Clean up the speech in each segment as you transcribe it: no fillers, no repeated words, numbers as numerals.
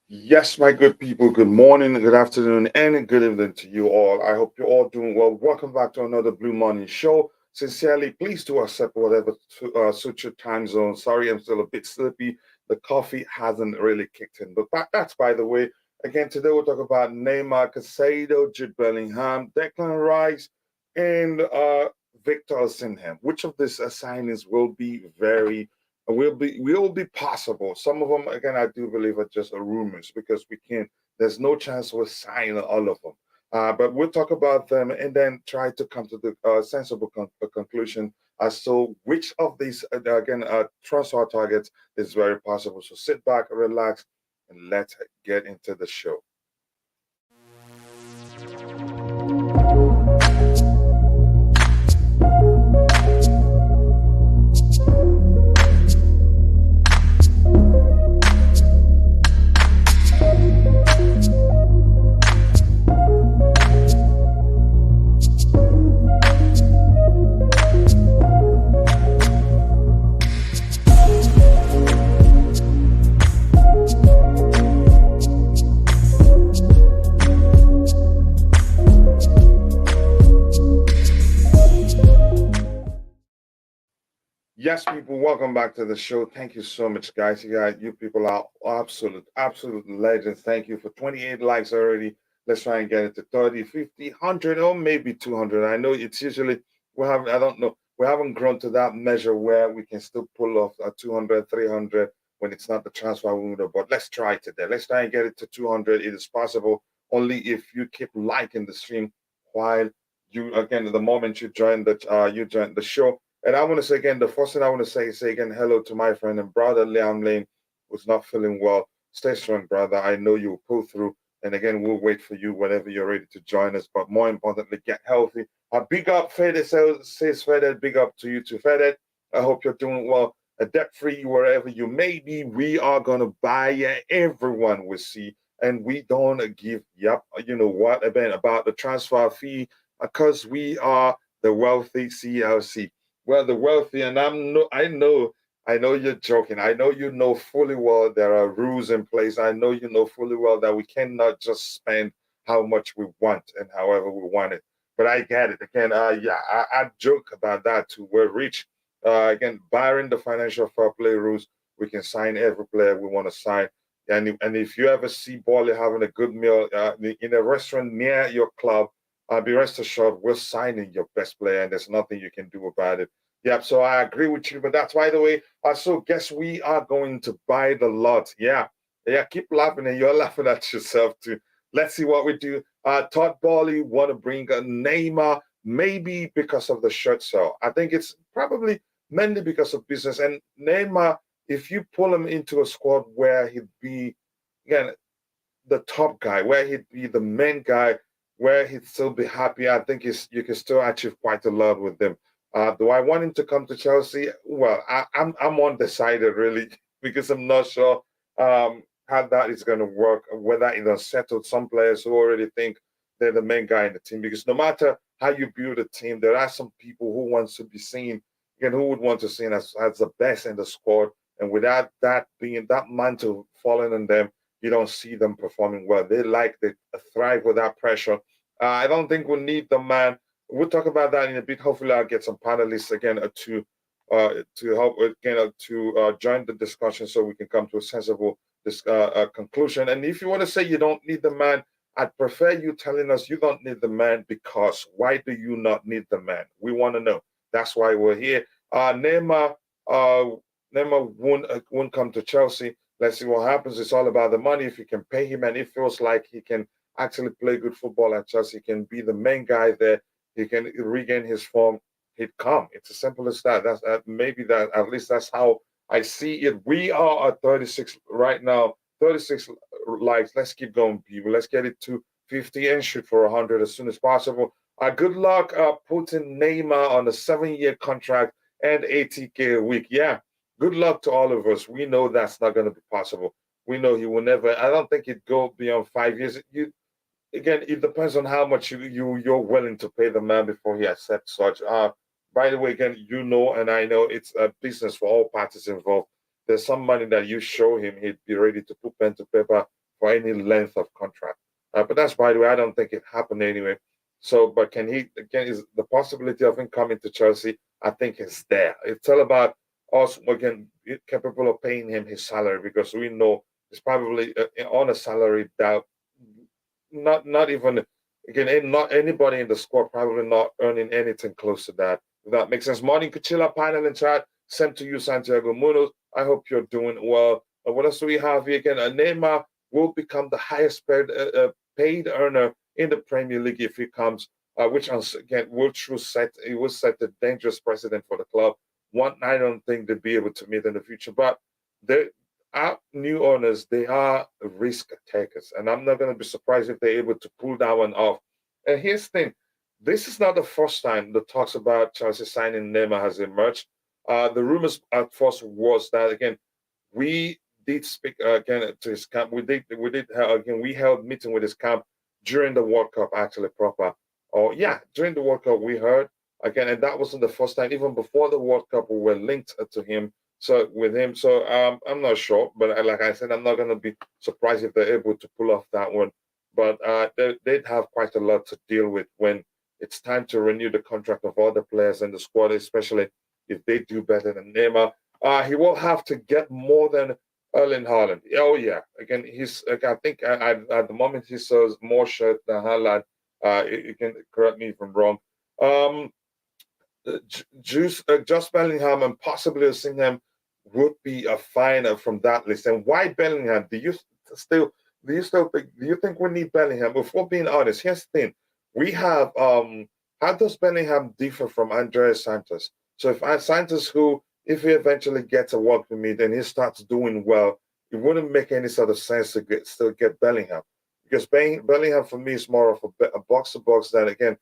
Yes, my good people, good morning, good afternoon, and good evening to you all. I hope you're all doing well. Welcome back to another Blue Morning Show. Sincerely, please do accept whatever suits your time zone. Sorry, I'm still a bit sleepy. The coffee hasn't really kicked in. But that's by the way. Again, today we'll talk about Neymar Caicedo, Jude Bellingham, Declan Rice, and Victor Osimhen. Which of these signings will be possible. Some of them, again, I do believe are just rumors because we can't. There's no chance we'll sign all of them. But we'll talk about them and then try to come to the sensible conclusion as to which of these again transfer targets is very possible. So sit back, relax, and let's get into the show. Yes, people, welcome back to the show. Thank you so much, guys. You people are absolute legends. Thank you for 28 likes already. Let's try and get it to 30, 50, 100, or maybe 200. I know it's usually, I don't know, we haven't grown to that measure where we can still pull off a 200, 300 when it's not the transfer window. But let's try it today. Let's try and get it to 200. It is possible only if you keep liking the stream while again, the moment you join the show. And I want to say again, the first thing I want to say again, hello to my friend and brother Liam Lane, who's not feeling well. Stay strong, brother. I know you'll pull through. And again, we'll wait for you whenever you're ready to join us. But more importantly, get healthy. Big up, Fede says Fede. Big up to you too, Fede. I hope you're doing well. Debt free wherever you may be. We are gonna buy everyone we see, and we don't give you know what about the transfer fee because we are the wealthy CLC. Well, the wealthy, and I know you're joking. I know you know fully well there are rules in place. I know you know fully well that we cannot just spend how much we want and however we want it. But I get it. Again, yeah, I joke about that too. We're rich. Again, barring the financial fair play rules, we can sign every player we want to sign. And if you ever see Bally having a good meal in a restaurant near your club, be rest assured we're signing your best player, and there's nothing you can do about it. Yep, so I agree with you, but that's by the way. So guess we are going to buy the lot. Yeah, yeah. Keep laughing, and you're laughing at yourself too. Let's see what we do. Todd Boehly want to bring a Neymar, maybe because of the shirt sale. I think it's probably mainly because of business. And Neymar, if you pull him into a squad where he'd be again the top guy, where he'd be the main guy, where he'd still be happy. I think you can still achieve quite a lot with them. Do I want him to come to Chelsea? Well, I'm undecided really because I'm not sure how that is going to work. Whether it has settled some players who already think they're the main guy in the team. Because no matter how you build a team, there are some people who wants to be seen, again, who would want to see as the best in the squad. And without that being that mantle falling on them, you don't see them performing well. They thrive without pressure. I don't think we need the man. We'll talk about that in a bit. Hopefully, I'll get some panelists again to help again to join the discussion so we can come to a sensible conclusion. And if you want to say you don't need the man, I'd prefer you telling us you don't need the man because why do you not need the man? We want to know. That's why we're here. Uh, Neymar won't come to Chelsea. Let's see what happens. It's all about the money. If you can pay him and it feels like he can actually play good football at Chelsea, he can be the main guy there, he can regain his form, he'd come. It's as simple as that. That's maybe that at least that's how I see it. We are at 36 right now, 36 likes. Let's keep going, people. Let's get it to 50 and shoot for 100 as soon as possible. Good luck putting Neymar on a 7-year contract and 80K a week. Yeah, good luck to all of us. We know that's not going to be possible. We know he will never. I don't think he'd go beyond 5 years. You again, it depends on how much you're willing to pay the man before he accepts such. By the way, again, you know, and I know it's a business for all parties involved. There's some money that you show him, he'd be ready to put pen to paper for any length of contract. But that's, by the way, I don't think it happened anyway. So, but can he, again, is the possibility of him coming to Chelsea, I think is there. It's all about us, again, capable of paying him his salary, because we know he's probably on a salary that not even, again, not anybody in the squad probably not earning anything close to that. If that makes sense. Morning, Kuchila, panel and chat. Sent to you, Santiago Munoz. I hope you're doing well. What else do we have here again? Neymar will become the highest paid earner in the Premier League if he comes, which again will set a dangerous precedent for the club. One I don't think they'll be able to meet in the future, but our new owners, they are risk takers, and I'm not going to be surprised if they're able to pull that one off. And here's the thing: this is not the first time the talks about Chelsea signing Neymar has emerged. The rumors at first was that, again, we did speak again to his camp. We held meeting with his camp during the World Cup, actually proper. Oh yeah, during the World Cup we heard again, and that wasn't the first time. Even before the World Cup, we were linked to him. So with him, so I'm not sure, but like I said, I'm not going to be surprised if they're able to pull off that one. But they'd have quite a lot to deal with when it's time to renew the contract of other players in the squad, especially if they do better than Neymar. He will have to get more than Erling Haaland. Oh yeah, again, I think at the moment he sells more shirts than Haaland. You can correct me if I'm wrong. Just Bellingham and possibly Osimhen would be a finer from that list. And why Bellingham? Still do you think we need Bellingham? If we're being honest, here's the thing: we have how does Bellingham differ from Andreas Santos? So if Santos, who if he eventually gets a work permit and he starts doing well, it wouldn't make any sort of sense to still get Bellingham, because Bellingham for me is more of a box to box. Than again,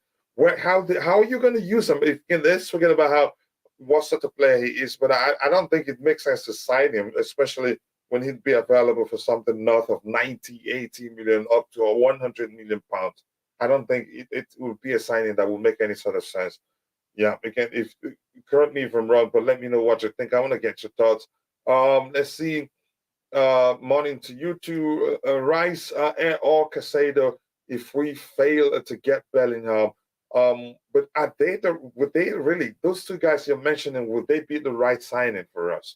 how are you going to use him? Let's forget about what sort of player he is, but I don't think it makes sense to sign him, especially when he'd be available for something north of 90, 80 million up to 100 million pounds. I don't think it would be a signing that will make any sort of sense. Yeah, again, correct me if I'm wrong, but let me know what you think. I want to get your thoughts. Let's see. Morning to you too, Rice or Caicedo. If we fail to get Bellingham, but would they really, those two guys you're mentioning, would they be the right signing for us?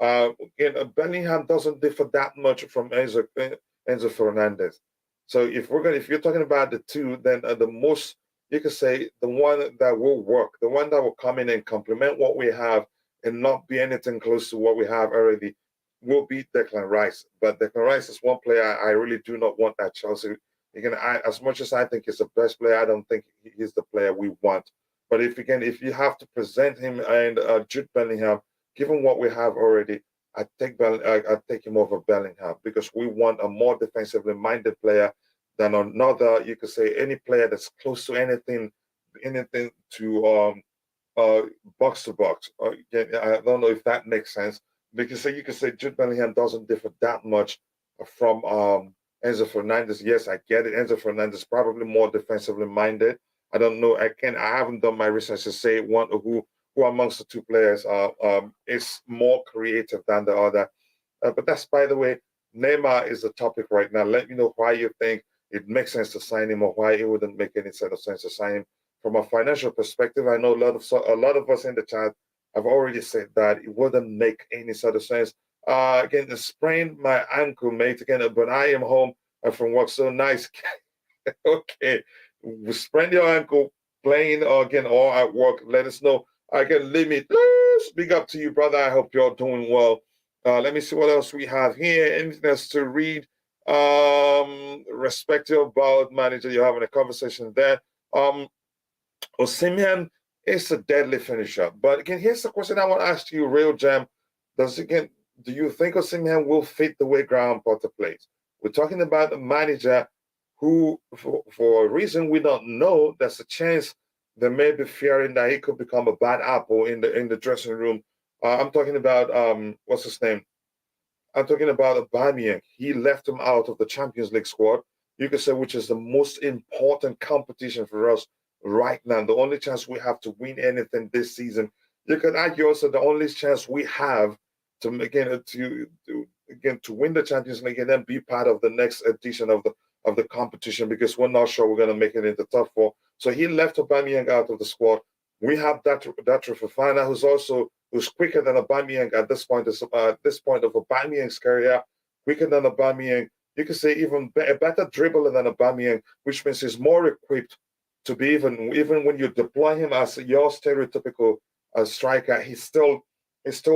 Bellingham doesn't differ that much from Enzo Fernandez. So if you're talking about the two, then the most you could say the one that will work, the one that will come in and complement what we have and not be anything close to what we have already, will be Declan Rice. But Declan Rice is one player I really do not want at Chelsea. Again, as much as I think he's the best player, I don't think he's the player we want. But if you have to present him and Jude Bellingham, given what we have already, I take him over Bellingham, because we want a more defensively minded player than another. You could say any player that's close to anything to box to box. Again, I don't know if that makes sense. Because you could say Jude Bellingham doesn't differ that much from Enzo Fernandez. Yes, I get it. Enzo Fernandez probably more defensively minded. I don't know. I haven't done my research to say who amongst the two players is more creative than the other. But that's, by the way, Neymar is the topic right now. Let me know why you think it makes sense to sign him, or why it wouldn't make any sort of sense to sign him. From a financial perspective, I know a lot of us in the chat have already said that it wouldn't make any sort of sense. Again, I sprained my ankle, mate. Again, but I am home from work. So nice. Okay, sprain your ankle playing or at work. Let us know. I can limit. Big up to you, brother. I hope you're doing well. Let me see what else we have here. Anything else to read? Respective about manager, you're having a conversation there. Osimhen is a deadly finisher. But again, here's the question I want to ask you, Real Jam. Do you think Osimhen will fit the way Graham Potter plays? We're talking about a manager who, for a reason we don't know, there's a chance they may be fearing that he could become a bad apple in the dressing room. I'm talking about what's his name? I'm talking about Aubameyang. He left him out of the Champions League squad. You could say, which is the most important competition for us right now. The only chance we have to win anything this season. You could argue also the only chance we have to again to win the Champions League and then be part of the next edition of the competition, because we're not sure we're going to make it into top four. So he left Aubameyang out of the squad. We have that Fofana, who's quicker than Aubameyang at this point. At this point of Aubameyang's career, quicker than Aubameyang. You could say even a better dribbler than Aubameyang, which means he's more equipped to be even when you deploy him as your stereotypical striker, he still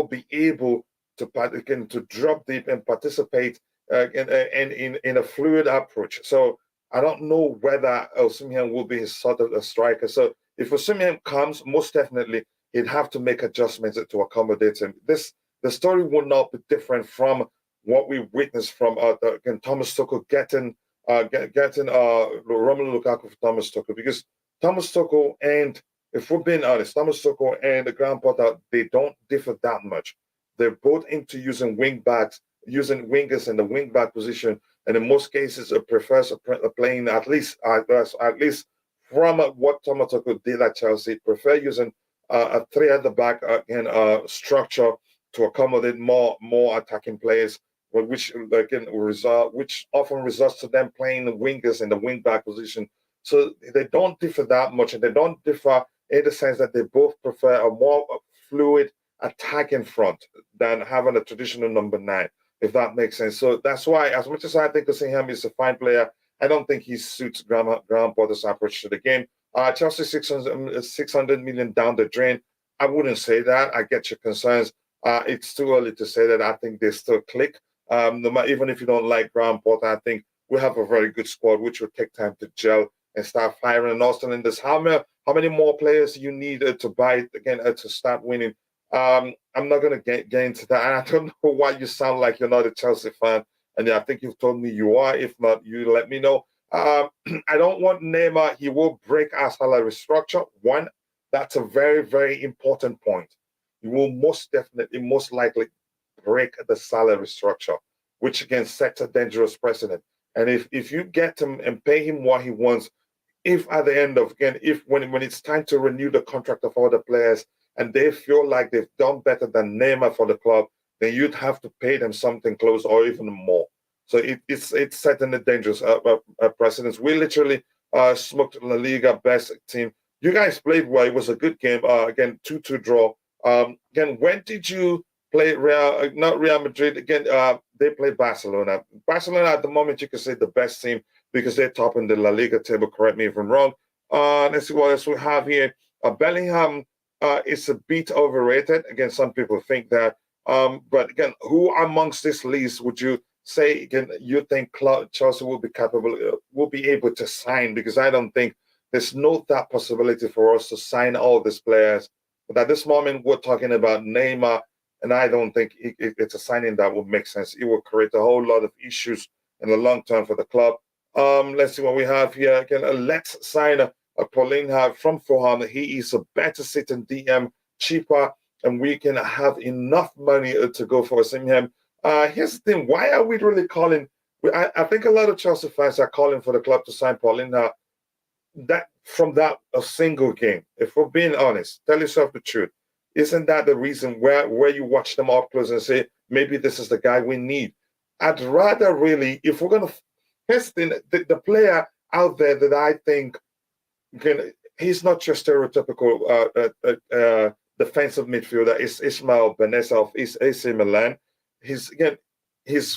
be able to drop deep and participate in a fluid approach. So I don't know whether Osimhen will be his sort of a striker. So if Osimhen comes, most definitely he'd have to make adjustments to accommodate him. The story will not be different from what we witnessed from Thomas Tuchel getting Romelu Lukaku for Thomas Tuchel, because Thomas Tuchel and, if we're being honest, Thomas Tuchel and Graham Potter, they don't differ that much. They're both into using wingers in the wing back position, and in most cases, it prefers playing at least from what Thomas Tuchel did at Chelsea, prefer using a three at the back structure to accommodate more attacking players, which often results to them playing the wingers in the wing back position. So they don't differ that much, and they don't differ in the sense that they both prefer a more fluid attack in front than having a traditional number 9, if that makes sense. So that's why, as much as I think Osimhen is a fine player, I don't think he suits Graham Potter's approach to the game. Chelsea 600 million down the drain. I wouldn't say that. I get your concerns. It's too early to say that. I think they still click. Even if you don't like Graham Potter, I think we have a very good squad, which will take time to gel and start firing and all cylinders. How many more players you need to buy again to start winning? I'm not going to get into that. And I don't know why you sound like you're not a Chelsea fan. And I think you've told me you are. If not, you let me know. I don't want Neymar. He will break our salary structure. One, that's a very, very important point. He will most likely break the salary structure, which again sets a dangerous precedent. And if you get him and pay him what he wants, if at the end of, again, when it's time to renew the contract of other players and they feel like they've done better than Neymar for the club, then you'd have to pay them something close or even more. So it's setting a dangerous precedence. We literally smoked La Liga best team. You guys played well. It was a good game. Again, 2-2 draw. Again, when did you play not Real Madrid? Again, they played Barcelona. Barcelona at the moment, you could say the best team because they're top in the La Liga table. Correct me if I'm wrong. Let's see what else we have here. Bellingham is a bit overrated. Again, some people think that. But again, who amongst this list would you say again you think Chelsea will be able to sign? Because I don't think there's that possibility for us to sign all these players. But at this moment, we're talking about Neymar, and I don't think it's a signing that would make sense. It will create a whole lot of issues in the long term for the club. Let's see what we have here. Again, let's sign a Paulinho from Fulham. He is a better sitting DM, cheaper, and we can have enough money to go for Osimhen. Here's the thing. Why are we really calling? I think a lot of Chelsea fans are calling for the club to sign Paulinho from a single game. If we're being honest, tell yourself the truth. Isn't that the reason where you watch them up close and say, maybe this is the guy we need? I'd rather really, if we're going to, here's the player out there that I think, he's not your stereotypical defensive midfielder. It's Ismail Benessa of AC Milan. He's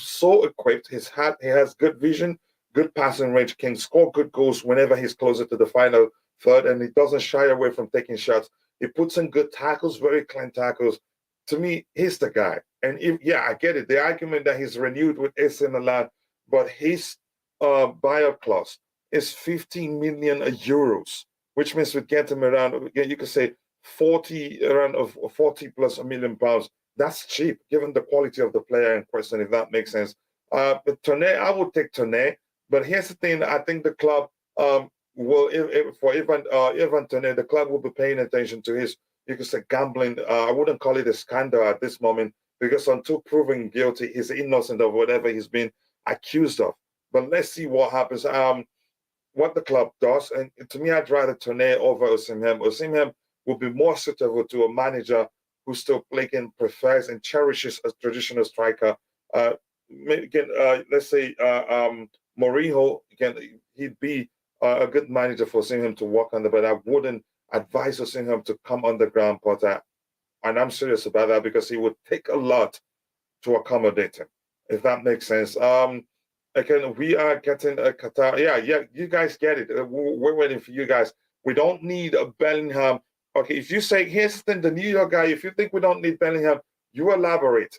so equipped. He has good vision, good passing range, can score good goals whenever he's closer to the final third, and he doesn't shy away from taking shots. He puts in good tackles, very clean tackles. To me, he's the guy. And I get it. The argument that he's renewed with AC Milan, but his buyout clause is 15 million euros, which means we get him around, you could say 40 plus a million pounds. That's cheap, given the quality of the player in question, if that makes sense. But Toney, I would take Toney. But here's the thing: I think the club will, for Ivan Toney, the club will be paying attention to his, you could say, gambling. I wouldn't call it a scandal at this moment because until proven guilty, he's innocent of whatever he's been accused of. But let's see what happens. What the club does, and to me, I'd rather Toney over Osimhen. Osimhen will be more suitable to a manager who still prefers and cherishes a traditional striker. again, let's say Mourinho, again, he'd be a good manager for Osimhen to work under, but I wouldn't advise Osimhen to come underground, Potter. And I'm serious about that because he would take a lot to accommodate him, if that makes sense. Again, we are getting a Qatar. Yeah, you guys get it. We're waiting for you guys. We don't need a Bellingham. Okay, if you say, here's the thing, the New York guy, if you think we don't need Bellingham, you elaborate.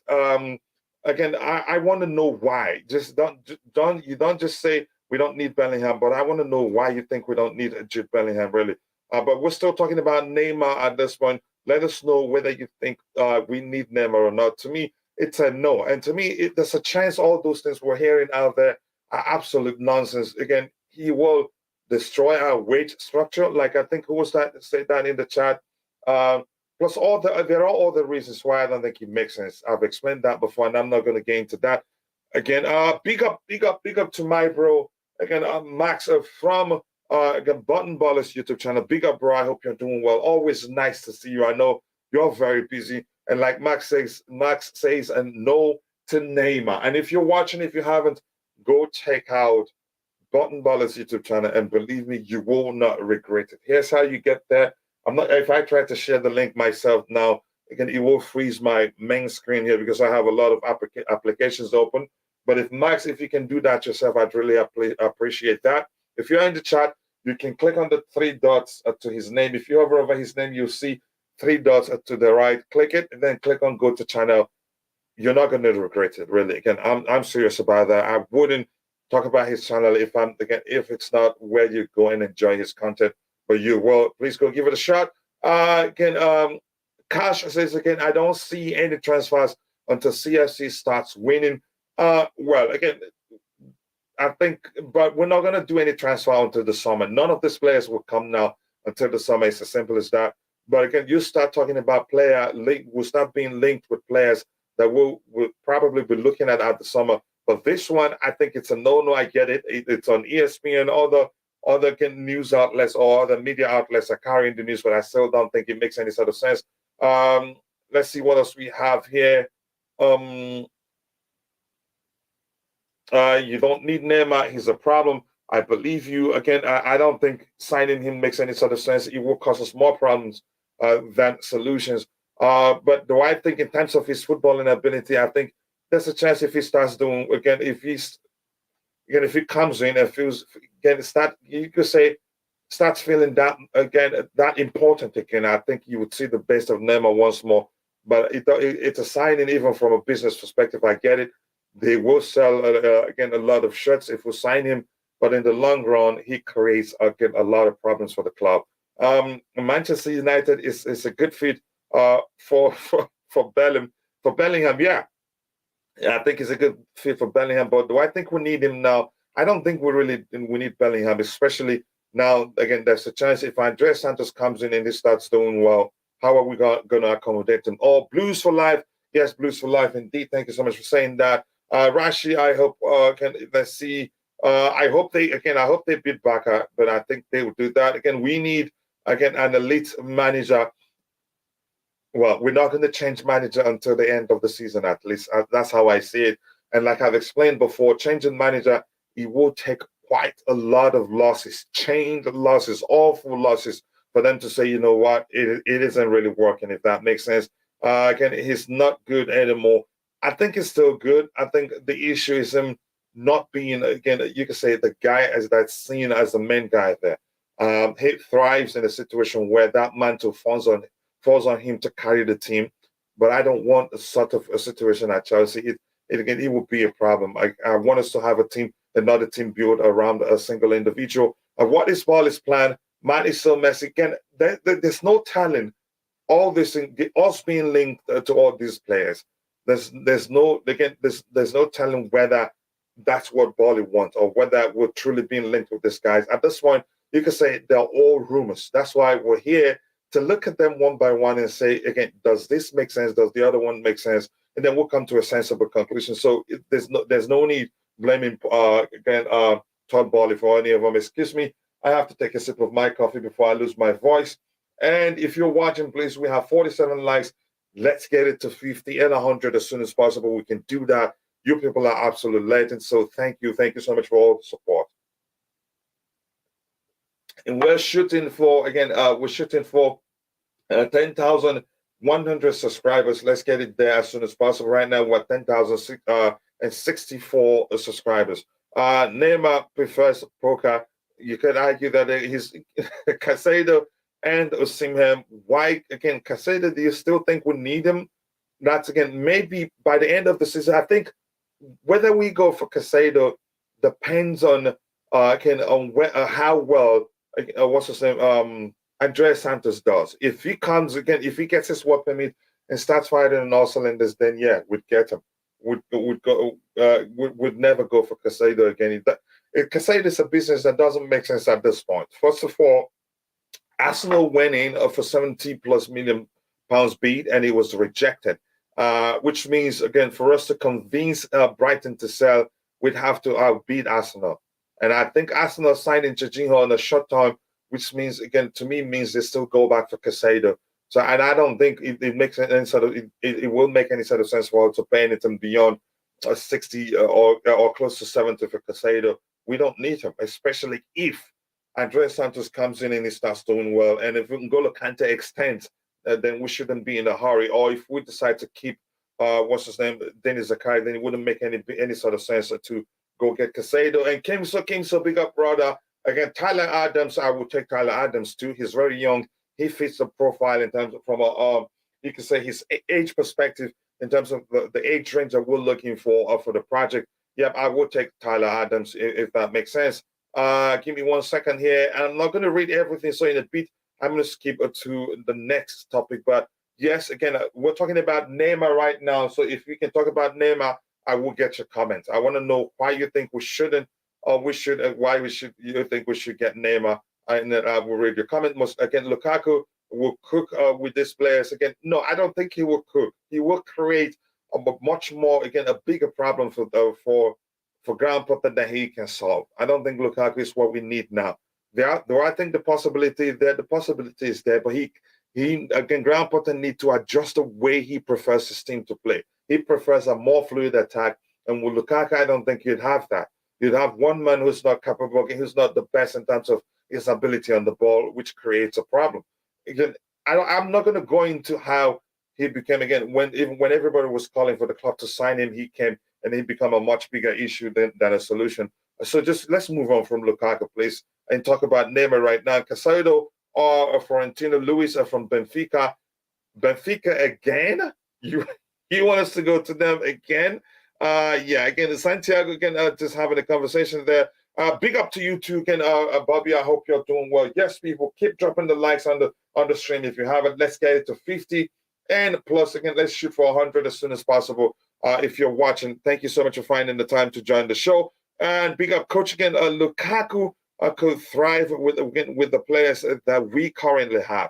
Again, I want to know why. Just don't just say we don't need Bellingham, but I want to know why you think we don't need Jude Bellingham, really. But we're still talking about Neymar at this point. Let us know whether you think we need Neymar or not. To me, it's a no. And to me, there's a chance all those things we're hearing out there are absolute nonsense. Again, he will destroy our wage structure. Like I think who was that said that in the chat. Plus there are all the reasons why I don't think it makes sense. I've explained that before, and I'm not going to get into that. Again, big up to my bro. Again, Max from again Burton Ballerz YouTube channel. Big up, bro. I hope you're doing well. Always nice to see you. I know you're very busy. And like Max says, and no to Neymar. And if you're watching, if you haven't, go check out Burton Ballerz YouTube channel, and believe me, you will not regret it. Here's how you get there. If I try to share the link myself now, again, it will freeze my main screen here because I have a lot of applications open. But if you can do that yourself, I'd really appreciate that. If you're in the chat, you can click on the three dots to his name. If you hover over his name, you'll see three dots to the right. Click it and then click on go to channel. You're not going to regret it, really. Again, I'm serious about that. I wouldn't talk about his channel if it's not where you go and enjoy his content. But you will, please go give it a shot. Again, Cash says again, I don't see any transfers until CFC starts winning. Well, again, I think, but we're not going to do any transfer until the summer. None of these players will come now until the summer. It's as simple as that. But again, you start talking about we'll start being linked with players that we'll probably be looking at the summer. But this one, I think it's a no-no. I get it. It's on ESPN, other news outlets or other media outlets are carrying the news, but I still don't think it makes any sort of sense. Let's see what else we have here. You don't need Neymar. He's a problem. I believe you. Again, I don't think signing him makes any sort of sense. It will cause us more problems than solutions. But do I think in terms of his footballing ability, I think there's a chance if he starts doing, again, if he comes in and feels, again, starts feeling that, again, that important again, I think you would see the best of Neymar once more. But it's a signing even from a business perspective. I get it. They will sell, again, a lot of shirts if we sign him. But in the long run, he creates, again, a lot of problems for the club. Manchester United is a good fit for Bellingham. Yeah, I think it's a good fit for Bellingham. But do I think we need him now? I don't think we need Bellingham, especially now. Again, there's a chance if Andres Santos comes in and he starts doing well, how are we going to accommodate him? Oh, Blues for life. Yes, Blues for life. Indeed. Thank you so much for saying that. Rashi, I hope let's see. I hope they beat Barca, but I think they will do that. Again, we need an elite manager. Well, we're not going to change manager until the end of the season, at least. That's how I see it. And like I've explained before, changing manager, it will take quite a lot of losses, chained losses, awful losses, for them to say, you know what, it isn't really working, if that makes sense. Again, he's not good anymore. I think he's still good. I think the issue is him not being, again, you could say the guy that's seen as the main guy there. He thrives in a situation where that mantle falls on him to carry the team. But I don't want a sort of a situation at Chelsea. It would be a problem. I want us to have a team, another team built around a single individual. And what is Baller's plan? Man is so messy. Again, there's no talent. All this, us being linked to all these players. There's no telling whether that's what Bally wants or whether we're truly being linked with these guys. At this point, you can say they're all rumors. That's why we're here to look at them one by one and say, again, does this make sense? Does the other one make sense? And then we'll come to a sensible conclusion. So there's no need blaming Todd Boehly for any of them. Excuse me, I have to take a sip of my coffee before I lose my voice. And if you're watching, please, we have 47 likes. Let's get it to 50 and 100 as soon as possible. We can do that. You people are absolute legends. So thank you so much for all the support. And we're shooting for, again, we're shooting for 10,100 subscribers. Let's get it there as soon as possible. Right now, we're 10,064 subscribers. Neymar prefers poker. You could argue that he's Caicedo and Osimhen. Why, again, Caicedo, do you still think we need him? That's, again, maybe by the end of the season. I think whether we go for Caicedo depends on how well, what's his name, Andres Santos does. If he comes again, if he gets his work permit and starts firing on all cylinders, then yeah, we'd get him. Would never go for Caicedo again. Caicedo is a business that doesn't make sense at this point. First of all, Arsenal went in for 70 plus million pounds bid and it was rejected, which means, again, for us to convince Brighton to sell, we'd have to outbid Arsenal. And I think Arsenal signed in Jorginho on a short time, which means, again, to me, means they still go back for Caicedo. So, and I don't think it makes any sort of, it will make any sort of sense for us to pay anything beyond 60 or close to 70 for Caicedo. We don't need him, especially if Andres Santos comes in and he starts doing well. And if N'Golo Kante extends, then we shouldn't be in a hurry. Or if we decide to keep, what's his name, Denis Zakaria, then it wouldn't make any sort of sense to go get Caicedo. And Kimso, big up, brother. Again, Tyler Adams, I would take Tyler Adams too. He's very young. He fits the profile in terms of, from a, you can say, his age perspective, in terms of the age range that we're looking for the project. Yep, I would take Tyler Adams if that makes sense. Give me 1 second here. I'm not going to read everything, so in a bit, I'm going to skip to the next topic. But yes, again, we're talking about Neymar right now. So if we can talk about Neymar, I will get your comments. I want to know why you think we shouldn't, or we should, why we should. You think we should get Neymar? And then I will read your comment. Again, Lukaku will cook with these players. Again, no, I don't think he will cook. He will create a much more, again, a bigger problem for Graham Potter than he can solve. I don't think Lukaku is what we need now. Do I think the possibility is there? The possibility is there, but he again, Graham Potter need to adjust the way he prefers his team to play. He prefers a more fluid attack, and with Lukaku, I don't think you'd have that. You'd have one man who's not capable, who's not the best in terms of his ability on the ball, which creates a problem. Again, I'm not going to go into how he became, again, when everybody was calling for the club to sign him, he came and he became a much bigger issue than a solution. So just let's move on from Lukaku, please, and talk about Neymar right now. Caicedo or Florentino Luis are from Benfica. Benfica again? You want us to go to them again? Yeah, again, Santiago, again, just having a conversation there. Big up to you too, again, Bobby. I hope you're doing well. Yes, people, keep dropping the likes on the stream if you haven't. Let's get it to 50. And plus, again, let's shoot for 100 as soon as possible. If you're watching, thank you so much for finding the time to join the show. And big up, Coach, again, Lukaku could thrive with the players that we currently have.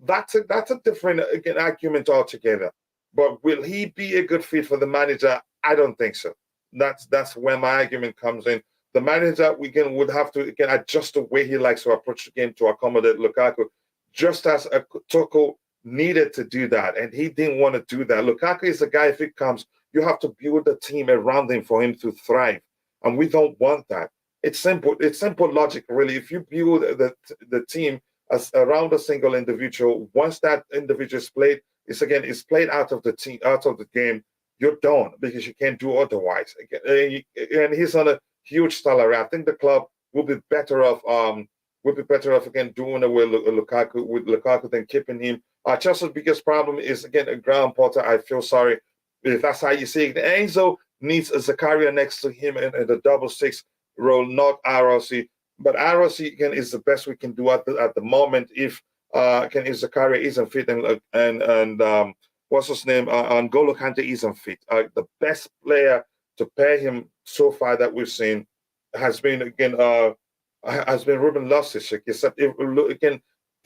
That's a different, again, argument altogether. But will he be a good fit for the manager? I don't think so. That's where my argument comes in. The manager, would have to, again, adjust the way he likes to approach the game to accommodate Lukaku, just as Tuchel needed to do that, and he didn't want to do that. Lukaku is the guy, if it comes, you have to build a team around him for him to thrive, and we don't want that. It's simple logic, really. If you build the team as around a single individual, once that individual is played, it's played out of the team, out of the game, you're done, because you can't do otherwise. And he's on a huge salary. I think the club will be better off again doing away with Lukaku than keeping him. Chelsea's biggest problem is, again, Graham Potter. I feel sorry if that's how you see it. Enzo needs a Zakaria next to him in the 6 role, not RLC. But RLC, again, is the best we can do at the moment. If Zakaria isn't fit and what's his name, N'Golo Kante isn't fit, the best player to pair him so far that we've seen has been Ruben Loftus-Cheek. Except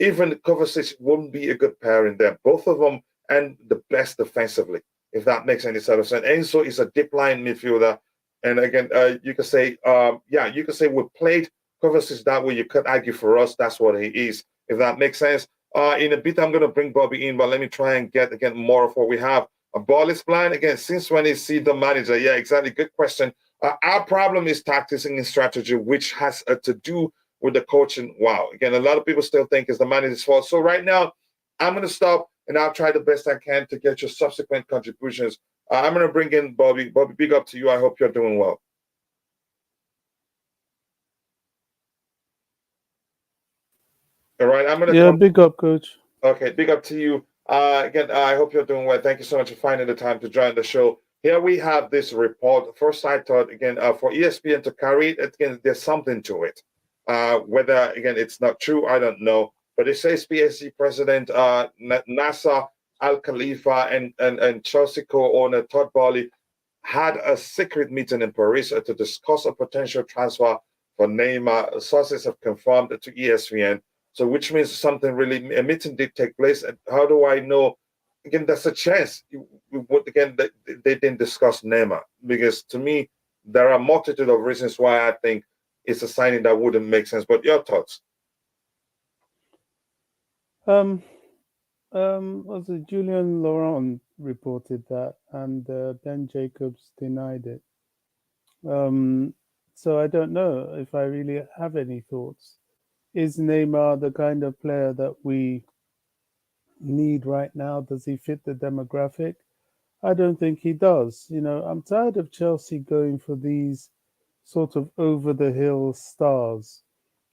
even Kovacic wouldn't be a good pairing there. Both of them and the best defensively, if that makes any sort of sense. Enzo is a deep line midfielder, and again, you could say we played Kovacic that way. You could argue for us that's what he is, if that makes sense. In a bit, I'm going to bring Bobby in, but let me try and get more of what we have. A ball is blind again. Since when is he the manager? Yeah, exactly. Good question. Our problem is tactics and strategy, which has to do with the coaching. Wow. Again, a lot of people still think it's the manager's fault. So right now, I'm going to stop and I'll try the best I can to get your subsequent contributions. I'm going to bring in Bobby. Bobby, big up to you. I hope you're doing well. All right. I'm going to Yeah, come. big up, coach. Okay, big up to you. Again, I hope you're doing well. Thank you so much for finding the time to join the show. Here we have this report. First, I thought, again, for ESPN to carry it, again, there's something to it. Whether, again, it's not true, I don't know. But it says PSG president Nasser Al Khalifa and Chelsea co owner Todd Boehly had a secret meeting in Paris to discuss a potential transfer for Neymar. Sources have confirmed to ESPN. So, which means something really, a meeting did take place. And how do I know? Again, that's a chance. Again, they didn't discuss Neymar because to me, there are a multitude of reasons why I think it's a signing that wouldn't make sense. But your thoughts? Um, was it Julian Laurent reported that, and Ben Jacobs denied it. Um, so I don't know if I really have any thoughts. Is Neymar the kind of player that we need right now? Does he fit the demographic? I don't think he does. I'm tired of Chelsea going for these sort of over the hill stars.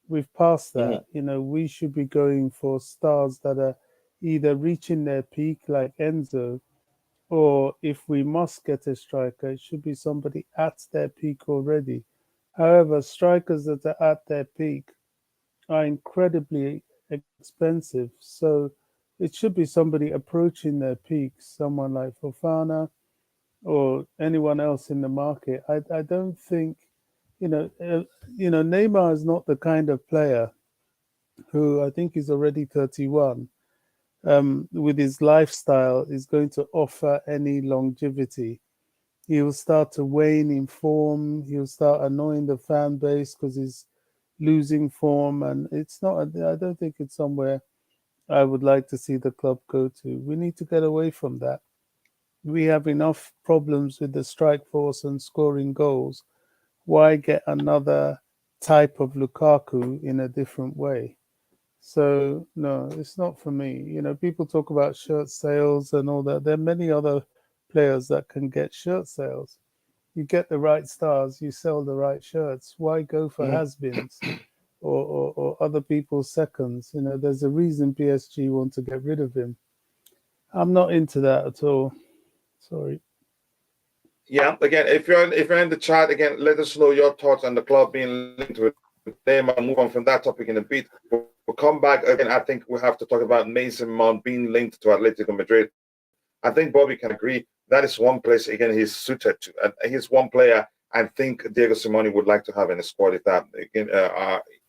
We've passed Mhm. that. We should be going for stars that are either reaching their peak like Enzo, or if we must get a striker, it should be somebody at their peak already. However, strikers that are at their peak are incredibly expensive. So it should be somebody approaching their peak, someone like Fofana or anyone else in the market. I don't think, Neymar is not the kind of player who I think is already 31, with his lifestyle is going to offer any longevity. He'll start to wane in form. He'll start annoying the fan base because he's losing form, and it's not. I don't think it's somewhere I would like to see the club go to. We need to get away from that. We have enough problems with the strike force and scoring goals. Why get another type of Lukaku in a different way? So no, it's not for me. People talk about shirt sales and all that. There are many other players that can get shirt sales. You get the right stars, you sell the right shirts. Why go for Mhm. has-beens or other people's seconds? There's a reason PSG want to get rid of him. I'm not into that at all. Sorry. Yeah, again, if you're in the chat, again, let us know your thoughts on the club being linked with them. I'll move on from that topic in a bit. We'll come back again. I think we have to talk about Mason Mount being linked to Atletico Madrid. I think Bobby can agree that is one place again he's suited to, and he's one player I think Diego Simone would like to have in the squad. If that again,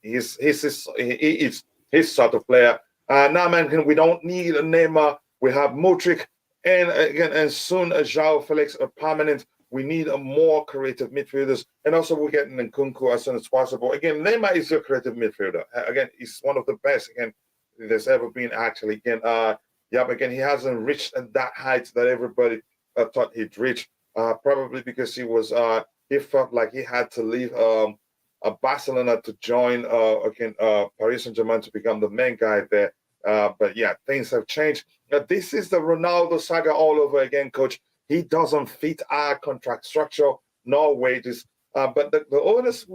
he is his sort of player. Now, man, we don't need a Neymar. We have Modric, and again, and soon João Felix are permanent. We need a more creative midfielders, and also we're getting Nkunku as soon as possible. Again, Neymar is your creative midfielder. Again, he's one of the best again there's ever been. Actually, again, yeah, but again, he hasn't reached that height that everybody thought he'd reach. Probably because he felt like he had to leave Barcelona to join again Paris Saint-Germain to become the main guy there. But yeah, things have changed. This is the Ronaldo saga all over again, coach. He doesn't fit our contract structure nor wages. But the owners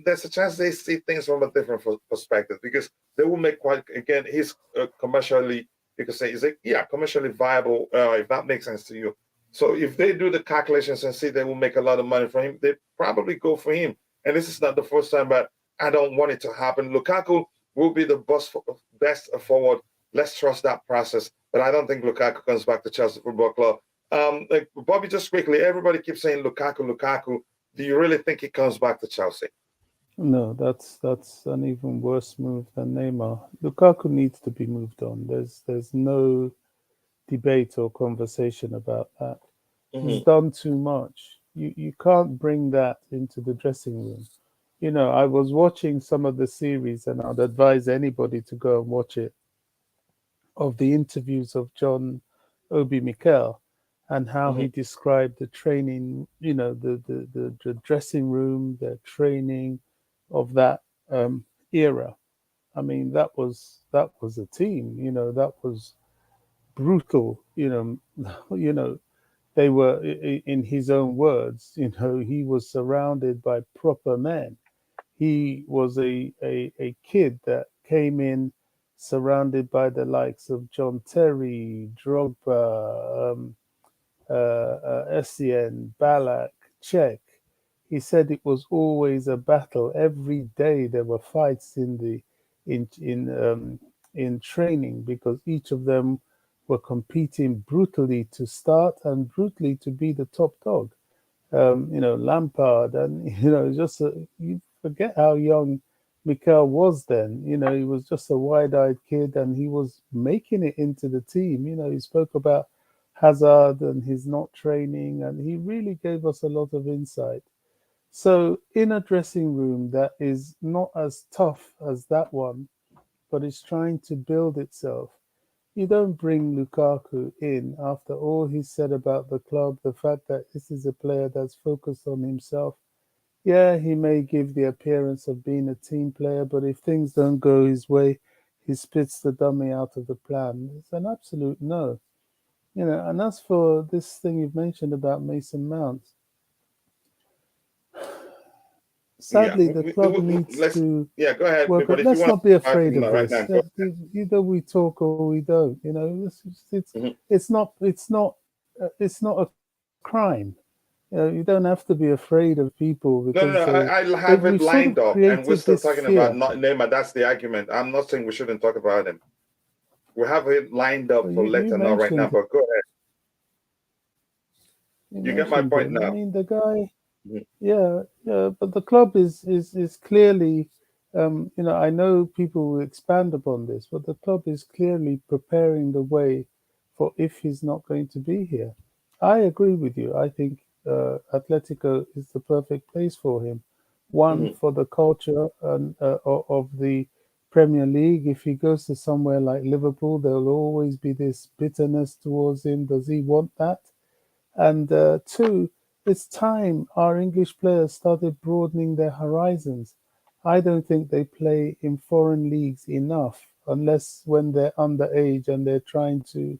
there's a chance they see things from a different perspective because they will make quite again he's commercially you could say is it yeah commercially viable if that makes sense to you. So if they do the calculations and see they will make a lot of money for him, they probably go for him. And this is not the first time, but I don't want it to happen. Lukaku will be the best forward. Let's trust that process. But I don't think Lukaku comes back to Chelsea Football Club. Like Bobby, just quickly, everybody keeps saying Lukaku, Lukaku. Do you really think he comes back to Chelsea? No, that's an even worse move than Neymar. Lukaku needs to be moved on. There's no debate or conversation about that. He's Hmm. done too much. You can't bring that into the dressing room. I was watching some of the series, and I'd advise anybody to go and watch it, of the interviews of John Obi Mikel. and how he described the training, the dressing room, the training of that era. I mean, that was a team, that was brutal, they were, in his own words, he was surrounded by proper men. He was a kid that came in surrounded by the likes of John Terry, Drogba, Essien, Ballack, Czech. He said it was always a battle. Every day there were fights in training, because each of them were competing brutally to start and brutally to be the top dog. Lampard, and you forget how young Mikel was then. He was just a wide-eyed kid, and he was making it into the team. He spoke about Hazard and his not training, and he really gave us a lot of insight. So, in a dressing room that is not as tough as that one, but is trying to build itself, you don't bring Lukaku in after all he said about the club, the fact that this is a player that's focused on himself. Yeah, he may give the appearance of being a team player, but if things don't go his way, he spits the dummy out of the plan. It's an absolute no. And as for this thing you've mentioned about Mason Mount, Yeah, sadly, the club needs let's. to Yeah, go ahead. work But on. if you Let's want not be to start afraid from of that right this. now, go Either we talk or we don't. It's not a crime. You don't have to be afraid of people No, no, because no. I have it we've sort lined of up, and we're created still this talking about fear. not Neymar. That's the argument. I'm not saying we shouldn't talk about him. We have it lined up But for you later now, right now. mentioned But go ahead. you You get my mentioned point him. I now. mean, the guy. Mhm. Yeah, yeah, but the club is clearly, I know people will expand upon this, but the club is clearly preparing the way for if he's not going to be here. I agree with you. I think Atletico is the perfect place for him. One, Mhm. for the culture and of the Premier League. If he goes to somewhere like Liverpool, there'll always be this bitterness towards him. Does he want that? And two, it's time our English players started broadening their horizons. I don't think they play in foreign leagues enough, unless when they're underage and they're trying to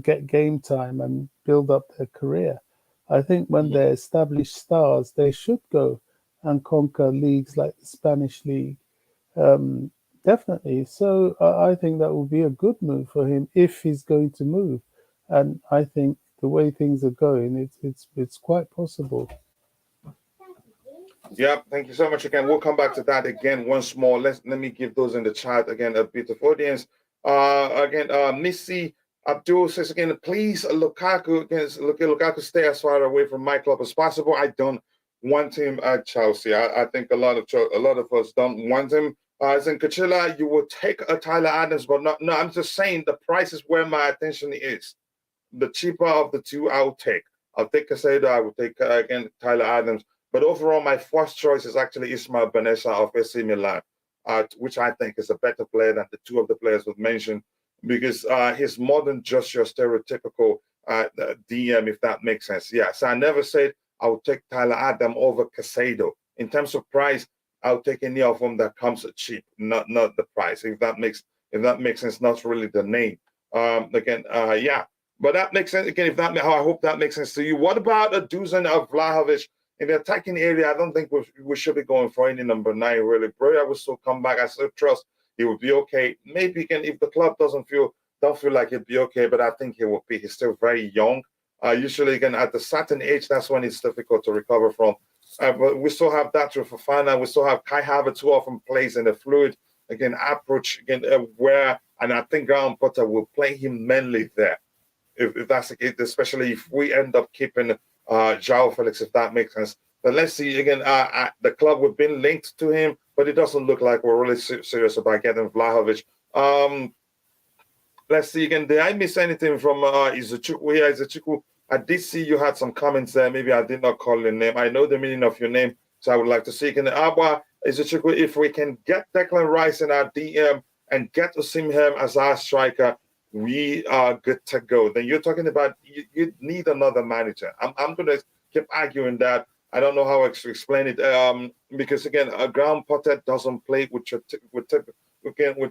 get game time and build up their career. I think when Mhm. they're established stars, they should go and conquer leagues like the Spanish league. Um, Definitely. So I think that will be a good move for him if he's going to move. And I think the way things are going, it's quite possible. Yeah, thank you so much again. We'll come back to that again once more. Let me give those in the chat again a bit of audience. Again, Missy Abdul says again, please Lukaku against Lukaku stay as far away from my club as possible. I don't want him at Chelsea. I think a lot of us don't want him. As in Kachila, you will take a Tyler Adams, but not. No, I'm just saying the price is where my attention is. The cheaper of the two, I'll take. I'll take Caicedo. I will take again Tyler Adams. But overall, my first choice is actually Ismail Benessa of AC Milan, which I think is a better player than the two of the players we've mentioned, because he's more than just your stereotypical DM, if that makes sense. Yeah, so I never said I would take Tyler Adam over Caicedo. In terms of price, I'll take any of them that comes cheap, not the price. If that makes sense, not really the name. Yeah. But that makes sense. Again, I hope that makes sense to you. What about a Dusan of Vlahovic in the attacking area? I don't think we should be going for any number 9, really. Broya will still come back. I still trust he will be okay. Maybe again, if the club don't feel like he'll be okay, but I think he will be. He's still very young. Usually, again, at a certain age, that's when it's difficult to recover from. But we still have that for Fofana. We still have Kai Havertz, who often plays in a fluid approach again, where, and I think Graham Potter will play him mainly there. If that's the case, especially if we end up keeping Joao Felix, if that makes sense. But let's see again. The club we've been linked to him, but it doesn't look like we're really serious about getting Vlahovic. Let's see again. Did I miss anything from Izuchukwu? Yeah, Izuchukwu. I did see you had some comments there. Maybe I did not call your name. I know the meaning of your name, so I would like to see again. Abba Izuchukwu, if we can get Declan Rice in our DM and get Osimhen as our striker, we are good to go. Then you're talking about you need another manager. I'm going to keep arguing that. I don't know how to explain it because again, Graham Potter doesn't play with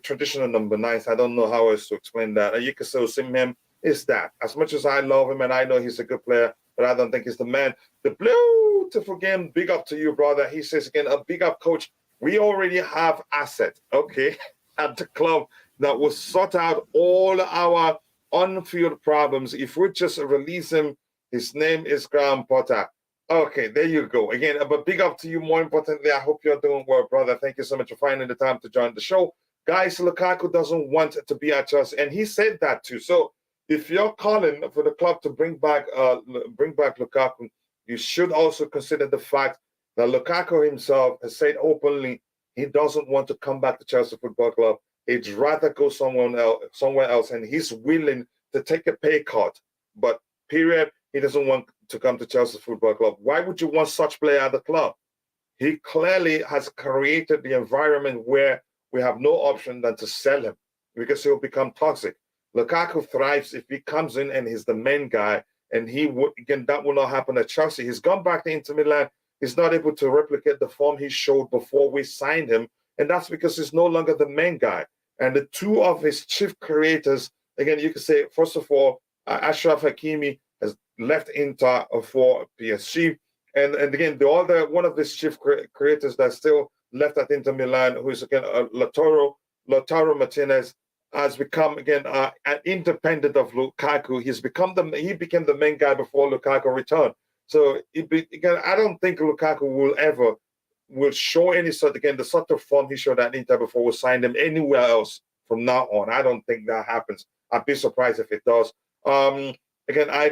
traditional number nines. I don't know how else to explain that. You can say Osimhen is that. As much as I love him and I know he's a good player, but I don't think he's the man. The beautiful game, big up to you, brother. He says again, a big up, coach. We already have assets, okay, at the club that will sort out all our on-field problems. If we just release him, his name is Graham Potter. Okay, there you go. Again, but big up to you. More importantly, I hope you're doing well, brother. Thank you so much for finding the time to join the show. Guys, Lukaku doesn't want to be at Chelsea, and he said that too. So if you're calling for the club to bring back Lukaku, you should also consider the fact that Lukaku himself has said openly he doesn't want to come back to Chelsea Football Club. He'd rather go somewhere else, and he's willing to take a pay cut. But period, he doesn't want to come to Chelsea Football Club. Why would you want such player at the club? He clearly has created the environment where we have no option than to sell him because he'll become toxic. Lukaku thrives if he comes in and he's the main guy, and that will not happen at Chelsea. He's gone back to Inter Milan. He's not able to replicate the form he showed before we signed him, and that's because he's no longer the main guy. And the two of his chief creators, again, you could say, first of all, Achraf Hakimi has left Inter for PSG. And again, the other one of his chief creators that's still left at Inter Milan, who is again Lautaro Martinez, has become again an independent of Lukaku. He became the main guy before Lukaku returned. So again, I don't think Lukaku will show any sort the sort of form he showed at Inter before we signed him anywhere else from now on. I don't think that happens. I'd be surprised if it does. Again, I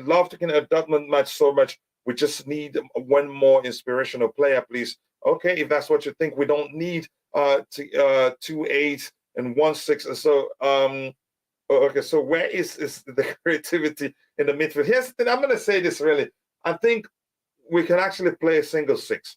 love a Dortmund match so much. We just need one more inspirational player, please. Okay, if that's what you think, we don't need 2 8 and 1 6. So okay, so where is the creativity in the midfield? Here's the thing. I'm going to say this really. I think we can actually play a single six.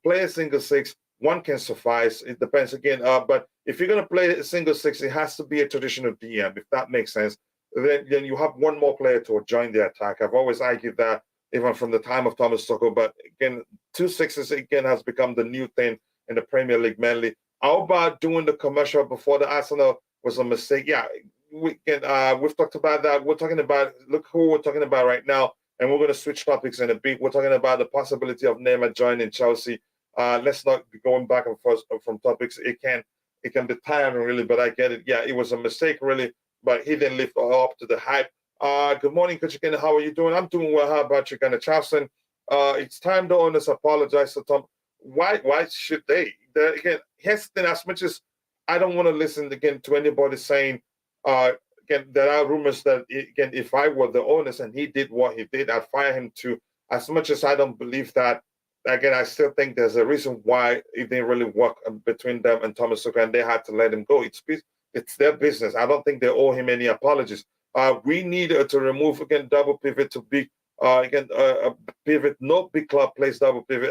Play a single six. One can suffice. It depends again. But if you're going to play a single six, it has to be a traditional DM, if that makes sense. Then you have one more player to join the attack. I've always argued that even from the time of Thomas Tuchel. But again, 2 6s again has become the new thing in the Premier League mainly. How about doing the commercial before the Arsenal was a mistake? Yeah, we've talked about that. We're talking about, look who we're talking about right now, and we're going to switch topics in a bit. We're talking about the possibility of Neymar joining Chelsea. Let's not be going back and forth from topics. It can be tiring, really, but I get it. Yeah, it was a mistake, really, but he didn't live up to the hype. Good morning, Coach Ken. How are you doing? I'm doing well. How about you, Gunnar Charleston? It's time the owners apologize to Tom. Why should they? Again, here's the thing, as much as I don't want to listen again to anybody saying, again, there are rumors that, again, if I were the owners and he did what he did, I'd fire him too. As much as I don't believe that, again, I still think there's a reason why it didn't really work between them and Thomas Tuchel, and they had to let him go. It's their business. I don't think they owe him any apologies. We need to remove, again, double pivot to big, pivot. No big club plays double pivot.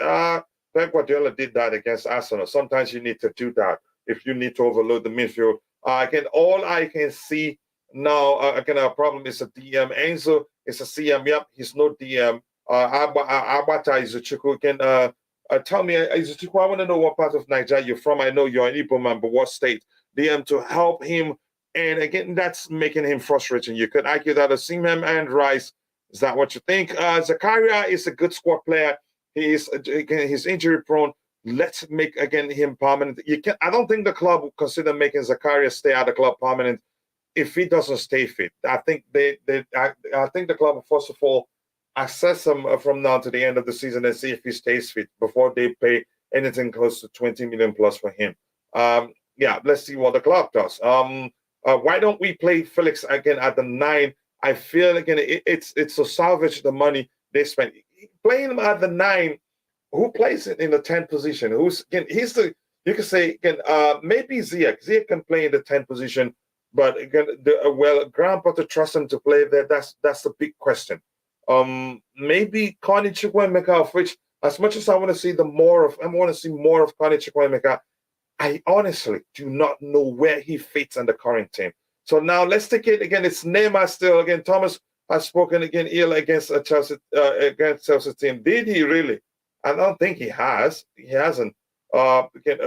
Pep Guardiola did that against Arsenal. Sometimes you need to do that if you need to overload the midfield. Again, all I can see now, again, our problem is a DM. Enzo is a CM. Yep, he's no DM. Abata is a Chuku. Again, tell me, Izuchukwu, I want to know what part of Nigeria you're from. I know you're an Igbo man, but what state? DM to help him. And again, that's making him frustrating. You could argue that Osimhen and Rice, is that what you think? Zakaria is a good squad player. He's injury prone. Let's make again him permanent. I don't think the club will consider making Zakaria stay at the club permanent if he doesn't stay fit. I think I think the club will first of all assess him from now to the end of the season and see if he stays fit before they pay anything close to 20 million plus for him. Yeah, let's see what the club does. Why don't we play Felix again at the 9? I feel again it's to salvage the money they spent. Playing him at the 9, who plays it in the 10th position? You can say again, maybe Ziyech. Ziyech can play in the 10th position, but again, Graham Potter trusts him to play there. That's the big question. Maybe Connie Chukwuemeka, of which, as much as I want to see more of Connie Chukwuemeka, I honestly do not know where he fits in the current team. So now let's take it again. It's Neymar still again. Thomas has spoken again ill against a Chelsea team. Did he really? I don't think he has. He hasn't. Again,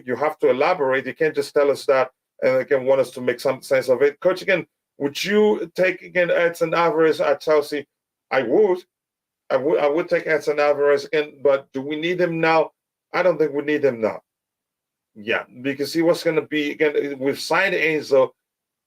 you have to elaborate. You can't just tell us that and again want us to make some sense of it. Coach, again, would you take again Edson Alvarez at Chelsea? I would. I would take Edson Alvarez again, but do we need him now? I don't think we need him now. Yeah, because he was going to be again. We've signed Enzo,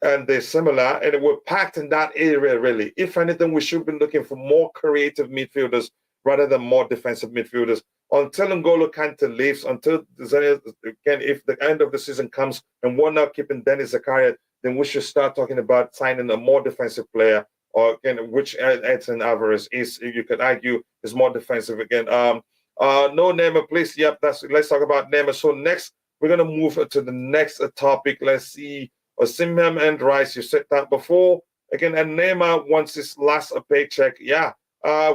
and they're similar, and we're packed in that area. Really, if anything, we should be looking for more creative midfielders rather than more defensive midfielders. Until N'Golo Kante leaves, until again, if the end of the season comes and we're not keeping Dennis Zakaria, then we should start talking about signing a more defensive player, or again, which Edson Alvarez is. You could argue is more defensive again. No Neymar, please. Yep, let's talk about Neymar. So next. We're going to move to the next topic. Let's see. Osimhen and Rice, you said that before. Again, and Neymar wants his last paycheck. Yeah.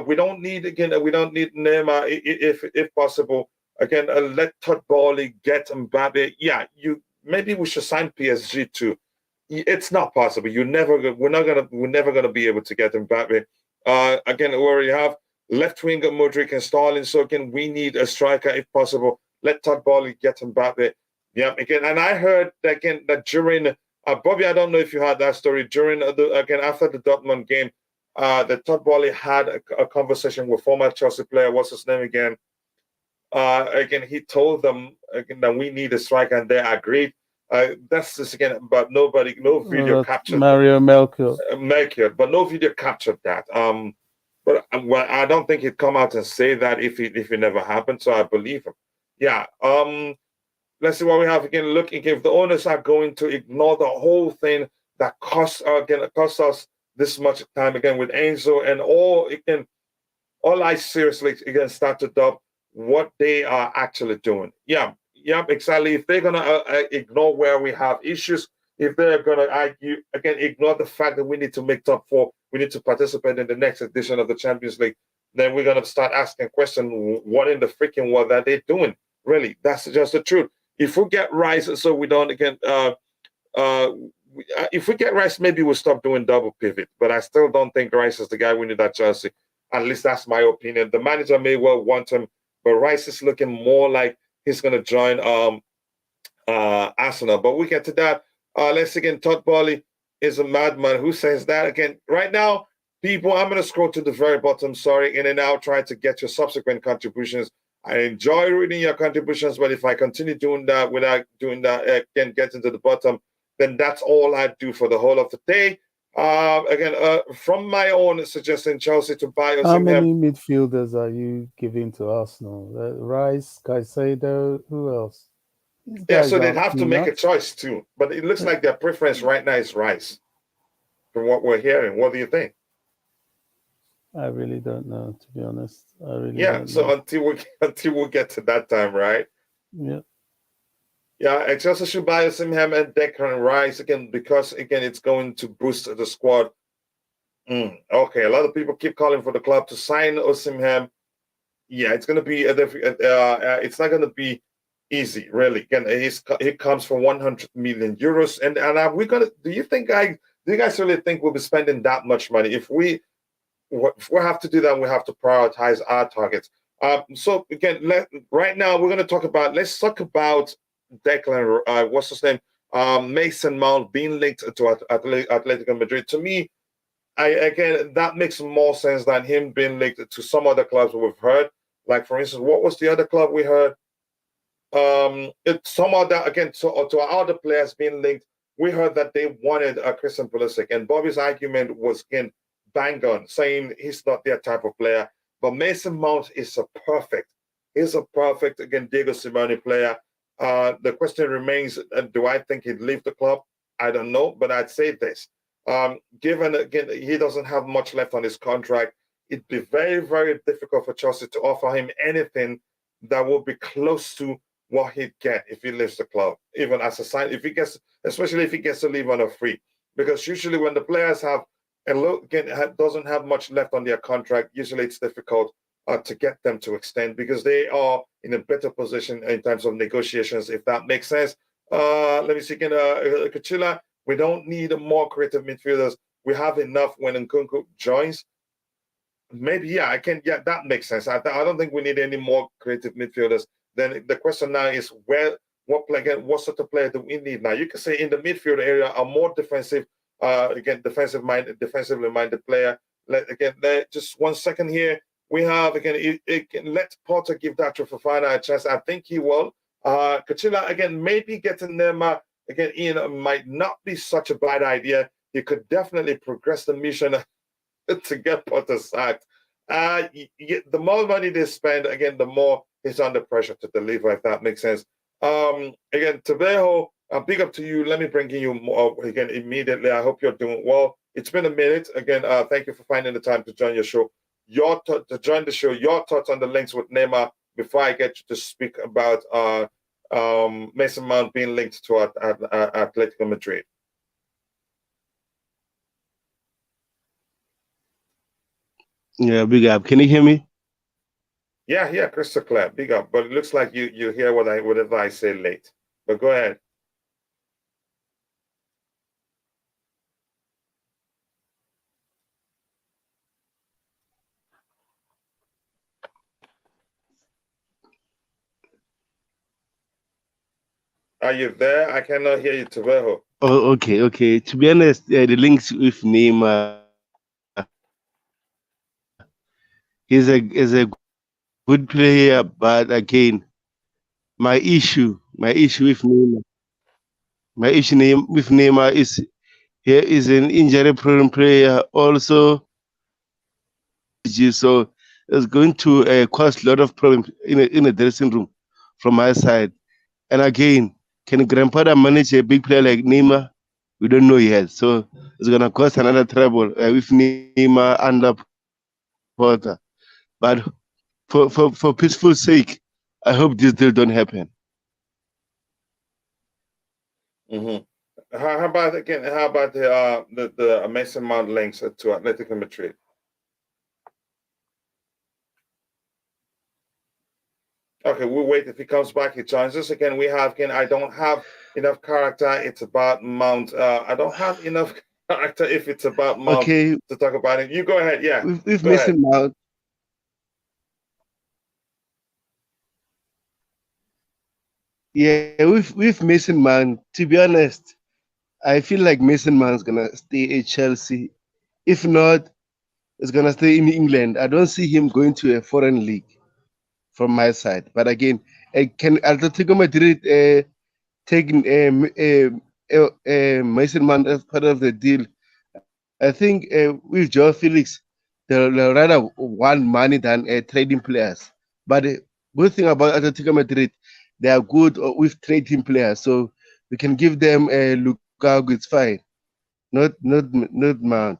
We don't need Neymar if possible. Again, let Todd Boehly get Mbappe. Yeah, maybe we should sign PSG too. It's not possible. We're never gonna be able to get Mbappe. Again, we already have left winger Modric and Sterling. So again, we need a striker if possible. Let Todd Boehly get Mbappe. Yeah, again, and I heard again that during Bobby, I don't know if you heard that story during after the Dortmund game, that Todd Boehly had a conversation with former Chelsea player. What's his name again? Again, he told them again that we need a striker, and they agreed. That's just again, but no video captured Mario Melchior. Melchior, but no video captured that. But well, I don't think he'd come out and say that if it never happened. So I believe him. Yeah. Let's see what we have again. Looking if the owners are going to ignore the whole thing that cost us this much time again with Enzo and all I seriously again start to doubt what they are actually doing. Yeah, exactly. If they're gonna ignore where we have issues, if they're gonna ignore the fact that we need to make top four, we need to participate in the next edition of the Champions League, then we're gonna start asking questions: what in the freaking world are they doing? Really, that's just the truth. If we get Rice, so we don't again. If we get Rice, maybe we'll stop doing double pivot. But I still don't think Rice is the guy we need at Chelsea. At least that's my opinion. The manager may well want him, but Rice is looking more like he's going to join Arsenal. But we get to that. Let's again, Todd Boehly is a madman. Who says that again? Right now, people, I'm going to scroll to the very bottom. Sorry, in and out, trying to get your subsequent contributions. I enjoy reading your contributions, but if I continue doing that without doing that, again, getting to the bottom, then that's all I do for the whole of the day. From my own suggestion, Chelsea to buy us. How many midfielders are you giving to Arsenal? Rice, Caicedo, who else? Yeah, so they'd have to make a choice too. But it looks like their preference right now is Rice. From what we're hearing, what do you think? I really don't know, to be honest. Until we get to that time, right? Yeah. Yeah, Chelsea should buy Osimhen and Declan Rice again because again it's going to boost the squad. Okay, a lot of people keep calling for the club to sign Osimhen. Yeah, it's going to be it's not going to be easy, really. Again, he comes for 100 million euros, and are we gonna? Do you guys really think we'll be spending that much money? If we have to do that, we have to prioritize our targets. So again, right now let's talk about Declan. What's his name? Mason Mount being linked to Atletico Madrid. To me, that makes more sense than him being linked to some other clubs we've heard. Like for instance, what was the other club we heard? It's some other to our other players being linked. We heard that they wanted Christian Pulisic, and Bobby's argument was again bang on, saying he's not their type of player. But Mason Mount is a perfect again Diego Simeone player. The question remains: do I think he'd leave the club? I don't know, but I'd say this: given again he doesn't have much left on his contract, it'd be very, very difficult for Chelsea to offer him anything that will be close to what he'd get if he leaves the club, even as a sign. Especially if he gets to leave on a free, because usually when the players have doesn't have much left on their contract, usually it's difficult to get them to extend, because they are in a better position in terms of negotiations, if that makes sense. Let me see again. Kachila, we don't need more creative midfielders. We have enough when Nkunku joins. Maybe, yeah, that makes sense. I don't think we need any more creative midfielders. Then the question now is what sort of player do we need now? You can say in the midfield area, a more defensive, defensively minded player. Just 1 second here. We have again. Let Potter give that to Fofana a chance. I think he will. Kachila again, maybe getting Neymar again in might not be such a bad idea. He could definitely progress the mission to get Potter sacked. The more money they spend, again, the more he's under pressure to deliver, if that makes sense. Again, Tabejo, big up to you. Let me bring you more again immediately. I hope you're doing well. It's been a minute. Again, thank you for finding the time to join your show. Your thoughts on the links with Neymar before I get you to speak about Mason Mount being linked to Atletico Madrid. Yeah, big up. Can you hear me? Yeah, crystal clear. Big up. But it looks like you hear whatever I say late. But go ahead. Are you there? I cannot hear you, Tavejo. Oh, okay. To be honest, the links with Neymar, he's a good player, but again, my issue with Neymar is here is an injury-prone player. Also, so it's going to cause a lot of problems in a dressing room from my side. And again, can Grandpa manage a big player like Neymar? We don't know yet. So it's going to cause another trouble with Neymar under Porter. But for peaceful sake, I hope this deal don't happen. Mm-hmm. How about the Mason Mount links to Atletico Madrid? Okay, we'll wait. If he comes back, he joins us again. I don't have enough character. It's about Mount. I don't have enough character if it's about Mount to talk about it. You go ahead. Yeah, with Mason Mount. Yeah, with Mason Mount. To be honest, I feel like Mason Mount's gonna stay at Chelsea. If not, it's gonna stay in England. I don't see him going to a foreign league from my side. But again, can Atletico Madrid take Mason Mount as part of the deal? I think with Joe Felix, they'll rather want money than trading players. But the good thing about Atletico Madrid, they are good with trading players. So we can give them Lukaku, it's fine. Not Mount.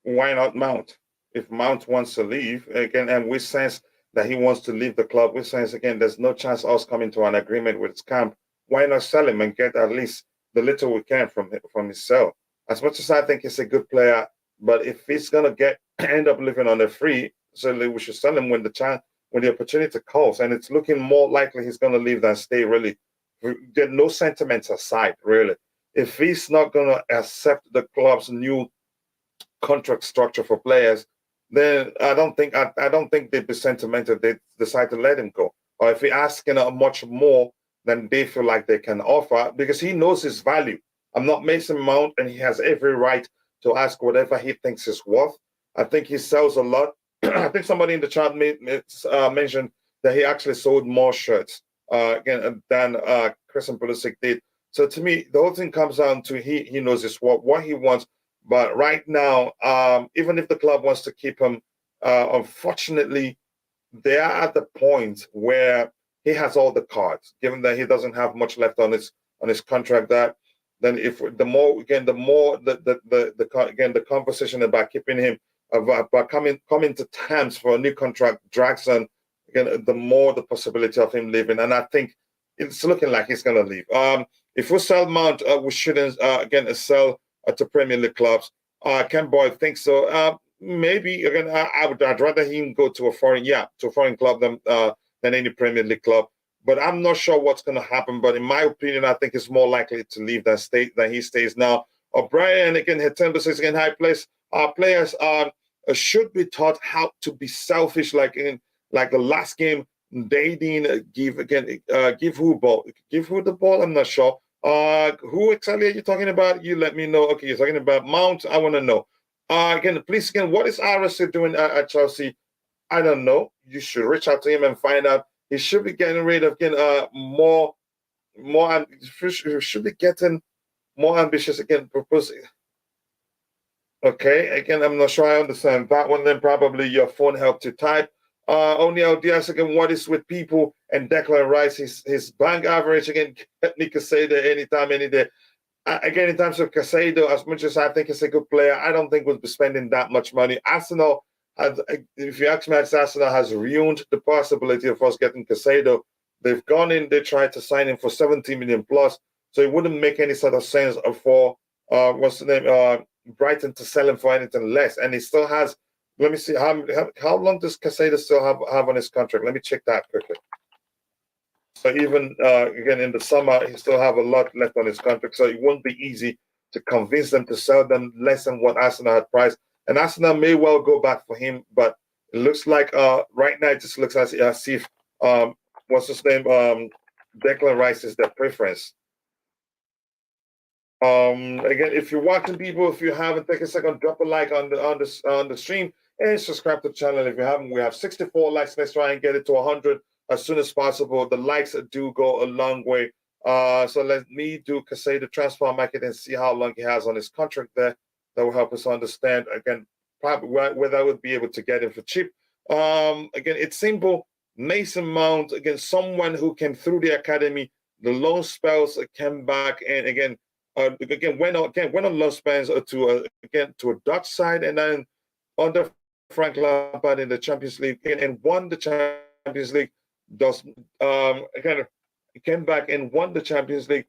Why not Mount? If Mount wants to leave again, and we sense that he wants to leave the club, we sense again there's no chance of us coming to an agreement with his camp. Why not sell him and get at least the little we can from his sale? As much as I think he's a good player, but if he's gonna end up living on a free, certainly we should sell him when the opportunity calls. And it's looking more likely he's gonna leave than stay. Really, get no sentiments aside. Really, if he's not gonna accept the club's new contract structure for players, then I don't think they'd be sentimental. They decide to let him go, or if we're asking much more than they feel like they can offer, because he knows his value. I'm not Mason Mount, and he has every right to ask whatever he thinks is worth. I think he sells a lot. I think somebody in the chat mentioned that he actually sold more shirts than Christian Pulisic did. So to me, the whole thing comes down to he knows his what he wants. But right now, even if the club wants to keep him, unfortunately, they are at the point where he has all the cards. Given that he doesn't have much left on his contract, then the conversation about keeping him, about coming to terms for a new contract drags on. Again, the more the possibility of him leaving, and I think it's looking like he's going to leave. If we sell Mount, we shouldn't sell to Premier League clubs. Ken Boyd thinks so. maybe again, I'd rather him go to a foreign club than any Premier League club. But I'm not sure what's going to happen. But in my opinion, I think it's more likely to leave than he stays now. O'Brien again, Hetemba says again, high place. Our players should be taught how to be selfish, like the last game. They didn't give who the ball. I'm not sure. Who exactly are you talking about? You let me know. Okay, you're talking about Mount. I want to know. Please, what is RSC doing at Chelsea? I don't know. You should reach out to him and find out. He should be getting rid of more. He should be getting more ambitious again. Proposing. Okay, again, I'm not sure I understand that one. Then probably your phone helped you type. O'Neal Diaz again. What is with people and Declan Rice? His bank average again. Nick Caicedo anytime, any day. Again, in terms of Caicedo, as much as I think he's a good player, I don't think we'll be spending that much money. Arsenal, if you ask me, Arsenal has ruined the possibility of us getting Caicedo. They've gone in, they tried to sign him for 70 million plus, so it wouldn't make any sort of sense for Brighton to sell him for anything less. And he still has. Let me see how long does Caicedo still have on his contract? Let me check that quickly. So even again in the summer, he still have a lot left on his contract. So it won't be easy to convince them to sell them less than what Arsenal had priced. And Arsenal may well go back for him, but it looks like right now it just looks as if what's his name, Declan Rice is their preference. Again, if you're watching, people, if you haven't, take a second, drop a like on the stream and subscribe to the channel. If you haven't, we have 64 likes. Let's try and get it to 100 as soon as possible. The likes do go a long way. So let me do Caicedo transfer market and see how long he has on his contract there. That will help us understand again probably whether I would be able to get him for cheap. Again, it's simple. Mason Mount, again, someone who came through the academy, the loan spells, came back and again went on loan spells to a Dutch side, and then under Frank Lampard in the Champions League and won the Champions League. Again, he came back and won the Champions League.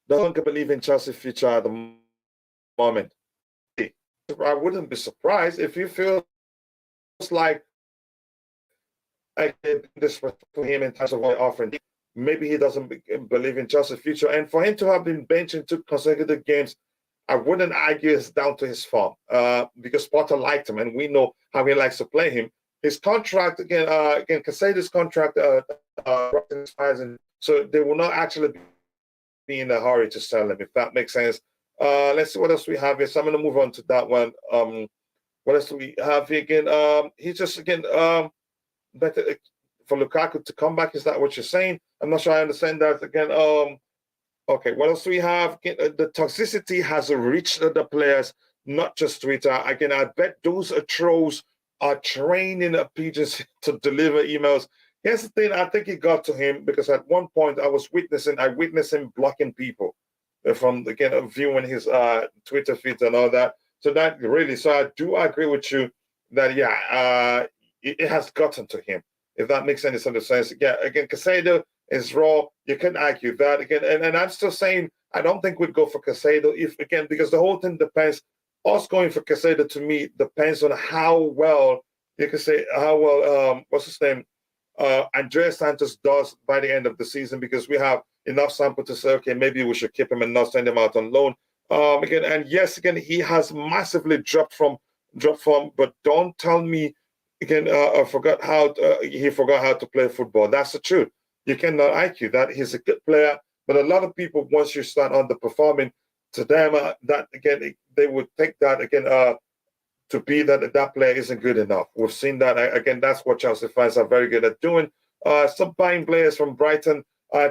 Doesn't believe in Chelsea's future at the moment. I wouldn't be surprised if he feels like I did this for him in terms of what offering. Maybe he doesn't believe in Chelsea's future. And for him to have been benched in 2 consecutive games, I wouldn't argue it's down to his form because Potter liked him, and we know how he likes to play him. His contract, again, Caicedo's contract expires, so they will not actually be in a hurry to sell him, if that makes sense. Let's see what else we have here. So I'm going to move on to that one. What else do we have here again? He's just, again, better for Lukaku to come back. Is that what you're saying? I'm not sure I understand that. Again, okay, what else do we have? The toxicity has reached the players, not just Twitter. Again, I bet those trolls are training pigeons to deliver emails. Here's the thing, I think it got to him because at one point I witnessed him blocking people from, again, viewing his Twitter feeds and all that. So that really, so I do agree with you that, yeah, it has gotten to him, if that makes any sort of sense. Yeah, again, Caicedo is raw. You can argue that again, and I'm still saying I don't think we'd go for Caicedo because the whole thing depends. Us going for Caicedo to me depends on how well what's his name, Andreas Santos does by the end of the season, because we have enough sample to say, okay, maybe we should keep him and not send him out on loan. Again, and yes, again, he has massively dropped from, but don't tell me again, he forgot how to play football. That's the truth. You cannot argue that he's a good player, but a lot of people, once you start underperforming, to them, that again, they would take that again to be that player isn't good enough. We've seen that again. That's what Chelsea fans are very good at doing. Some buying players from Brighton.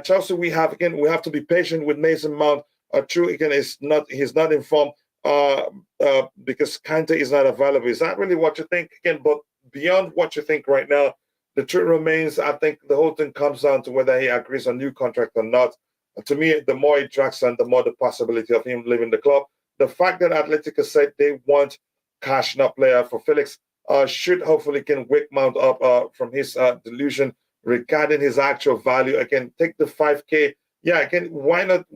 Chelsea, we have to be patient with Mason Mount. True, again, he's not informed because Kante is not available. Is that really what you think? Again, but beyond what you think right now, the truth remains, I think the whole thing comes down to whether he agrees on new contract or not. To me, the more it drags on, the more the possibility of him leaving the club. The fact that Atletico said they want cash, not player, for Felix should hopefully can wake Mount up from his delusion regarding his actual value. Again, take the 5K. Yeah, again, why not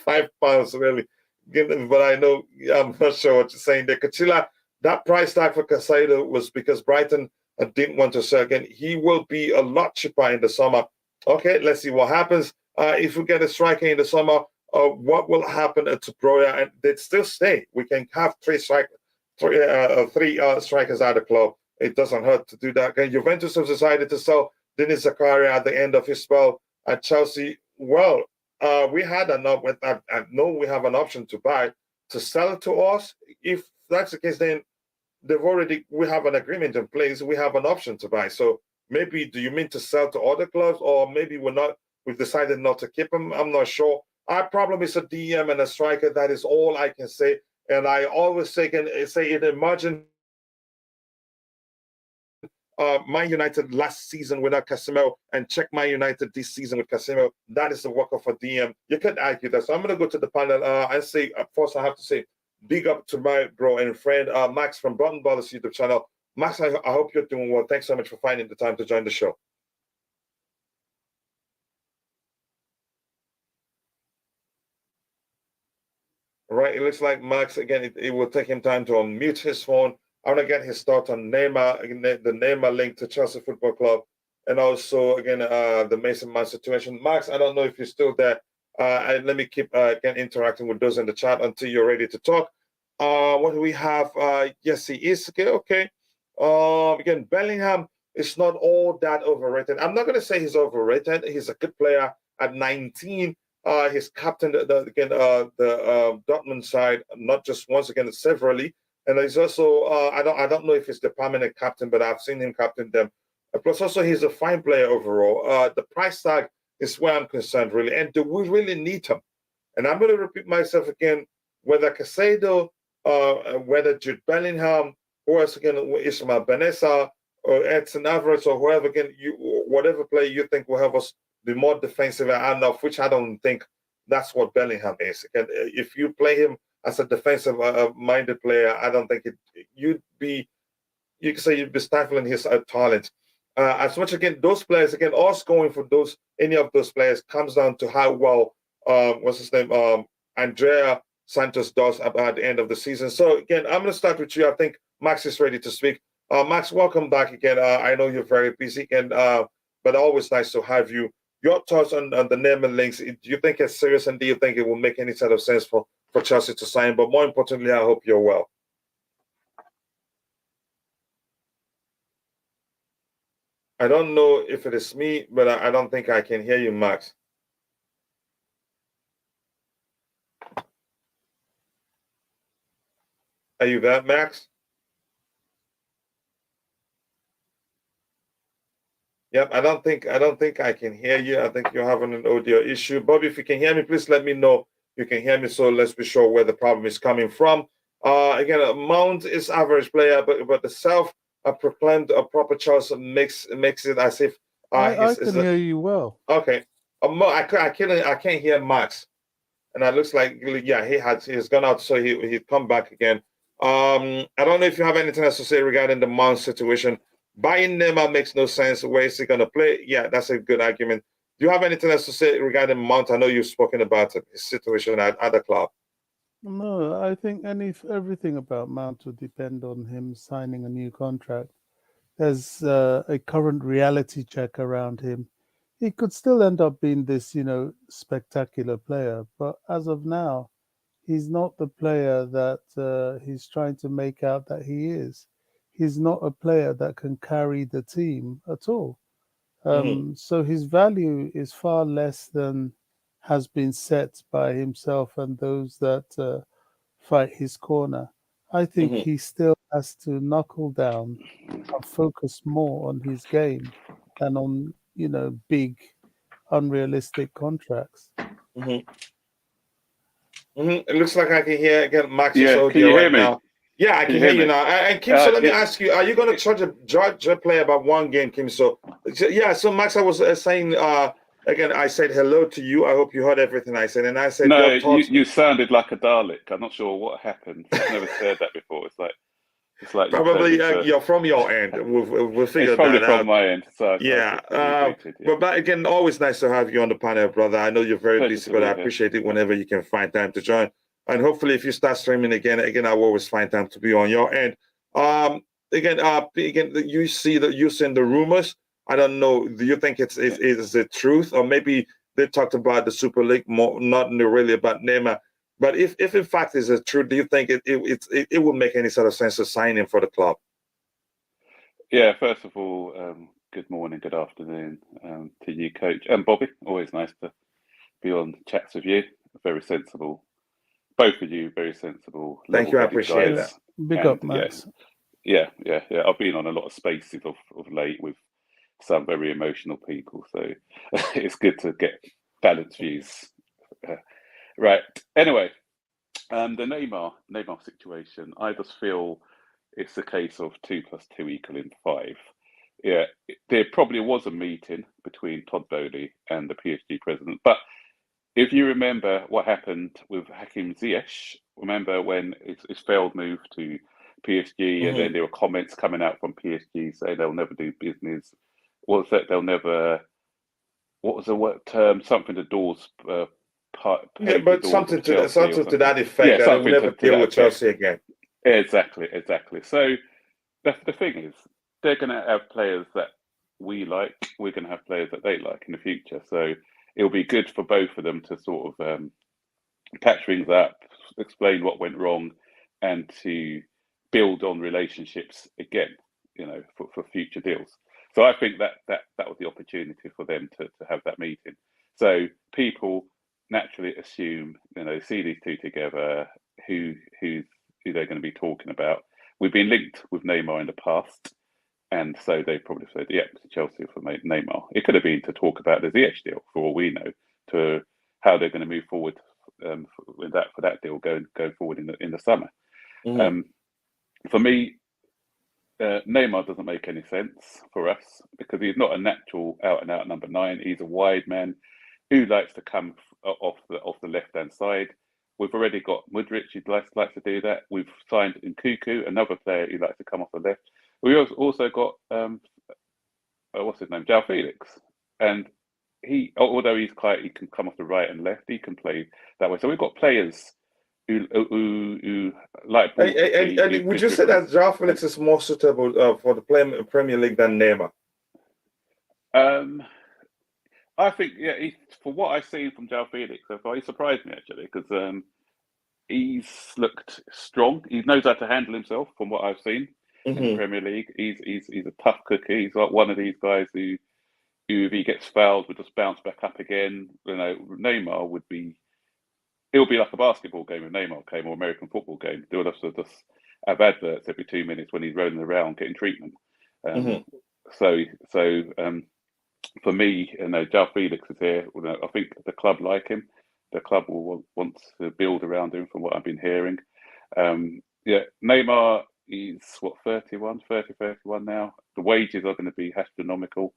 £5 really? but I know I'm not sure what you're saying there. Kachila, that price tag for Caicedo was because Brighton didn't want to sell again. He will be a lot cheaper in the summer. Okay, let's see what happens. If we get a striker in the summer, what will happen to Broya? And they'd still stay. We can have three strikers out of the club. It doesn't hurt to do that. Again, Juventus have decided to sell Denis Zakaria at the end of his spell at Chelsea. Well, we had enough. I know we have an option to buy, to sell it to us. If that's the case, then we have an agreement in place. We have an option to buy. So maybe, do you mean to sell to other clubs, or maybe we've decided not to keep him? I'm not sure. Our problem is a DM and a striker. That is all I can say. And I always say imagine Man United last season without Casemiro, and check Man United this season with Casemiro. That is the work of a DM. You could argue that. So I'm going to go to the panel and say, first I have to say, big up to my bro and friend, Max from Burton Ballerz YouTube channel. Max, I hope you're doing well. Thanks so much for finding the time to join the show. Right, it looks like Max, again, it will take him time to unmute his phone. I want to get his thoughts on Neymar, the Neymar link to Chelsea Football Club, and also, again, the Mason Mount situation. Max, I don't know if you're still there. And let me keep, again, interacting with those in the chat until you're ready to talk. What do we have? Yes, he is. Okay. Again, Bellingham is not all that overrated. I'm not going to say he's overrated. He's a good player at 19. He's captained the Dortmund side, not just once, again, severally. And he's also, I don't know if he's the permanent captain, but I've seen him captain them. Plus, also, he's a fine player overall. The price tag is where I'm concerned, really. And do we really need him? And I'm going to repeat myself again, whether Caicedo, whether Jude Bellingham, or else again, Ismael Benessa, or Edson Alvarez, or whoever, again, whatever player you think will help us be more defensive and of which I don't think that's what Bellingham is. Again, if you play him as a defensive-minded player, I don't think you could say you'd be stifling his talent. As much, again, those players, again, us going for any of those players comes down to how well, Andrea Santos does at the end of the season. So, again, I'm going to start with you. I think Max is ready to speak. Max, welcome back again. I know you're very busy, but always nice to have you. Your thoughts on the Neymar links, do you think it's serious, and do you think it will make any sort of sense for Chelsea to sign? But more importantly, I hope you're well. I don't know if it is me, but I don't think I can hear you, Max. Are you there, Max? Yep, I don't think I can hear you. I think you're having an audio issue. Bobby, if you can hear me, please let me know you can hear me, so let's be sure where the problem is coming from. Again, Mount is average player, but the self-proclaimed proper Chelsea makes it as if I can hear you well. Okay, I can't hear Max, and it looks like he's gone out, so he'd come back again. I don't know if you have anything else to say regarding the Mount situation. Buying Neymar makes no sense. Where is he going to play? Yeah, that's a good argument. Do you have anything else to say regarding Mount? I know you've spoken about his situation at the club. No, I think everything about Mount would depend on him signing a new contract. There's a current reality check around him. He could still end up being this, spectacular player. But as of now, he's not the player that he's trying to make out that he is. He's not a player that can carry the team at all. So his value is far less than has been set by himself and those that fight his corner. I think he still has to knuckle down and focus more on his game than on, big, unrealistic contracts. It looks like I can hear again Max's audio can you hear me? Now. Yeah, I can hear you now. And Kim, so let me ask you: are you going to judge a player about one game, Kim? So Max, I was saying again. I said hello to you. I hope you heard everything I said, and I said no. You sounded like a Dalek. I'm not sure what happened. I've never said that before. It's like probably you're from your end. We'll figure that out. It's probably from my end. So but again, always nice to have you on the panel, brother. I know you're very busy, but I appreciate it whenever you can find time to join. And hopefully, if you start streaming again, I will always find time to be on your end. Again, you seen the rumors. I don't know. Do you think is it truth, or maybe they talked about the Super League more, not really about Neymar? But if in fact is it true, do you think it would make any sort of sense to sign him for the club? Yeah. First of all, good morning, good afternoon to you, Coach, and Bobby. Always nice to be on chats with you. Very sensible. Both of you, very sensible. Thank you. I appreciate guys. that. Big up, Max. Yeah. I've been on a lot of spaces of late with some very emotional people, so it's good to get balanced views. Right. Anyway, the Neymar situation, I just feel it's a case of 2 + 2 = 5. Yeah, there probably was a meeting between Todd Boehly and the PSG president, but if you remember what happened with Hakim Ziyech, remember when his failed move to PSG, and then there were comments coming out from PSG saying they'll never do business. What was that? They'll never. What was the word term? Something the doors. But something to that effect. Yeah, that they will never deal with Chelsea again. Exactly. So the thing is, they're going to have players that we like. We're going to have players that they like in the future. So it'll be good for both of them to sort of patch things up, explain what went wrong, and to build on relationships again, for future deals. So I think that was the opportunity for them to have that meeting. So people naturally assume, see these two together, who they're going to be talking about. We've been linked with Neymar in the past, and so they probably said, yeah, to Chelsea for Neymar. It could have been to talk about the Ziyech deal, for all we know, to how they're going to move forward for that deal going forward in the summer. For me, Neymar doesn't make any sense for us because he's not a natural out and out number 9. He's a wide man who likes to come off the left hand side. We've already got Mudryk who likes to do that. We've signed Nkunku, another player who likes to come off the left. We also got what's his name, João Felix, and he, although he can come off the right and left, he can play that way. So we've got players who like. And would you say that João Felix is more suitable for the Premier League than Neymar? I think, for what I've seen from João Felix so far, he surprised me actually because he's looked strong. He knows how to handle himself from what I've seen in the Premier League. He's a tough cookie. He's like one of these guys who if he gets fouled, would just bounce back up again. Neymar would be. It'll be like a basketball game if Neymar came, or American football game. They'll just have adverts every 2 minutes when he's rolling around getting treatment. So for me, João Felix is here. I think the club like him. The club will want to build around him, from what I've been hearing. Neymar is 31 now. The wages are going to be astronomical.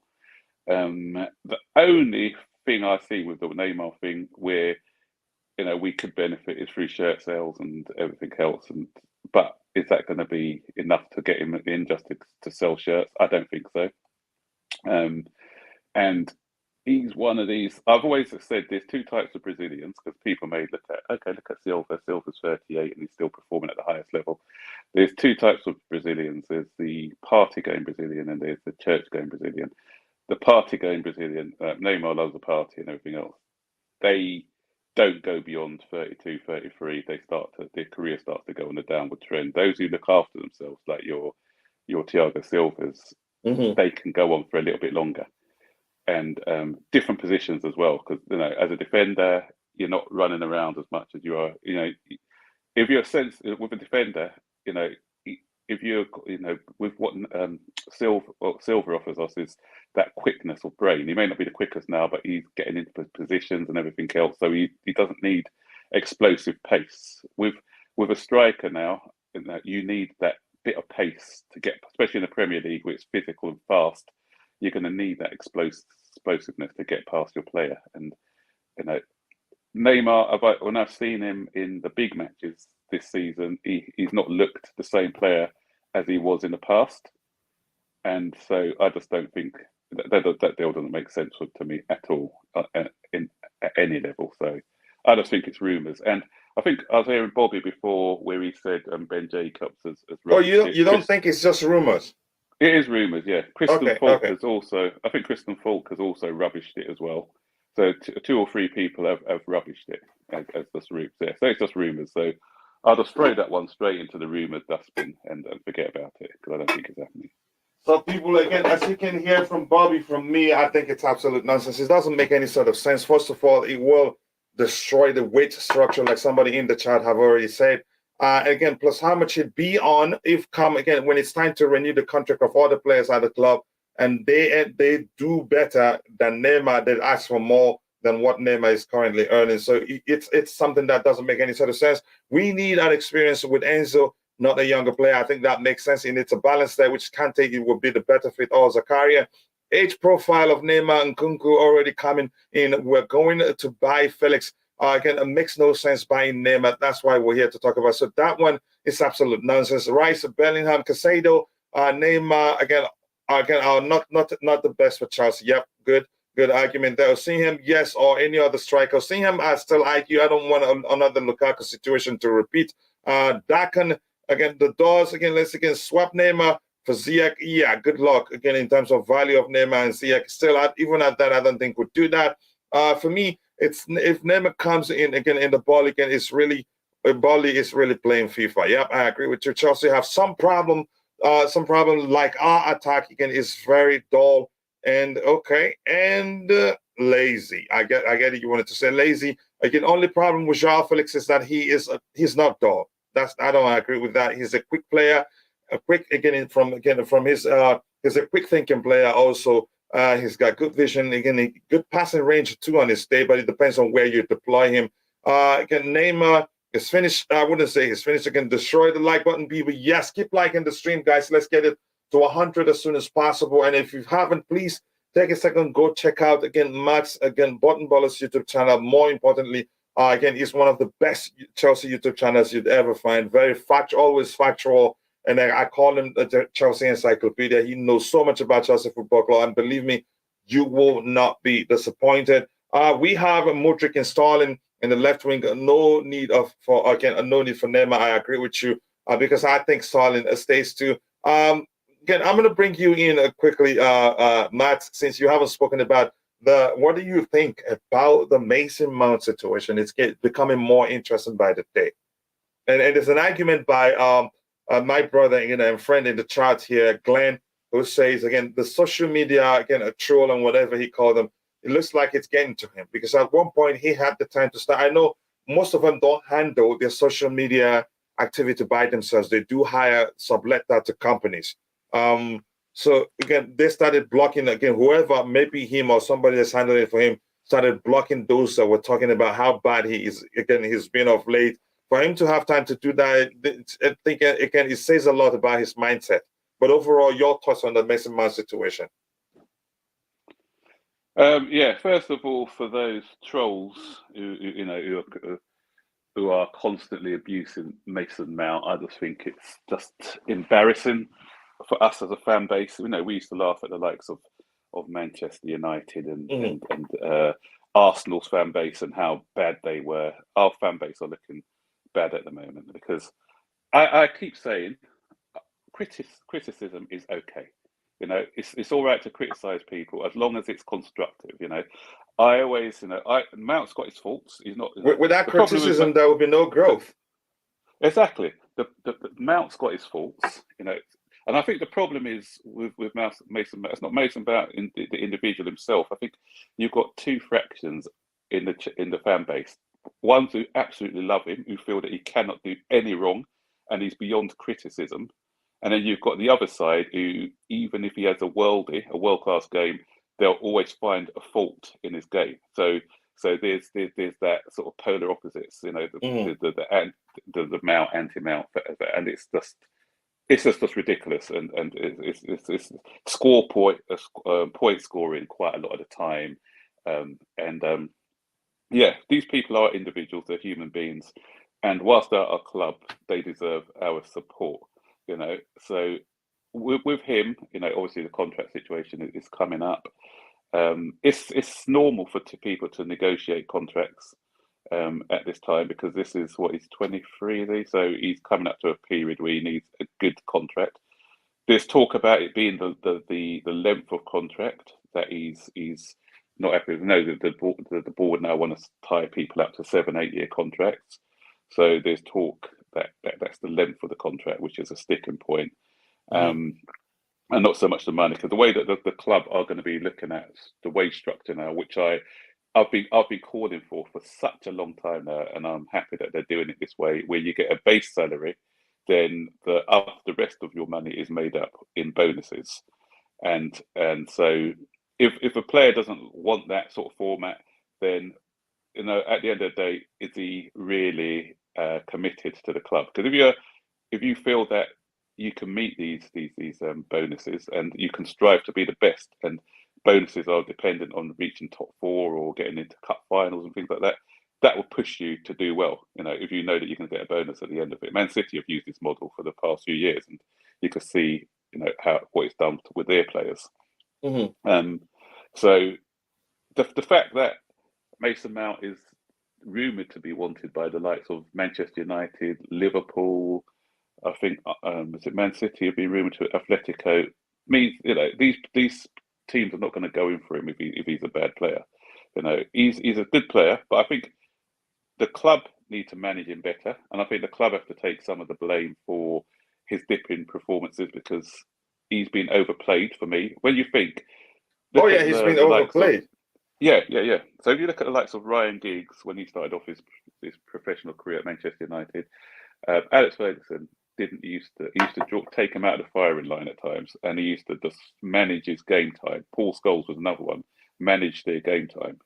The only thing I see with the Neymar thing where we could benefit is through shirt sales and everything else. But is that going to be enough to get him in just to sell shirts? I don't think so. And he's one of these. I've always said there's 2 types of Brazilians, because people may look at Silva. Silva's 38 and he's still performing at the highest level. There's 2 types of Brazilians. There's the party-going Brazilian and there's the church-going Brazilian. The party-going Brazilian, Neymar loves the party and everything else. They don't go beyond 32, 33. Their career starts to go on a downward trend. Those who look after themselves, like your Thiago Silvas, they can go on for a little bit longer. And different positions as well, because as a defender, you're not running around as much as you are. If you're with a defender, if you're with what Silva offers us is that quickness of brain. He may not be the quickest now, but he's getting into positions and everything else, so he doesn't need explosive pace. With a striker now, you need that bit of pace to get, especially in the Premier League where it's physical and fast. You're going to need that explosiveness to get past your player. And Neymar, when I've seen him in the big matches this season, he's not looked the same player as he was in the past. And so I just don't think that deal doesn't make sense to me at all at any level. So I just think it's rumours. And I think I was hearing Bobby before where he said Ben Jacobs has Oh, rubbished it. you don't think it's just rumors? It is rumours, yeah. Okay, okay. I think Kristen Falk has also rubbished it as well. So two or three people have rubbished it as just rumours. Yeah. So it's just rumours. So I'll just throw that one straight into the rumour dustbin and forget about it because I don't think it's happening. So people, again, as you can hear from Bobby, from me, I think it's absolute nonsense. It doesn't make any sort of sense. First of all, it will destroy the wage structure, like somebody in the chat have already said. Again, plus how much it be on if when it's time to renew the contract of other players at the club and they do better than Neymar, they ask for more than what Neymar is currently earning. So it's something that doesn't make any sort of sense. We need that experience with Enzo, not a younger player. I think that makes sense. And it's a balance there, which Kante it would be the better fit, or Zakaria. Age profile of Neymar and Kunku already coming in. We're going to buy Felix. Again, it makes no sense buying Neymar. That's why we're here to talk about. So that one is absolute nonsense. Rice, Bellingham, Caicedo, Neymar, again, are not the best for Chelsea. Yep, good argument there. Osimhen, yes, or any other striker. Osimhen, I still argue. I don't want another Lukaku situation to repeat. Declan, again, the doors, let's swap Neymar for Ziyech. Yeah, good luck, again, in terms of value of Neymar and Ziyech. Still, even at that, I don't think we'd do that. For me, it's if Neymar comes in, again, in the ball, again, it's really, Bolly is really playing FIFA. Yep, I agree with you. Chelsea have some problem like our attack, again, is very dull and lazy. I get it. You wanted to say lazy. Again, only problem with Joao Felix is that he's not dull. I don't agree with that. He's a quick player, from his he's a quick thinking player. Also, he's got good vision. Again, good passing range too on his day, but it depends on where you deploy him. Again, Neymar is finished. I wouldn't say he's finished. Again, destroy the like button, people. Yes, keep liking the stream, guys. Let's get it to 100 as soon as possible. And if you haven't, please take a second, go check out Matt's Burton Ballerz YouTube channel. More importantly, again, he's one of the best Chelsea YouTube channels you'd ever find. Very always factual. And I call him the Chelsea Encyclopedia. He knows so much about Chelsea Football Club. And believe me, you will not be disappointed. We have Mudryk installing in the left wing. No need for Neymar. I agree with you because I think Sterling stays too. Again, I'm going to bring you in quickly, Matt, since you haven't spoken about what do you think about the Mason Mount situation? It's becoming more interesting by the day. And there's an argument by my brother, and friend in the chat here, Glenn, who says, again, the social media, again, a troll and whatever he called them, it looks like it's getting to him because at one point he had the time to start. I know most of them don't handle their social media activity by themselves. They do sublet that to companies. So again, they started blocking, again, whoever, maybe him or somebody that's handling it for him, started blocking those that were talking about how bad he is. Again, he's been of late. For him to have time to do that, I think, again, it says a lot about his mindset. But overall, your thoughts on the Mason Mount situation? First of all, for those trolls who are constantly abusing Mason Mount, I just think it's just embarrassing for us as a fan base. We used to laugh at the likes of Manchester United and Arsenal's fan base and how bad they were. Our fan base are looking bad at the moment because I keep saying criticism is okay. It's all right to criticize people as long as it's constructive. I always, Mount's got his faults. He's not without criticism. There will be no growth. Exactly. The Mount's got his faults. And I think the problem is with Mason Mount. It's not Mason Mount the individual himself. I think you've got two fractions in the fan base. Ones who absolutely love him, who feel that he cannot do any wrong, and he's beyond criticism. And then you've got the other side who, even if he has a world-class game, they'll always find a fault in his game. So there's that sort of polar opposites, the Mount, anti-Mount, and it's just ridiculous, and it's point scoring quite a lot of the time, these people are individuals, they're human beings, and whilst they're our club, they deserve our support. So with him, obviously the contract situation is coming up. It's normal for people to negotiate contracts. at this time, because this is what he's 23, is he? So he's coming up to a period where he needs a good contract. There's talk about it being the length of contract that he's not happy with. No, the board now want to tie people up to 7-8 year contracts. So there's talk that's the length of the contract, which is a sticking point. And not so much the money, because the way that the club are going to be looking at the wage structure now, which I've been calling for such a long time now, and I'm happy that they're doing it this way, where you get a base salary, then the rest of your money is made up in bonuses, and so if a player doesn't want that sort of format, then at the end of the day, is he really committed to the club? Because if you feel that you can meet these bonuses and you can strive to be the best, and bonuses are dependent on reaching top 4 or getting into cup finals and things like that, that will push you to do well. If you know that you can get a bonus at the end of it. Man City have used this model for the past few years, and you can see what it's done with their players. So the fact that Mason Mount is rumoured to be wanted by the likes of Manchester United, Liverpool, I think is it Man City have been rumoured to Atletico, means these teams are not going to go in for him if he's a bad player. He's a good player, but I think the club need to manage him better, and I think the club have to take some of the blame for his dip in performances, because he's been overplayed for me. When you think, he's been overplayed. Yeah. So if you look at the likes of Ryan Giggs when he started off his professional career at Manchester United, Alex Ferguson used to take him out of the firing line at times, and he used to just manage his game time. Paul Scholes was another one, manage their game time.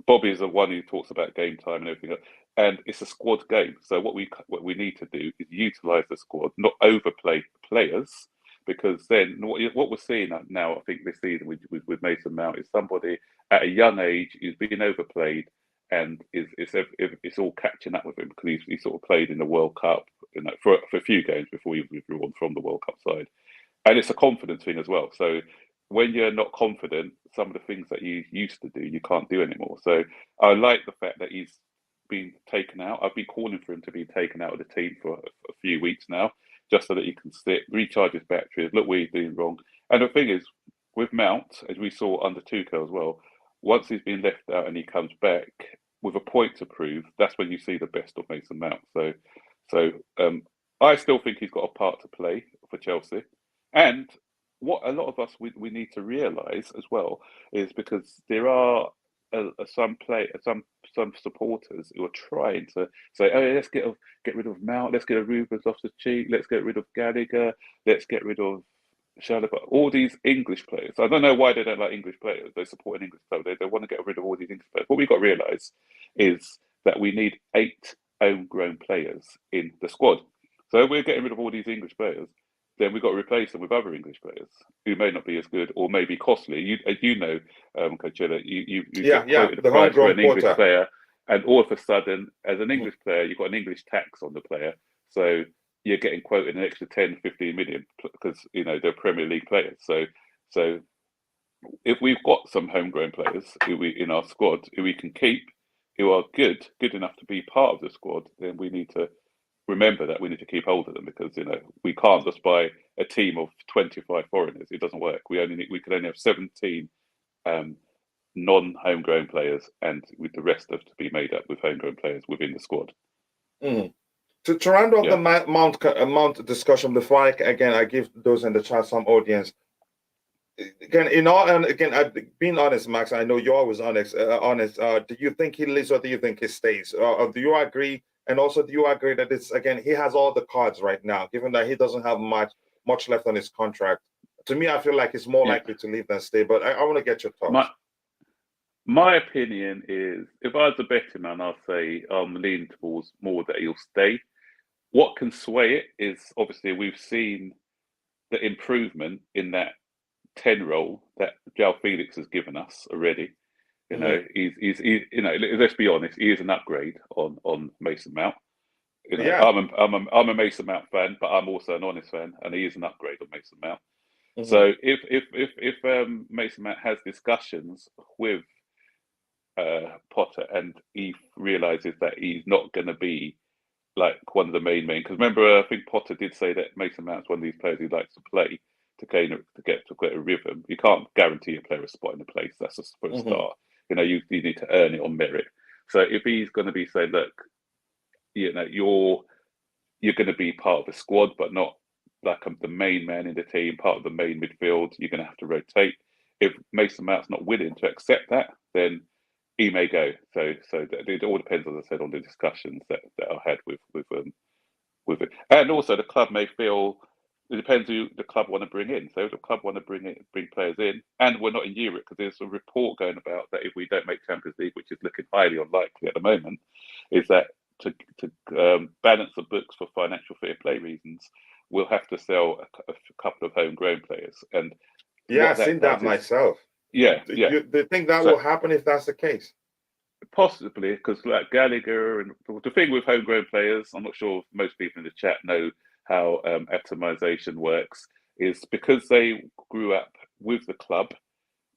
Bobby is the one who talks about game time and everything else. And it's a squad game. So what we need to do is utilise the squad, not overplay players, because then what we're seeing now, I think this season with Mason Mount, is somebody at a young age who's being overplayed, and it's all catching up with him, because he sort of played in the World Cup for a few games before he withdrew on from the World Cup side. And it's a confidence thing as well. So when you're not confident, some of the things that you used to do, you can't do anymore. So I like the fact that he's been taken out. I've been calling for him to be taken out of the team for a few weeks now, just so that he can sit, recharge his batteries, look where he's doing wrong. And the thing is, with Mount, as we saw under Tuchel as well, once he's been left out and he comes back with a point to prove, that's when you see the best of Mason Mount. So I still think he's got a part to play for Chelsea. And what a lot of us we need to realise as well is, because there are some supporters who are trying to say, oh, let's get rid of Mount, let's get rid of Ruben Loftus-Cheek, let's get rid of Gallagher, let's get rid of Chalobah, all these English players. I don't know why they don't like English players. They support an English player. They want to get rid of all these English players. What we've got to realise is that we need 8 homegrown players in the squad. So if we're getting rid of all these English players, then we've got to replace them with other English players who may not be as good or may be costly. Coach Chilla, you quoted the price for an English player, and all of a sudden, as an English player, you've got an English tax on the player. So you're getting quoted an extra 10, 15 million because they're Premier League players. So if we've got some homegrown players in our squad who we can keep, who are good enough to be part of the squad, then we need to remember that we need to keep hold of them, because we can't just buy a team of 25 foreigners. It doesn't work. We can only have 17 non-homegrown players, and with the rest to be made up with homegrown players within the squad. To round off the Mount discussion, before I give those in the chat some audience. Again, being honest, Max, I know you're always honest. Do you think he leaves, or do you think he stays? Do you agree? And also, do you agree that he has all the cards right now, given that he doesn't have much left on his contract? To me, I feel like he's more likely to leave than stay. But I want to get your thoughts. My opinion is, if I was a betting man, I'd say I'm leaning towards more that he'll stay. What can sway it is, obviously, we've seen the improvement in that 10 role that João Felix has given us already. He's let's be honest, he is an upgrade on Mason Mount. I'm a Mason Mount fan, but I'm also an honest fan, and he is an upgrade on Mason Mount. So if Mason Mount has discussions with Potter, and he realizes that he's not going to be like one of the main. Because remember, I think Potter did say that Mason Mount's one of these players he likes to play to get a rhythm. You can't guarantee a player a spot in the place. That's for a start. You know, you need to earn it on merit. So if he's going to be saying, look, you know, you're going to be part of the squad, but not like the main man in the team, part of the main midfield, you're going to have to rotate. If Mason Mount's not willing to accept that, then he may go. So it all depends, as I said, on the discussions that I had with it. And also the club may feel, it depends who the club want to bring in. So if the club want to bring players in, and we're not in Europe, because there's a report going about that if we don't make Champions League, which is looking highly unlikely at the moment, is that to balance the books for financial fair play reasons, we'll have to sell a couple of homegrown players. And yeah, I've seen that myself. Yeah, do you think that will happen if that's the case? Possibly, because like Gallagher, and the thing with homegrown players, I'm not sure if most people in the chat know how atomization works, is because they grew up with the club,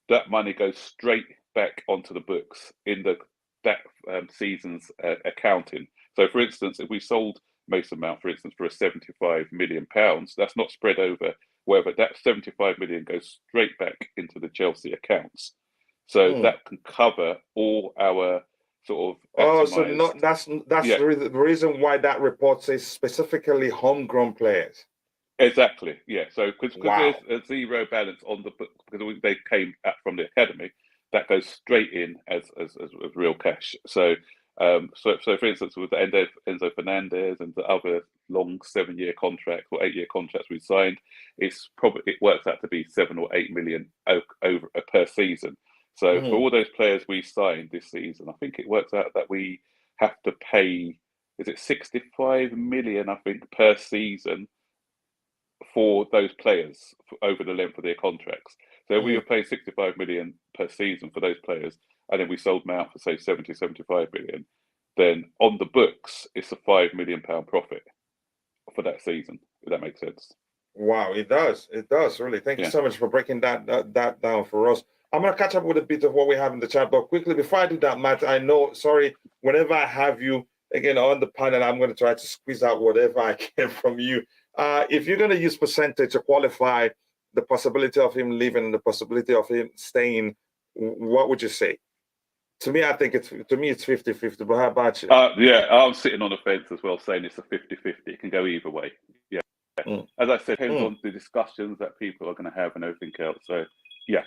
that money goes straight back onto the books in that season's accounting. So, for instance, if we sold Mason Mount, for instance, for £75 million, that's not spread over wherever. That 75 million goes straight back into the Chelsea accounts. So that can cover all our sort of. That's the reason why that report says specifically homegrown players. Exactly. Yeah. So because there's a zero balance on the book, because they came from the academy, that goes straight in as real cash. So for instance, with the Enzo Fernandez and the other long 7-year contracts or 8-year contracts we signed, it works out to be 7 or 8 million over per season. So for all those players we signed this season, I think it works out that we have to pay, is it 65 million, I think, per season for those players over the length of their contracts. So we were paying 65 million per season for those players, and then we sold Mount for say 75 million, then on the books it's a £5 million profit for that season, if that makes sense. Wow, it does really. Thank you so much for breaking that down for us. I'm going to catch up with a bit of what we have in the chat, but quickly before I do that, Matt, whenever I have you again on the panel, I'm going to try to squeeze out whatever I can from you. If you're going to use percentage to qualify the possibility of him leaving and the possibility of him staying, what would you say? To me, I think it's 50-50, but how about you? Yeah, I'm sitting on the fence as well, saying it's a 50-50. It can go either way. Yeah. As I said, it depends on the discussions that people are going to have and everything else. So, yeah.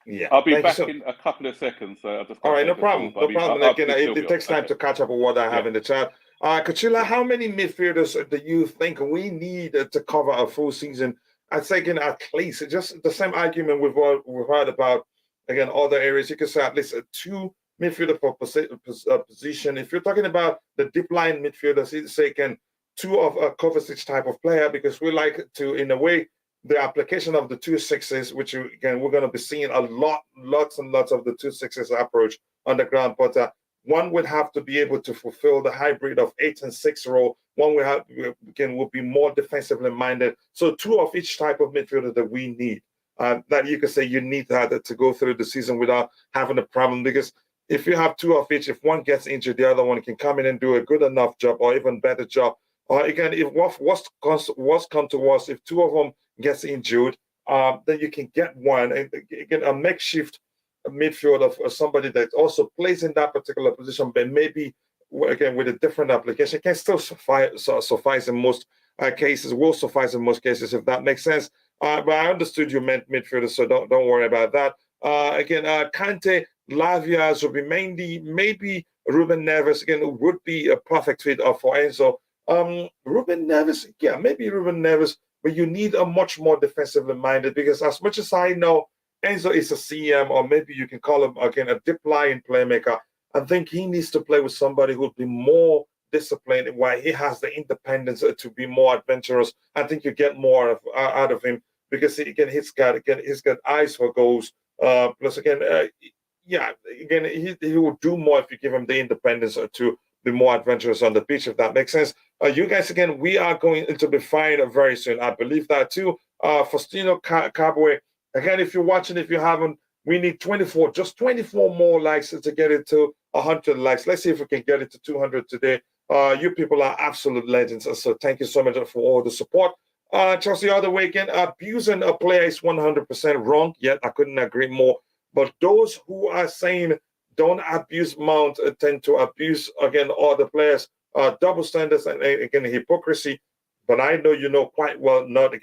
Yeah, I'll be back in a couple of seconds. So I'll just all right, no problem. It takes time to catch up with what I have in the chat. Kachila, how many midfielders do you think we need to cover a full season? I'd say again, at least just the same argument we've heard about again other areas. You could say at least 2 midfielder per position. If you're talking about the deep line midfielders, say again 2 of a Kovacic type of player, because we like to, in a way, the application of the 2-6s, which again we're going to be seeing lots and lots of the 2-6s approach on the ground. But one would have to be able to fulfill the hybrid of 8 and 6 role. One will be more defensively minded. So 2 of each type of midfielder that we need. That you could say you need that to go through the season without having a problem. Because if you have 2 of each, if one gets injured, the other one can come in and do a good enough job or even better job. Or again, if what's come to us, if 2 of them gets injured, then you can get one, and again a makeshift midfield of somebody that also plays in that particular position, but maybe again with a different application can still suffice in most cases. Will suffice in most cases, if that makes sense. But I understood you meant midfielders, so don't worry about that. Again, Kante, Lavia, Zubimendi, maybe Ruben Neves again would be a perfect fit for Enzo. Ruben Neves, yeah, maybe Ruben Neves. But you need a much more defensively minded, because as much as I know Enzo is a CM, or maybe you can call him again a deep line playmaker, I think he needs to play with somebody who will be more disciplined, while he has the independence to be more adventurous. I think you get more out of him, because he's got eyes for goals. Plus he will do more if you give him the independence to be more adventurous on the pitch, if that makes sense. You guys, again, we are going to be fine very soon. I believe that too. Faustino Cabwe, again, if you're watching, if you haven't We need 24, just 24 more likes to get it to 100 likes. Let's see if we can get it to 200 today. You people are absolute legends. So thank you so much for all the support. Chelsea other way again, abusing a player is 100% wrong. Yet I couldn't agree more. But those who are saying don't abuse Mount tend to abuse again other players. Double standards and again hypocrisy. But I know you know quite well. Not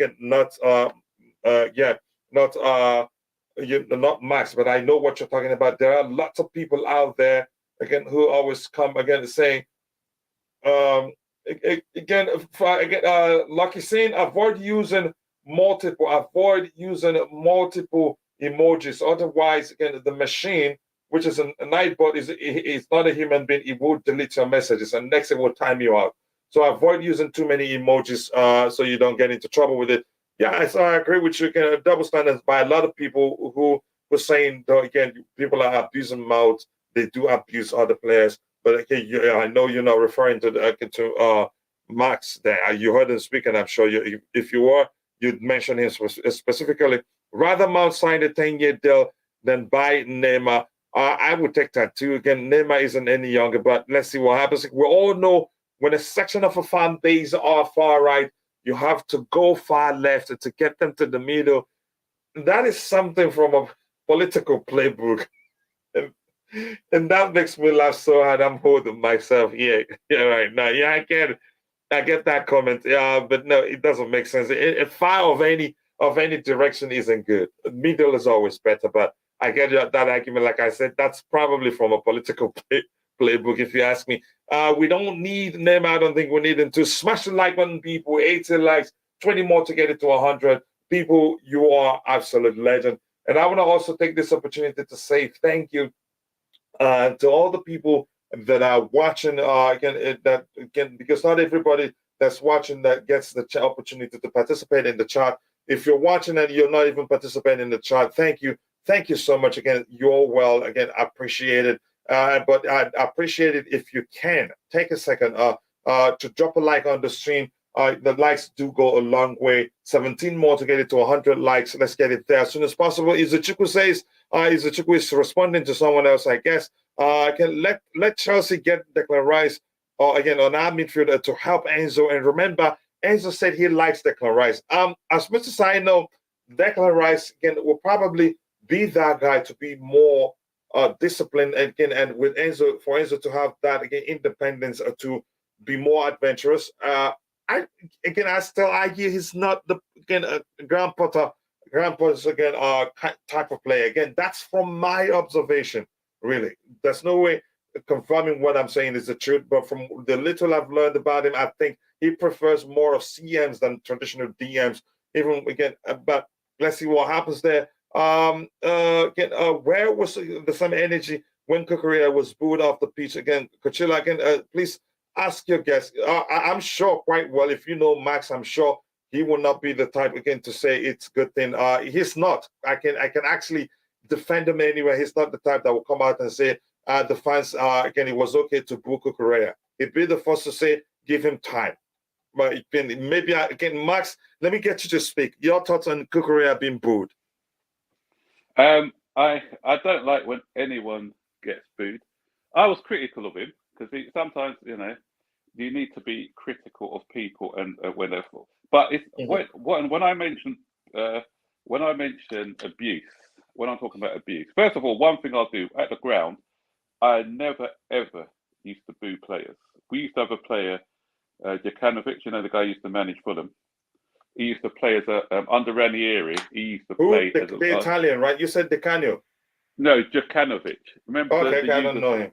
Max, but I know what you're talking about. There are lots of people out there again who always come again saying. Lucky saying avoid using multiple emojis. Otherwise, again, the machine, which is a nightbot, is not a human being. It will delete your messages and next it will time you out. So avoid using too many emojis so you don't get into trouble with it. Yeah, so I agree with you. Again, double standards by a lot of people who were saying, again, people are abusing mouths. They do abuse other players. But okay, I know you're not referring to Max there. You heard him speak, and I'm sure if you were, you'd mention him specifically. Rather Mount sign a 10-year deal than buy Neymar. I would take that too. Again, Neymar isn't any younger, but let's see what happens. We all know when a section of a fan base are far right, you have to go far left to get them to the middle. That is something from a political playbook. And that makes me laugh so hard. I'm holding myself. Yeah, right now. Yeah, I get that comment. Yeah, but no, it doesn't make sense. Far of any direction isn't good. Middle is always better. But I get that argument. Like I said, that's probably from a political playbook, if you ask me. We don't need Neymar. I don't think we need him to smash the like button, people. 80 likes, 20 more to get it to 100. People, you are absolute legend. And I want to also take this opportunity to say thank you to all the people that are watching because not everybody that's watching that gets the opportunity to participate in the chat. If you're watching and you're not even participating in the chat, thank you so much. Again, you're well. Again, I appreciate it. But I appreciate it if you can take a second to drop a like on the stream. The likes do go a long way. 17 more to get it to 100 likes. Let's get it there as soon as possible. Izuchukwu says, Izuchukwu is responding to someone else, I guess. Can let Chelsea get Declan Rice again on our midfielder to help Enzo. And remember, Enzo said he likes Declan Rice. As much as I know, Declan Rice again will probably be that guy to be more disciplined again, and with Enzo, for Enzo to have that again independence to be more adventurous. I still argue he's not the Graham Potter's again type of player. Again, that's from my observation. Really, there's no way confirming what I'm saying is the truth. But from the little I've learned about him, I think he prefers more of CMs than traditional DMs. Even again, but let's see what happens there. Where was the same energy when Kukurea was booed off the pitch again? Coachella again, please. Ask your guest. I'm sure quite well. If you know Max, I'm sure he will not be the type again to say it's a good thing. He's not. I can actually defend him anyway. He's not the type that will come out and say the fans again it was okay to boo Kukurea. He'd be the first to say give him time. But maybe again, Max, let me get you to speak. Your thoughts on Kukurea being booed? I don't like when anyone gets booed. I was critical of him because sometimes you need to be critical of people and whenever. But it's when I mention abuse, when I'm talking about abuse, first of all, one thing I'll do at the ground, I never ever used to boo players. We used to have a player, Jokanovic, the guy who used to manage Fulham. He used to play as under Ranieri. He used to play as the Italian, right? You said De Canio. No, Jokanovic. Remember? Okay, I don't know him.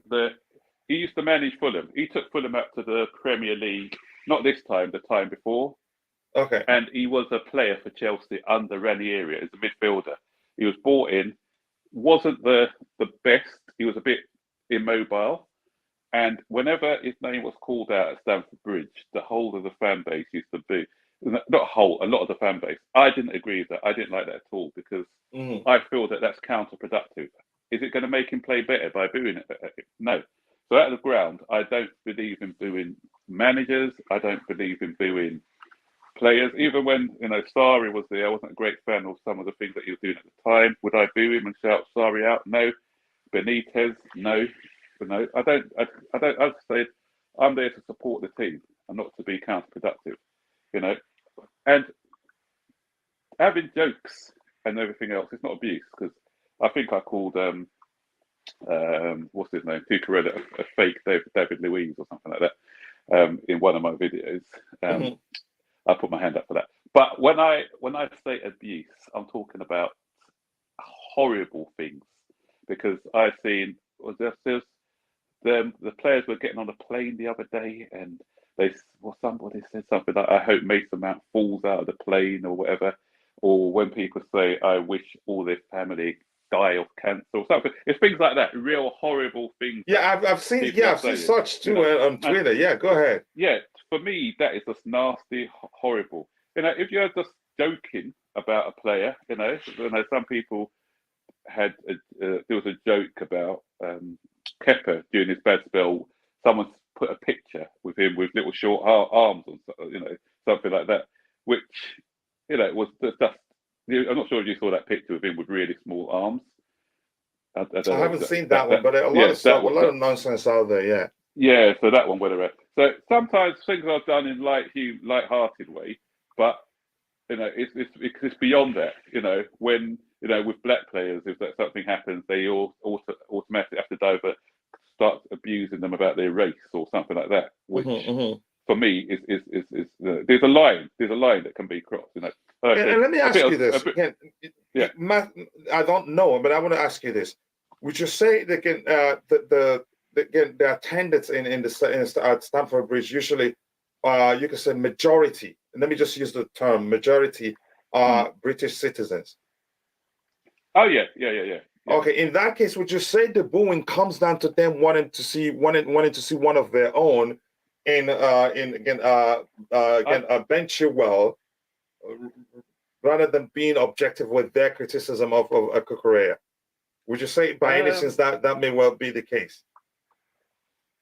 He used to manage Fulham. He took Fulham up to the Premier League, not this time, the time before. Okay. And he was a player for Chelsea under Ranieri as a midfielder. He was brought in, wasn't the best. He was a bit immobile. And whenever his name was called out at Stamford Bridge, the whole of the fan base used to boo. Not whole, a lot of the fan base. I didn't agree with that. I didn't like that at all because I feel that that's counterproductive. Is it going to make him play better by booing it? No. So at the ground, I don't believe in booing managers. I don't believe in booing players. Even when Sarri was there, I wasn't a great fan of some of the things that he was doing at the time. Would I boo him and shout Sarri out? No. Benitez? No. But no, I don't. I'd say I'm there to support the team and not to be counterproductive. And having jokes and everything else, it's not abuse, because I think I called what's his name, Cucurella, a fake David Luiz or something like that in one of my videos. I put my hand up for that. But when I say abuse, I'm talking about horrible things, because I've seen the players were getting on a plane the other day, and somebody said something like, "I hope Mason Mount falls out of the plane," or whatever. Or when people say, "I wish all their family die of cancer," or something. It's things like that, real horrible things. Yeah, I've seen such too on Twitter. Yeah, go ahead. Yeah, for me, that is just nasty, horrible. If you're just joking about a player, some people had there was a joke about Kepa during his bad spell. Someone put a picture with him with little short arms, or something like that, which was just. I'm not sure if you saw that picture of him with really small arms. I haven't seen that one, but a lot of stuff, a lot of nonsense out there. Yeah. Yeah, so that one went around. So sometimes things are done in light-hearted way, but it's beyond that. When with black players, if that something happens, they all automatically have to start abusing them about their race or something like that. Which for me is there's a line that can be crossed. Okay. And let me ask you this again. Yeah. I don't know, but I want to ask you this: would you say that the attendance at Stamford Bridge usually, you can say majority? And let me just use the term majority are British citizens. Oh yeah. Okay, in that case, would you say the booing comes down to them wanting to see one of their own in Ben Chilwell, rather than being objective with their criticism of Cucurella? Would you say by any sense that may well be the case?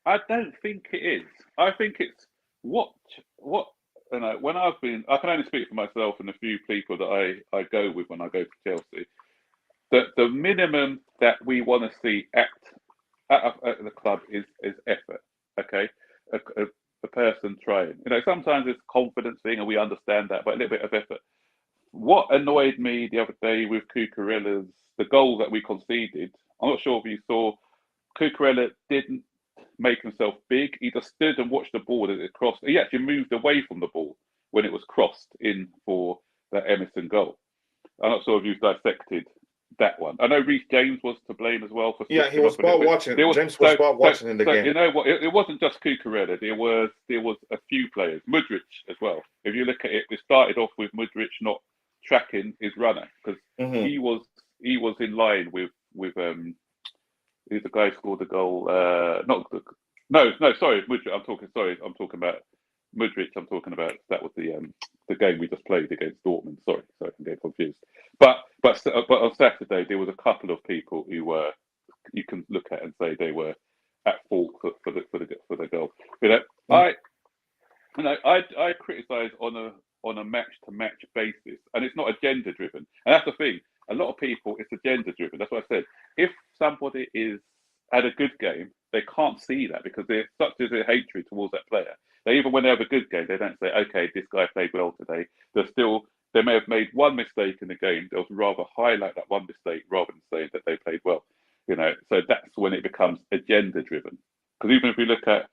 I don't think it is. I think it's what when I can only speak for myself and a few people that I go with when I go to Chelsea. The minimum that we want to see at the club is effort. Okay, a person trying. Sometimes it's a confidence thing, and we understand that, but a little bit of effort. What annoyed me the other day with Cucurella's the goal that we conceded. I'm not sure if you saw. Cucurella didn't make himself big. He just stood and watched the ball as it crossed. He actually moved away from the ball when it was crossed in for that Emerson goal. I'm not sure if you've dissected that one. I know Reece James was to blame as well for. Yeah, he was spot watching. James was spot watching in the game. You know what? It wasn't just Cucurella. There was a few players. Mudryk as well. If you look at it, we started off with Mudryk not tracking his runner, because he was in line with who's the guy who scored the goal? Sorry, Mudryk. I'm talking about Mudryk. I'm talking about that was the game we just played against Dortmund. Sorry, I'm getting confused. But on Saturday there was a couple of people who were, you can look at and say they were at fault for the goal. I criticise on a match to match basis, and it's not agenda driven. And that's the thing. A lot of people, it's agenda driven. That's what I said. If somebody is at a good game, they can't see that because there's such a hatred towards that player. Even when they have a good game, they don't say, "Okay, this guy played well today." They may have made one mistake in the game. They'll rather highlight that one mistake rather than saying that they played well. So that's when it becomes agenda driven. Because even if we look at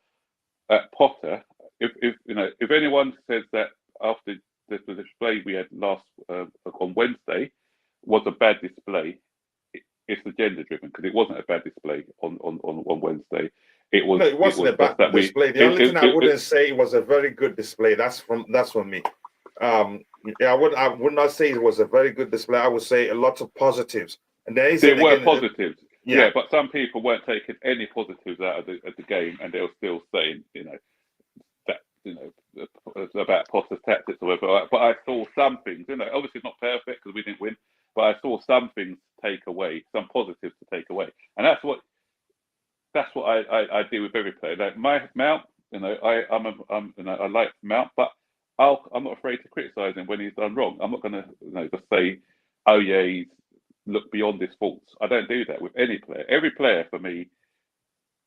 Potter, if anyone says that after the display we had last on Wednesday was a bad display, it's agenda driven, because it wasn't a bad display on Wednesday. It wasn't a bad display. The only thing I wouldn't say it was a very good display. That's from me. I would not say it was a very good display. I would say a lot of positives. And there were positives. Yeah, but some people weren't taking any positives out of the game, and they were still saying, about Potter's tactics or whatever. But I saw some things, obviously not perfect because we didn't win, but I saw some things take away, some positives to take away, and that's what I do with every player. Like Mount, I like Mount, but I'm not afraid to criticise him when he's done wrong. I'm not going to just say, oh yeah, he's looked beyond his faults. I don't do that with any player. Every player for me,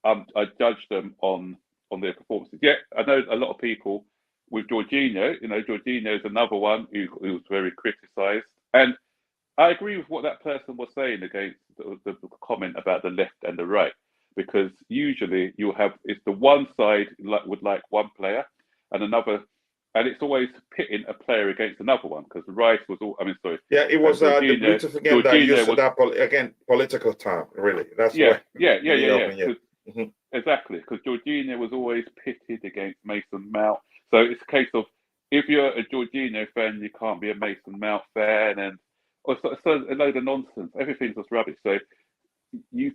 I judge them on their performances. Yeah, I know a lot of people with Jorginho. Jorginho is another one who was very criticised, and I agree with what that person was saying against the comment about the left and the right, because usually it's the one side would like one player and another, and it's always pitting a player against another one, because Rice was all. I mean, sorry. Yeah, it was the beautiful again that used that political term. Really, that's yeah. Mm-hmm. Exactly, because Jorginho was always pitted against Mason Mount. So it's a case of, if you're a Jorginho fan, you can't be a Mason Mount fan, and so a load of nonsense. Everything's just rubbish. So the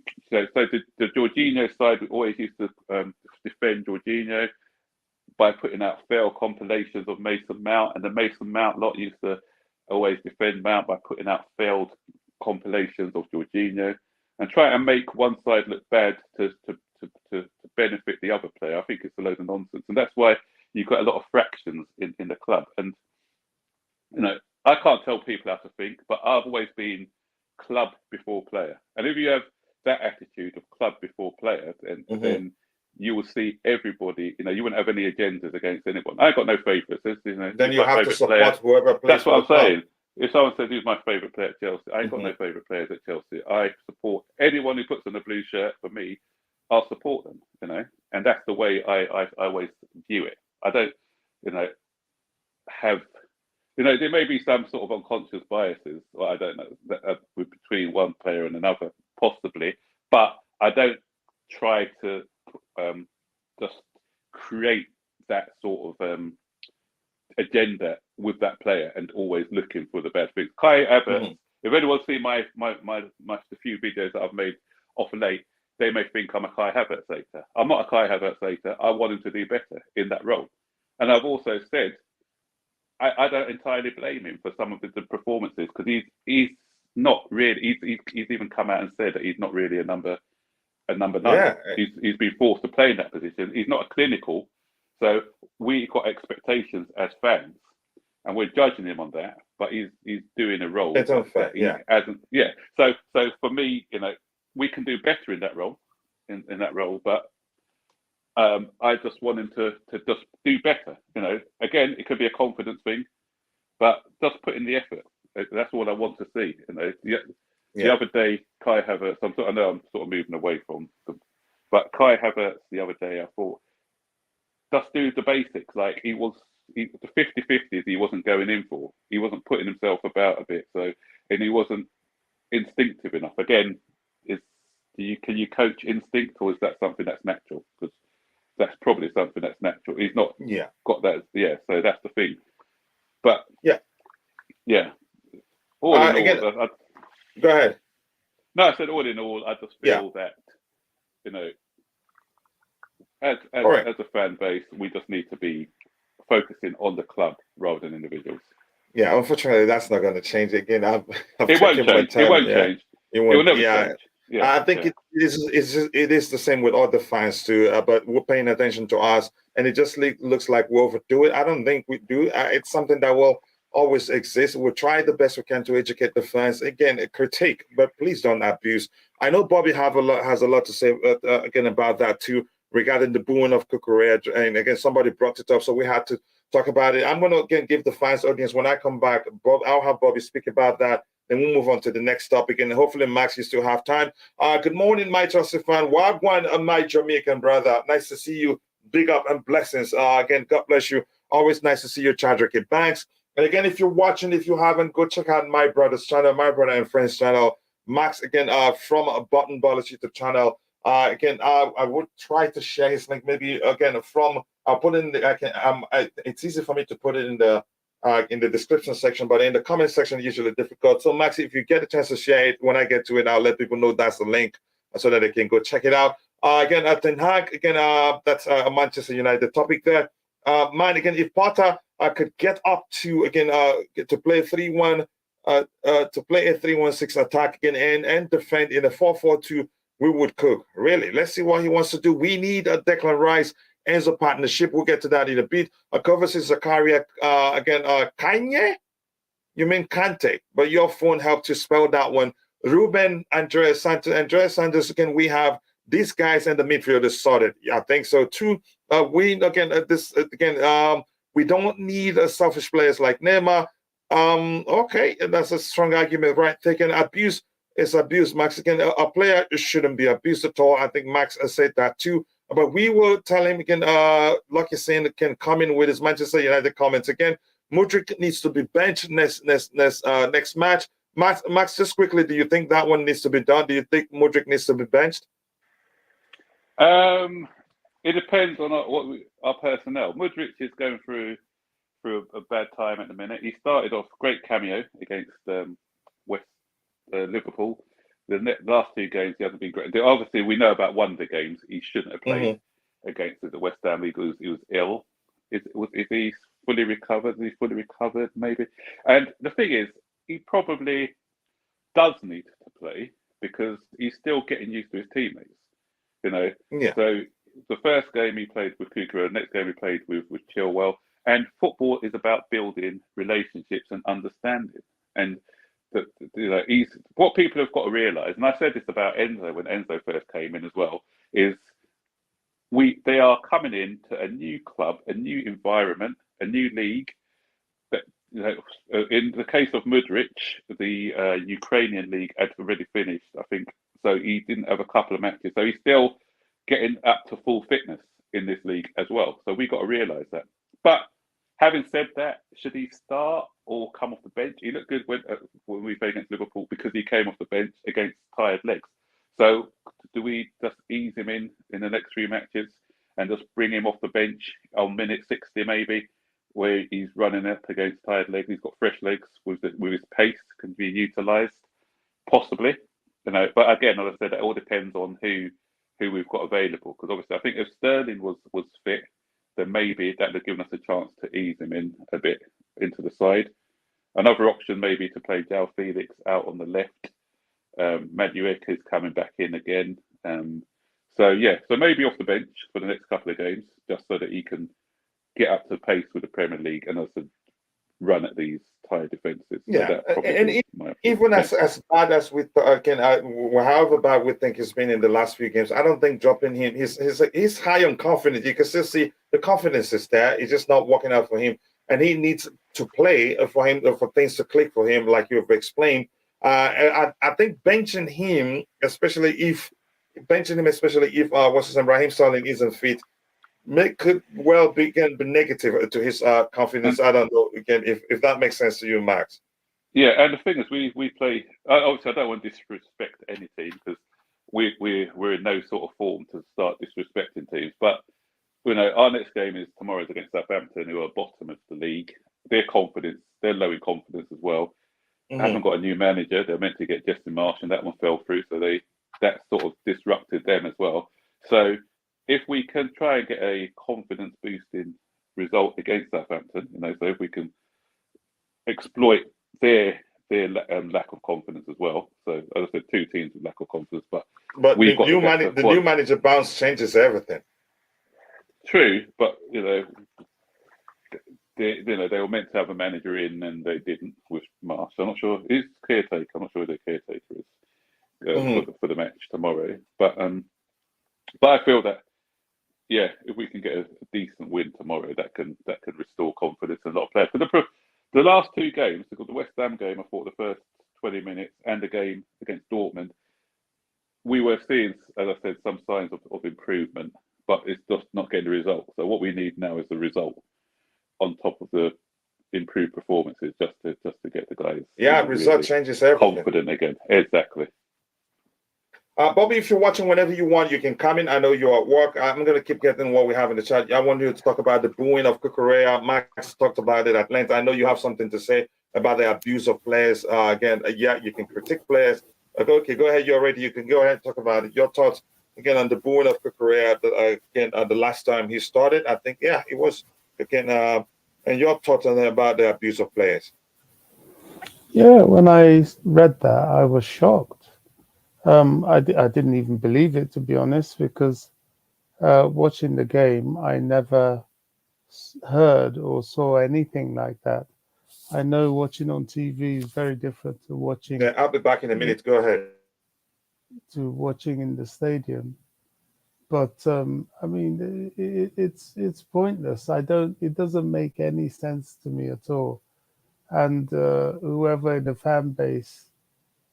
Jorginho side always used to defend Jorginho by putting out failed compilations of Mason Mount, and the Mason Mount lot used to always defend Mount by putting out failed compilations of Jorginho, and try and make one side look bad to benefit the other player. I think it's a load of nonsense, and that's why you've got a lot of fractions in the club. And I can't tell people how to think, but I've always been club before player. And if you have that attitude of club before player, then you will see everybody. You wouldn't have any agendas against anyone. I got no favourites. Then you have to support whoever plays. That's what I'm saying. If someone says who's my favourite player at Chelsea, I ain't got no favourite players at Chelsea. I support anyone who puts on a blue shirt for me. I'll support them, and that's the way I always view it. I don't, have, there may be some sort of unconscious biases, or I don't know, between one player and another, possibly, but I don't try to just create that sort of agenda with that player and always looking for the bad things. Kai Havertz, if anyone's seen my the few videos that I've made off late, they may think I'm a Kai Havertz hater. I'm not a Kai Havertz hater. I want him to do better in that role. And I've also said, I don't entirely blame him for some of the performances, because he's not really. He's even come out and said that he's not really a number 9. Yeah. He's been forced to play in that position. He's not a clinical, so we got expectations as fans, and we're judging him on that. But he's doing a role. It's unfair. So for me, we can do better in that role, but I just want him to just do better. Again, it could be a confidence thing, but just put in the effort. That's all I want to see. The other day, Kai Havertz. I know I'm sort of moving away from them, but Kai Havertz the other day, I thought, just do the basics. Like the 50-50s, he wasn't going in for. He wasn't putting himself about a bit. And he wasn't instinctive enough. Again, can you coach instinct, or is that something that's natural? Because that's probably something that's natural. He's not got that. Yeah, so that's the thing. But all in all, go ahead. No, I said all in all, I just feel that as a fan base, we just need to be focusing on the club rather than individuals. Yeah, unfortunately, that's not going to change. Again, it won't change. It won't change. It will never change. Yeah, I think it is the same with other fans too, but we're paying attention to us, and it just looks like we overdo it. I don't think we do. It's something that will always exist. We'll try the best we can to educate the fans. Again, a critique, but please don't abuse. I know Bobby has a lot to say again about that too, regarding the booing of Cucurella, and again, somebody brought it up, so we had to talk about it. I'm going to again give the fans audience, when I come back, I'll have Bobby speak about that. Then we'll move on to the next topic, and hopefully, Max, you still have time. Good morning, my Chelsea fan. Wagwan, my Jamaican brother. Nice to see you. Big up and blessings. Again, God bless you. Always nice to see you, Chadrick Banks. And again, if you're watching, if you haven't, go check out my brother's channel, my brother and friend's channel. Max, again, from Burton Ballerz YouTube channel. Again, I would try to share his link. Maybe again I'll put in the. It's easy for me to put it in the description section, but in the comment section, usually difficult. So Max, if you get a chance to share it, when I get to it, I'll let people know that's the link so that they can go check it out. Again, Ten Hag, again, that's a Manchester United topic there. Man, again, if Potter could get up to again to play 3-1, to play a 3-1-6 attack again and defend in a 4-4-2. We would cook. Really, let's see what he wants to do. We need a Declan Rice Enzo partnership. We'll get to that in a bit. Kovacic, Zakaria, Kanye? You mean Kante, but your phone helped you spell that one. Ruben, Andreas Santos, again, we have these guys in the midfield is sorted. Yeah, I think so too. We don't need selfish players like Neymar. Okay, that's a strong argument, right? Taking abuse is abuse. Max, again, a player shouldn't be abused at all. I think Max has said that too. But we will tell him again, like you're saying, can come in with his Manchester United comments again. Mudryk needs to be benched next match. Max, just quickly, do you think that one needs to be done? Do you think Mudryk needs to be benched? It depends on our personnel. Mudryk is going through a bad time at the minute. He started off great cameo against Liverpool. The last two games he hasn't been great. Obviously, we know about one of the games he shouldn't have played against the West Ham Eagles. He was ill. Is he fully recovered? Is he fully recovered? Maybe. And the thing is, he probably does need to play because he's still getting used to his teammates. You know. Yeah. So the first game he played with Kukra, the next game he played with Chilwell. And football is about building relationships and understanding. And what people have got to realise, and I said this about Enzo when Enzo first came in as well, is they are coming into a new club, a new environment, a new league. That in the case of Mudryk, the Ukrainian league had already finished, I think. So he didn't have a couple of matches. So he's still getting up to full fitness in this league as well. So we've got to realise that. But having said that, should he start or come off the bench? He looked good when we played against Liverpool because he came off the bench against tired legs. So do we just ease him in the next 3 matches and just bring him off the bench on minute 60 maybe, where he's running up against tired legs? He's got fresh legs with his pace can be utilised, possibly. But again, as I said, it all depends on who we've got available. Because obviously, I think if Sterling was fit, then maybe that would have given us a chance to ease him in a bit into the side. Another option may be to play João Felix out on the left. Madueke is coming back in again. So maybe off the bench for the next couple of games, just so that he can get up to pace with the Premier League and also run at these tired defences. Yeah, so and even as bad as we however bad we think he's been in the last few games, I don't think dropping him. He's high on confidence. You can still see the confidence is there. It's just not working out for him, and he needs to play for things to click for him, like you've explained. I think benching him, especially if Raheem Sterling isn't fit, could well be negative to his confidence. I don't know again if that makes sense to you, Max. Yeah, and the thing is, we play. Obviously, I don't want to disrespect any team because we're in no sort of form to start disrespecting teams. But our next game is tomorrow's against Southampton, who are bottom of the league. They're low in confidence as well. Haven't got a new manager. They're meant to get Justin Marsh, and that one fell through. So that sort of disrupted them as well. So if we can try and get a confidence boosting result against Southampton, so if we can exploit their lack of confidence as well. So as I said, 2 teams with lack of confidence, but the new manager bounce changes everything. True, but they were meant to have a manager in, and they didn't with Marsh. I'm not sure who's caretaker. I'm not sure who the caretaker is for the match tomorrow. But I feel that if we can get a decent win tomorrow, that can restore confidence in a lot of players. But the last 2 games, the West Ham game, I thought the first 20 minutes, and the game against Dortmund, we were seeing, as I said, some signs of improvement, but it's just not getting the result. So what we need now is the result on top of the improved performances, just to get the guys. Result really changes everything. Confident again, exactly. Bobby, if you're watching whenever you want, you can come in. I know you're at work. I'm going to keep getting what we have in the chat. I want you to talk about the booing of Cucurella. Max talked about it at length. I know you have something to say about the abuse of players. You can critique players. Okay, go ahead. You're ready. You can go ahead and talk about it. Your thoughts, again, on the booing of Cucurella, the last time he started. I think, it was, again, and your thoughts on about the abuse of players. Yeah, when I read that, I was shocked. I didn't even believe it, to be honest, because watching the game, I never heard or saw anything like that. I know watching on TV is very different to watching Yeah, I'll be back in a minute. Go ahead. in the stadium. But I mean, it's pointless. It doesn't make any sense to me at all. And whoever in the fan base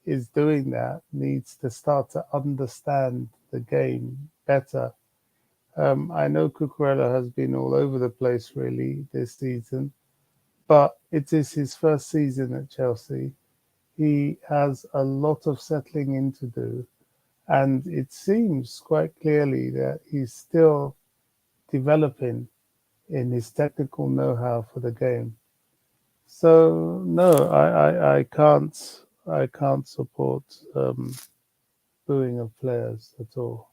is doing that needs to start to understand the game better. I know Cucurella has been all over the place really this season, but it is his first season at Chelsea. He has a lot of settling in to do, and it seems quite clearly that he's still developing in his technical know-how for the game. So no, I can't support booing of players at all.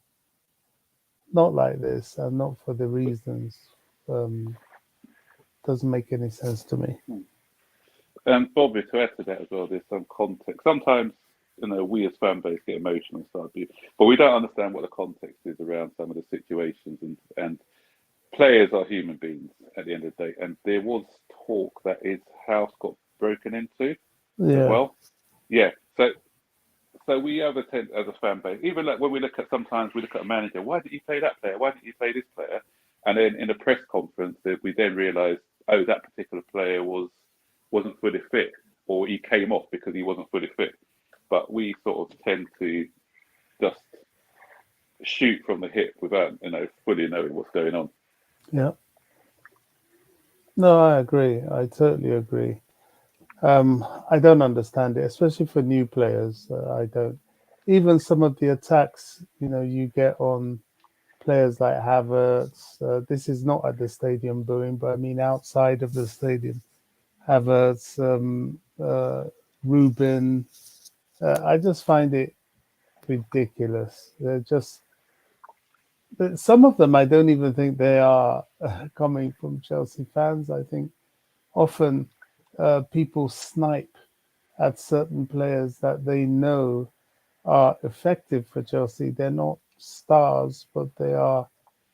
Not like this, and not for the reasons. Doesn't make any sense to me. And Bobby, to add to that as well, there's some context. Sometimes, we as fan base get emotional and start to, but we don't understand what the context is around some of the situations. And players are human beings at the end of the day. And there was talk that his house got broken into as well. Yeah. So we have a as a fan base, even like when we look at a manager, why didn't you play that player? Why didn't you play this player? And then in the press conference, we then realise, oh, that particular player wasn't fully fit, or he came off because he wasn't fully fit. But we sort of tend to just shoot from the hip without, fully knowing what's going on. Yeah. No, I agree. I totally agree. I don't understand it, especially for new players. I don't. Even some of the attacks, you get on players like Havertz. This is not at the stadium booing, but I mean outside of the stadium. Havertz, Ruben. I just find it ridiculous. They're just. Some of them, I don't even think they are coming from Chelsea fans. I think often people snipe at certain players that they know are effective for Chelsea. They're not stars, but they are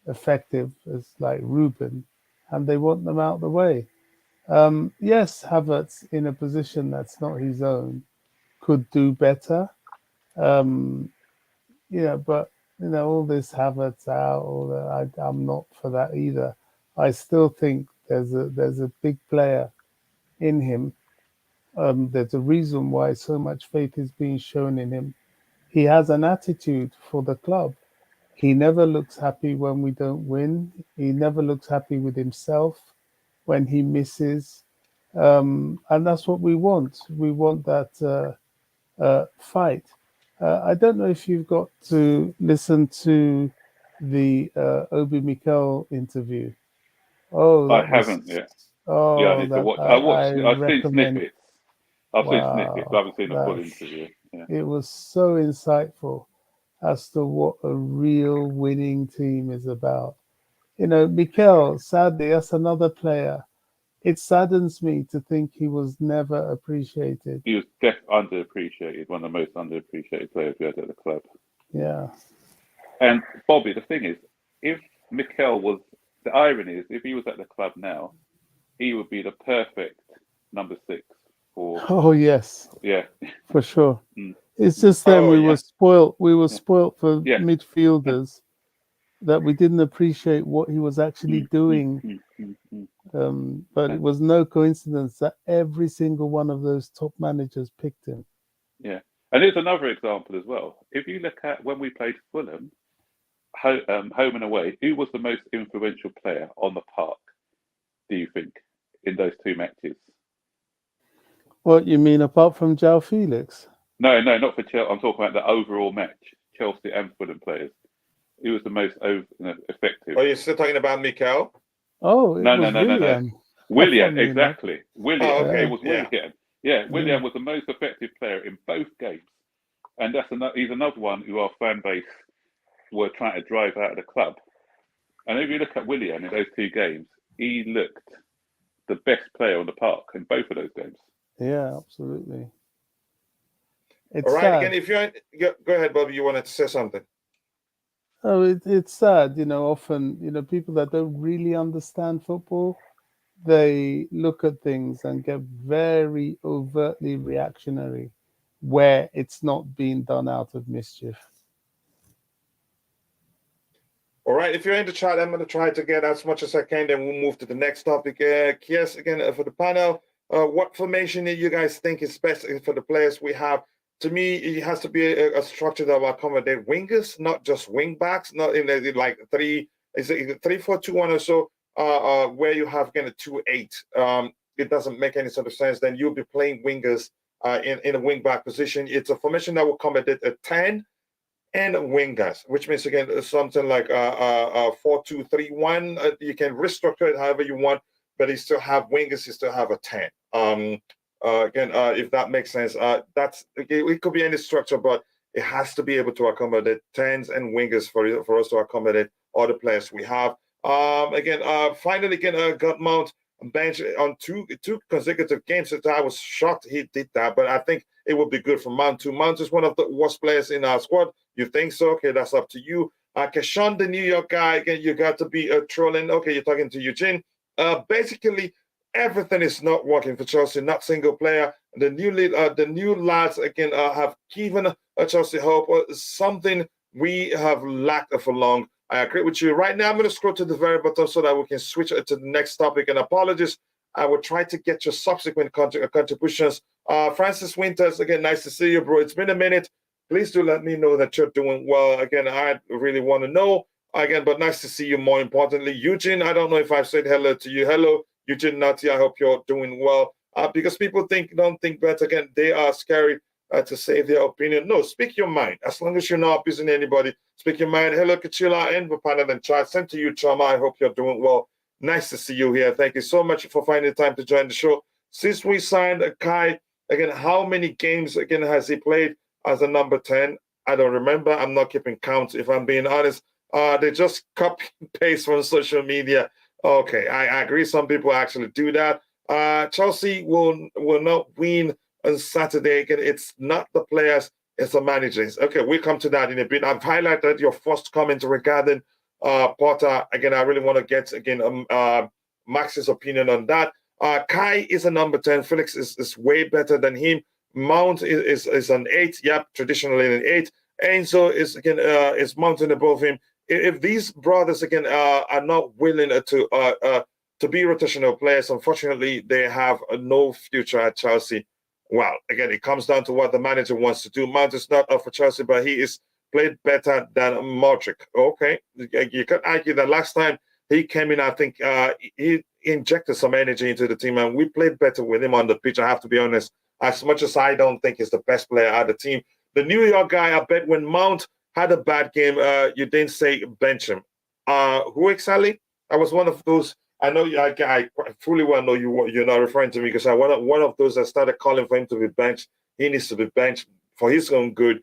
effective, as like Ruben, and they want them out of the way. Yes, Havertz in a position that's not his own could do better. But all this Havertz out, I'm not for that either. I still think there's a big player in him. There's a reason why so much faith is being shown in him. He has an attitude for the club. He never looks happy when we don't win. He never looks happy with himself when he misses. And that's what we want. We want that fight. I don't know if you've got to listen to the Obi Mikel interview. Oh, I haven't yet. Oh, yeah, I need to watch. I've seen snippets. I've seen snippets, but I haven't seen a full interview. Yeah. It was so insightful as to what a real winning team is about. Mikel, sadly, that's another player. It saddens me to think he was never appreciated. He was underappreciated, one of the most underappreciated players we had at the club. Yeah. And Bobby, the thing is, if Mikel was, the irony is, if he was at the club now, he would be the perfect number 6 for. Oh yes. Yeah. For sure. It's just that we were spoiled. We were spoiled for midfielders that we didn't appreciate what he was actually doing. But it was no coincidence that every single one of those top managers picked him. Yeah. And here's another example as well. If you look at when we played Fulham, home and away, who was the most influential player on the park, do you think, in those 2 matches? What you mean, apart from João Felix? No, not for Chelsea. I'm talking about the overall match, Chelsea and Fulham players. Who was the most effective? Oh, you're still talking about Mikel? Oh, no. Willian, funny exactly. enough. Willian. Oh, okay. It was Willian. Yeah, Willian was the most effective player in both games. And he's another one who our fan base were trying to drive out of the club. And if you look at Willian in those 2 games, he looked the best player on the park in both of those games. Yeah, absolutely. All right, again, if you go ahead, Bobby, you wanted to say something. Oh, it's sad, often, people that don't really understand football, they look at things and get very overtly reactionary where it's not being done out of mischief. All right, if you're in the chat, I'm going to try to get as much as I can, then we'll move to the next topic. Kies, again, for the panel, what formation do you guys think is best for the players we have? To me, it has to be a structure that will accommodate wingers, not just wing backs, not in like is it 3-4-2-1 or so, where you have again a 2-8. It doesn't make any sort of sense. Then you'll be playing wingers in a wing back position. It's a formation that will accommodate a 10 and wingers, which means again something like 4-2-3-1. You can restructure it however you want, but you still have wingers. You still have a 10. Again, if that makes sense, it could be any structure, but it has to be able to accommodate 10s and wingers for us to accommodate all the players we have. Finally, again, got Mount bench on two consecutive games. I was shocked he did that, but I think it would be good for Mount too. Mount is one of the worst players in our squad. You think so? Okay, that's up to you. Keshawn, the New York guy, again, you got to be trolling. Okay, you're talking to Eugene. Basically, everything is not working for Chelsea. Not single player. The new lads again have given Chelsea hope. Something we have lacked for long. I agree with you. Right now, I'm going to scroll to the very bottom so that we can switch to the next topic. And apologies, I will try to get your subsequent contributions. Francis Winters, again, nice to see you, bro. It's been a minute. Please do let me know that you're doing well. Again, I really want to know. Again, but nice to see you more importantly. Eugene, I don't know if I've said hello to you. Hello, Eugene Nati. I hope you're doing well. Because people don't think better. Again, they are scary to say their opinion. No, speak your mind. As long as you're not abusing anybody, speak your mind. Hello, Kachila and Panel and chat. Sent to you, Chama. I hope you're doing well. Nice to see you here. Thank you so much for finding the time to join the show. Since we signed Kai, again, how many games again has he played as a number 10? I don't remember. I'm not keeping count, if I'm being honest. They just copy and paste from social media. Okay, I agree. Some people actually do that. Chelsea will not win on Saturday. Again, it's not the players, it's the managers. Okay, we'll come to that in a bit. I've highlighted your first comment regarding Potter. Again, I really want to get again Max's opinion on that. Kai is a number 10. Felix is way better than him. Mount is an 8. Yep, traditionally an 8. Enzo is again is mounting above him. If these brothers again are not willing to be rotational players, unfortunately, they have no future at Chelsea. Well, again, it comes down to what the manager wants to do. Mount is not up for Chelsea, but he is played better than Modric. Okay, you can argue that last time he came in, I think he injected some energy into the team, and we played better with him on the pitch. I have to be honest. As much as I don't think he's the best player out of the team, the New York guy, I bet when Mount had a bad game, you didn't say bench him. Who exactly? I was one of those. I know I fully well know you're not referring to me because I one of those that started calling for him to be benched. He needs to be benched for his own good.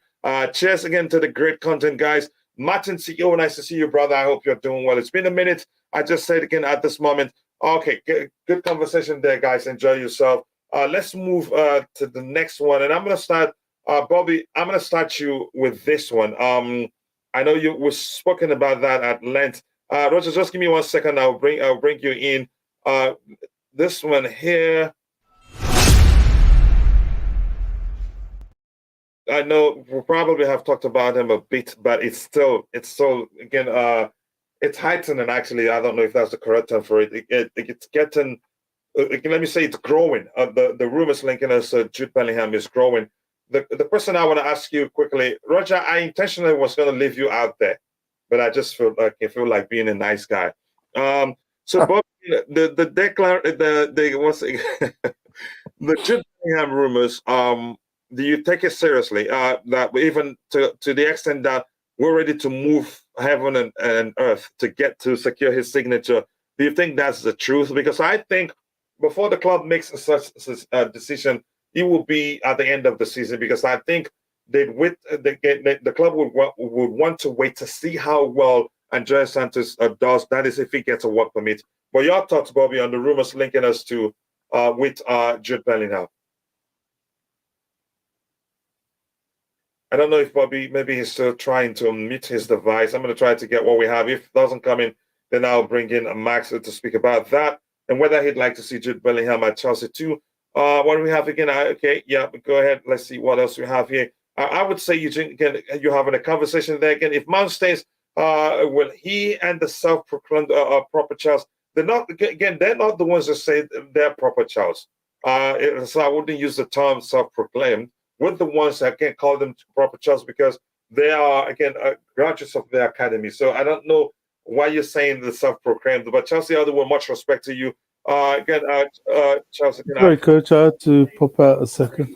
Cheers again to the great content, guys. Martin CEO, nice to see you, brother. I hope you're doing well. It's been a minute. I just said again at this moment. Okay, good conversation there, guys. Enjoy yourself. Let's move to the next one, and I'm gonna start. Bobby, I'm gonna start you with this one. I know you were spoken about that at length. Roger, just give me 1 second. I'll bring you in. This one here. I know we probably have talked about him a bit, but it's still again it's heightening. Actually, I don't know if that's the correct term for it. It's getting. Let me say it's growing. The rumors linking us Jude Bellingham is growing. The person I want to ask you quickly, Roger, I intentionally was going to leave you out there, but I just feel like being a nice guy. So Bob, the Declan the Jude Bellingham rumors. Do you take it seriously? That even to the extent that we're ready to move heaven and earth to get to secure his signature. Do you think that's the truth? Because I think before the club makes such a decision, it will be at the end of the season. Because I think the club would want to wait to see how well Andrea Santos does. That is, if he gets a work permit. But your thoughts, Bobby, on the rumors linking us to with Jude Bellingham? I don't know if Bobby, maybe he's still trying to unmute his device. I'm going to try to get what we have. If it doesn't come in, then I'll bring in Max to speak about that and whether he'd like to see Jude Bellingham at Chelsea too. What do we have again? Okay, yeah, go ahead. Let's see what else we have here. I would say, Eugene, again, you're having a conversation there again. If Mount stays, will he and the self-proclaimed proper Charles, they're not, again, they're not the ones that say they're proper Charles. So I wouldn't use the term self-proclaimed with the ones that can call them proper Charles because they are, again, graduates of their academy. So I don't know why you're saying the self-proclaimed, but Chelsea other one, much respect to you. Again, Chelsea. Sorry, Coach, I had to pop out a second.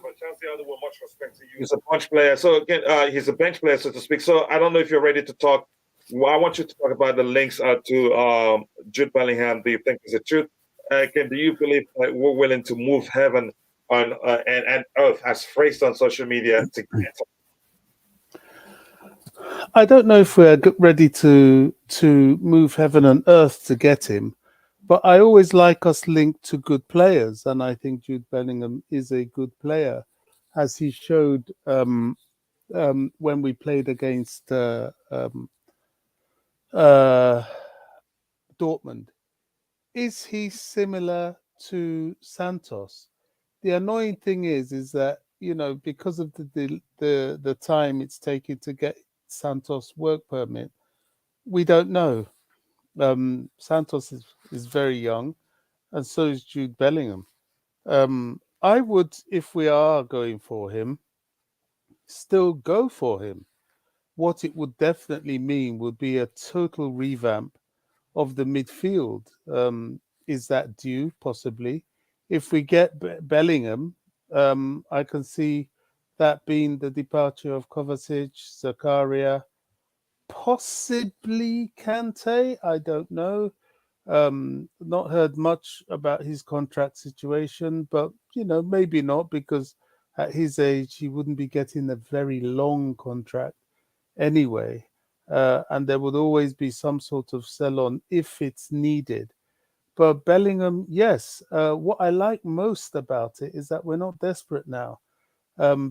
He's a bench player. So again, he's a bench player, so to speak. So I don't know if you're ready to talk. Well, I want you to talk about the links to Jude Bellingham. Do you think is it true? Again, do you believe that we're willing to move heaven on and earth as phrased on social media to get? I don't know if we're ready to move heaven and earth to get him, but I always like us linked to good players, and I think Jude Bellingham is a good player, as he showed when we played against Dortmund. Is he similar to Santos? The annoying thing is that because of the time it's taken to get Santos work permit, we don't know. Santos is very young, and so is Jude Bellingham. I would, if we are going for him, still go for him. What it would definitely mean would be a total revamp of the midfield. Is that due? Possibly. If we get Bellingham, I can see that being the departure of Kovacic, Zakaria, possibly Kante. I don't know. Not heard much about his contract situation, but maybe not, because at his age he wouldn't be getting a very long contract anyway. And there would always be some sort of sell-on if it's needed. But Bellingham, yes. What I like most about it is that we're not desperate now,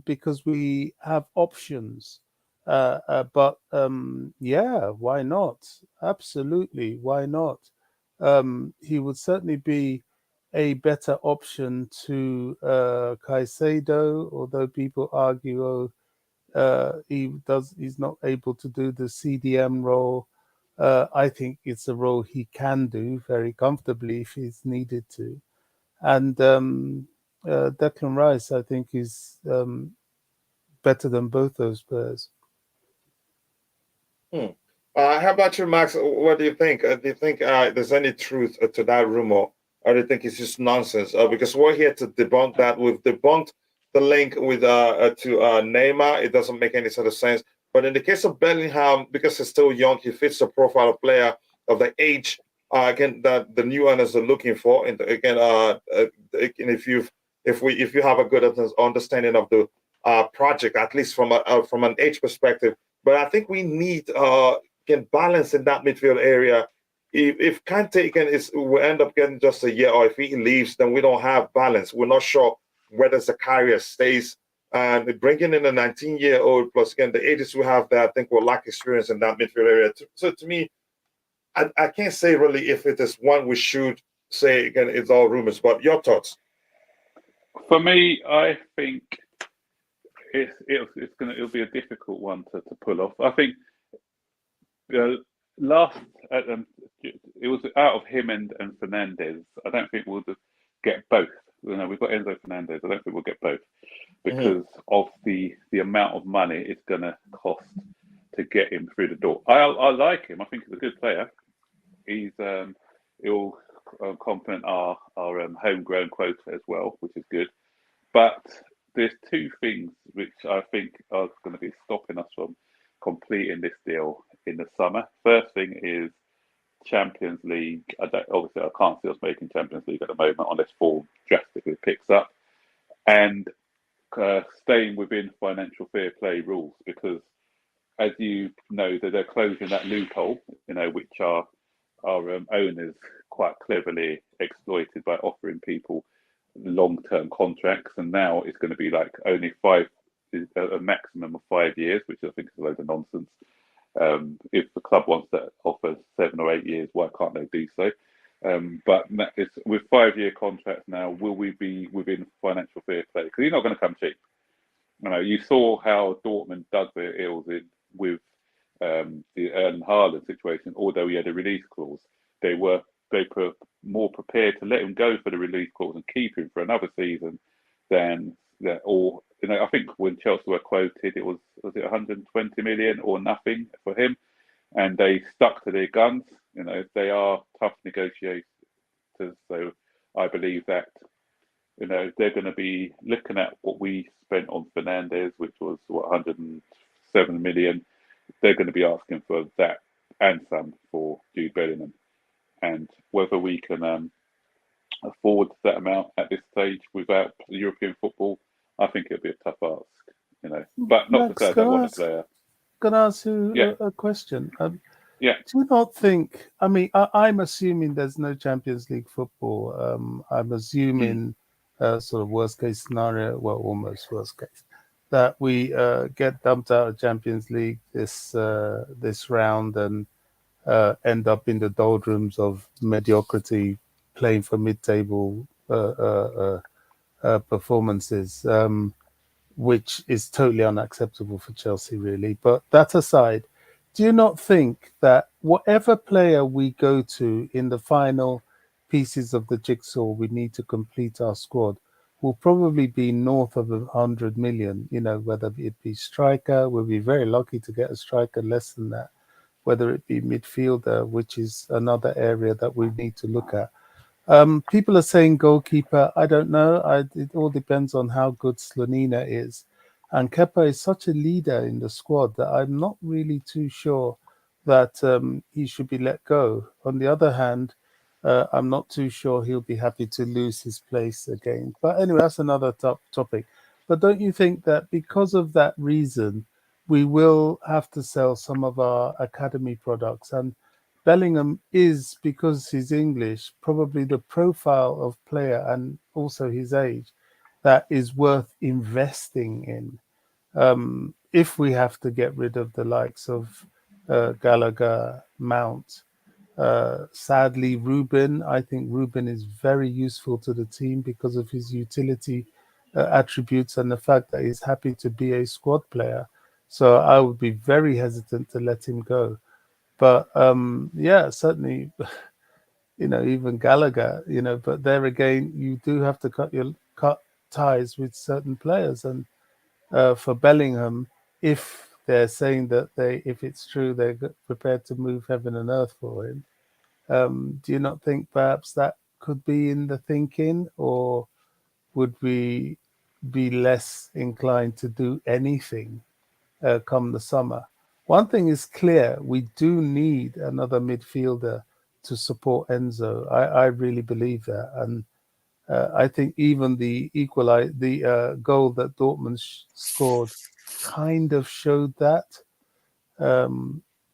because we have options. But yeah, why not? Absolutely, why not? He would certainly be a better option to Caicedo, although people argue, he's not able to do the CDM role. I think it's a role he can do very comfortably if he's needed to. And Declan Rice, I think, is better than both those players. How about you, Max? What do you think? Do you think there's any truth to that rumor, or do you think it's just nonsense? Because we're here to debunk that. We've debunked the link with to Neymar. It doesn't make any sort of sense. But in the case of Bellingham, because he's still young, he fits the profile of player of the age again that the new owners are looking for. And again, if you have a good understanding of the project, at least from an age perspective. But I think we need can balance in that midfield area. If Kante will end up getting just a year, or if he leaves, then we don't have balance. We're not sure whether Zakaria stays. And bringing in a 19-year-old plus again the ages we have there, I think will lack experience in that midfield area. So to me, I can't say really if it is one we should say. Again, it's all rumors. But your thoughts? For me, I think it'll be a difficult one to pull off. I think last it was out of him and Fernandez. I don't think we'll get both. We've got Enzo Fernandez. I don't think we'll get both because of the amount of money it's going to cost to get him through the door. I like him. I think he's a good player. He'll complement our homegrown quota as well, which is good. But there's two things which I think are going to be stopping us from completing this deal in the summer. First thing is Champions League. Obviously, I can't see us making Champions League at the moment unless form drastically picks up. And staying within financial fair play rules, because as you know, that they're closing that loophole, which our owners quite cleverly exploited by offering people long-term contracts, and now it's going to be like only 5 a maximum of 5 years, which I think is a load of nonsense. If the club wants to offer 7 or 8 years, why can't they do so? But it's, with 5-year contracts now, will we be within financial fair play? Because he's not going to come cheap. You saw how Dortmund dug their heels in with the Erling Haaland situation. Although he had a release clause, they were more prepared to let him go for the release clause and keep him for another season than that. Or I think when Chelsea were quoted, was it 120 million or nothing for him, and they stuck to their guns. They are tough negotiators, so I believe that they're going to be looking at what we spent on Fernandes, which was 107 million. They're going to be asking for that and some for Jude Bellingham, and whether we can afford that amount at this stage without European football, I think it'll be a tough ask. But not to say I don't want a player. Can I ask you a question? Yeah. Do you not think? I mean, I'm assuming there's no Champions League football. I'm assuming, sort of worst case scenario, well, almost worst case, that we get dumped out of Champions League this round and end up in the doldrums of mediocrity, playing for mid-table performances, which is totally unacceptable for Chelsea, really. But that aside, do you not think that whatever player we go to in the final pieces of the jigsaw we need to complete our squad will probably be north of 100 million, whether it be striker, we'll be very lucky to get a striker less than that, whether it be midfielder, which is another area that we need to look at. People are saying goalkeeper. I don't know. It all depends on how good Slonina is. And Kepa is such a leader in the squad that I'm not really too sure that he should be let go. On the other hand, I'm not too sure he'll be happy to lose his place again. But anyway, that's another topic. But don't you think that because of that reason, we will have to sell some of our academy products? And Bellingham is, because he's English, probably the profile of player and also his age that is worth investing in. If we have to get rid of the likes of Gallagher, Mount, sadly, Ruben, I think Ruben is very useful to the team because of his utility attributes and the fact that he's happy to be a squad player. So I would be very hesitant to let him go. But certainly, even Gallagher, but there again, you do have to cut ties with certain players. And for Bellingham, if they're saying that if it's true, they're prepared to move heaven and earth for him, do you not think perhaps that could be in the thinking, or would we be less inclined to do anything come the summer? One thing is clear: we do need another midfielder to support Enzo. I really believe that, and I think even the goal that Dortmund scored kind of showed that.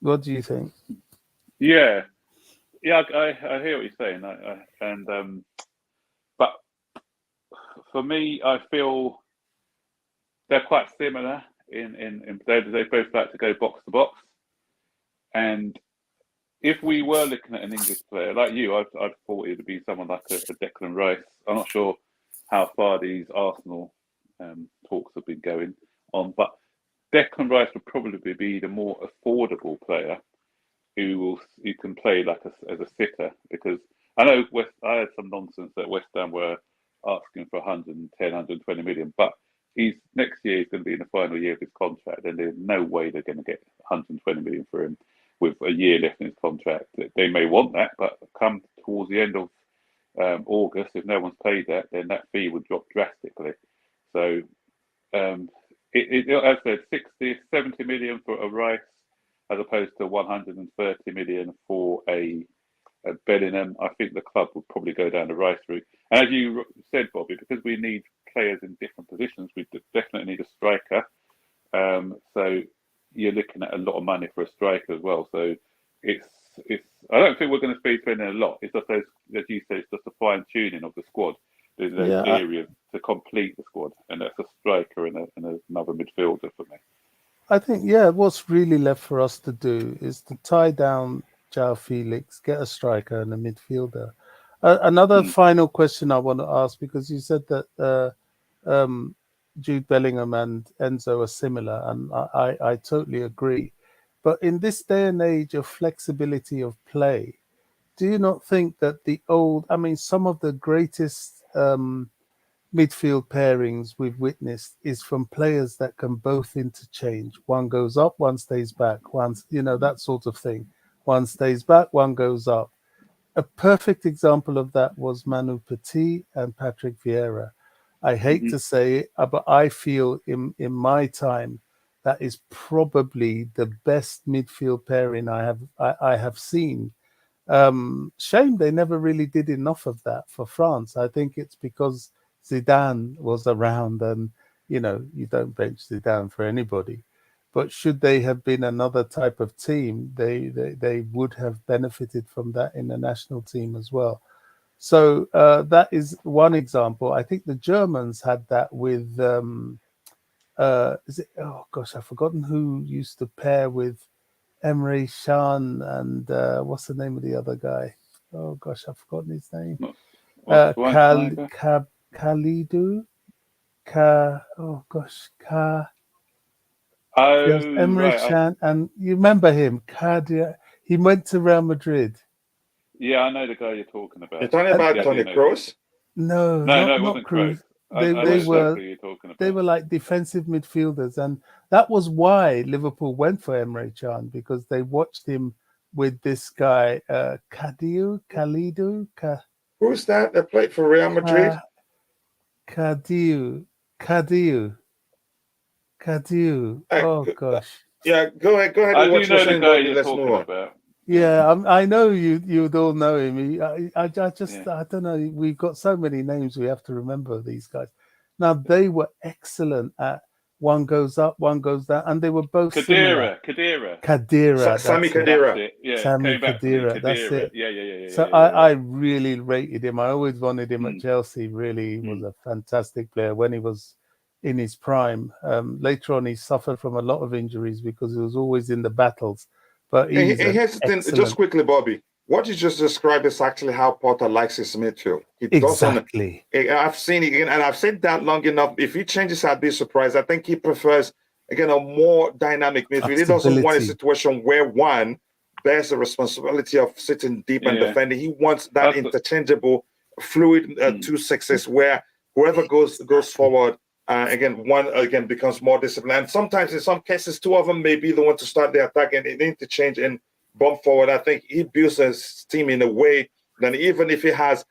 What do you think? Yeah, I hear what you're saying, but for me, I feel they're quite similar in they both like to go box to box, and if we were looking at an English player like you, I'd thought it would be someone like a Declan Rice. I'm not sure how far these Arsenal talks have been going on, but Declan Rice would probably be the more affordable player who can play like as a sitter, because I know I had some nonsense that West Ham were asking for 110, 120 million, but next year he's going to be in the final year of his contract, and there's no way they're going to get 120 million for him with a year left in his contract. They may want that, but come towards the end of August, if no one's paid that, then that fee would drop drastically. So as I said, 60, 70 million for a Rice, as opposed to 130 million for a Bellingham. I think the club would probably go down the Rice route. And as you said, Bobby, because we need players in different positions, we definitely need a striker. So you're looking at a lot of money for a striker as well. So it's. I don't think we're going to be spending a lot. It's just as you say, it's just a fine tuning of the squad. There's those Yeah, areas to complete the squad, and that's a striker and another midfielder for me. I think, what's really left for us to do is to tie down João Felix, get a striker and a midfielder. Another final question I want to ask, because you said that Jude Bellingham and Enzo are similar, and I totally agree. But in this day and age of flexibility of play, do you not think that some of the greatest midfield pairings we've witnessed is from players that can both interchange? One goes up, one stays back, that sort of thing. One stays back, one goes up. A perfect example of that was Manu Petit and Patrick Vieira. I hate to say it, but I feel in my time that is probably the best midfield pairing I have seen. Shame they never really did enough of that for France. I think it's because Zidane was around, and you don't bench Zidane for anybody. But should they have been another type of team, they would have benefited from that in the national team as well. So that is one example. I think the Germans had that with I've forgotten who used to pair with Emre Can and what's the name of the other guy? Oh gosh, I've forgotten his name. Khalidu. Yes, Emre Can, and you remember him? He went to Real Madrid. Yeah, I know the guy you're talking about. You're talking about Toni Kroos? No, it wasn't Kroos. They were like defensive midfielders, and that was why Liverpool went for Emre Can, because they watched him with this guy Khalidu. Who's that played for Real Madrid? Khalidu. Oh gosh. Yeah, go ahead. I do know the guy you're talking about. Yeah, I know you'd all know him. I don't know. We've got so many names we have to remember these guys. Now, they were excellent at one goes up, one goes down, and they were both Khedira. Sami Khedira. Yeah, Sami Khedira. That's it. Yeah. So I really rated him. I always wanted him at Chelsea. Really, he was a fantastic player when he was in his prime. Later on, he suffered from a lot of injuries because he was always in the battles. But here's the thing, just quickly, Bobby. What you just described is actually how Potter likes his midfield. Exactly. I've seen it, and I've said that long enough. If he changes, I'd be surprised. I think he prefers, again, a more dynamic midfield. He doesn't want a situation where one bears the responsibility of sitting deep and defending. He wants that interchangeable, fluid 2-6s where whoever goes forward. One becomes more disciplined. Sometimes, in some cases, two of them may be the one to start the attack and interchange and bump forward. I think he builds his team in a way that even if he has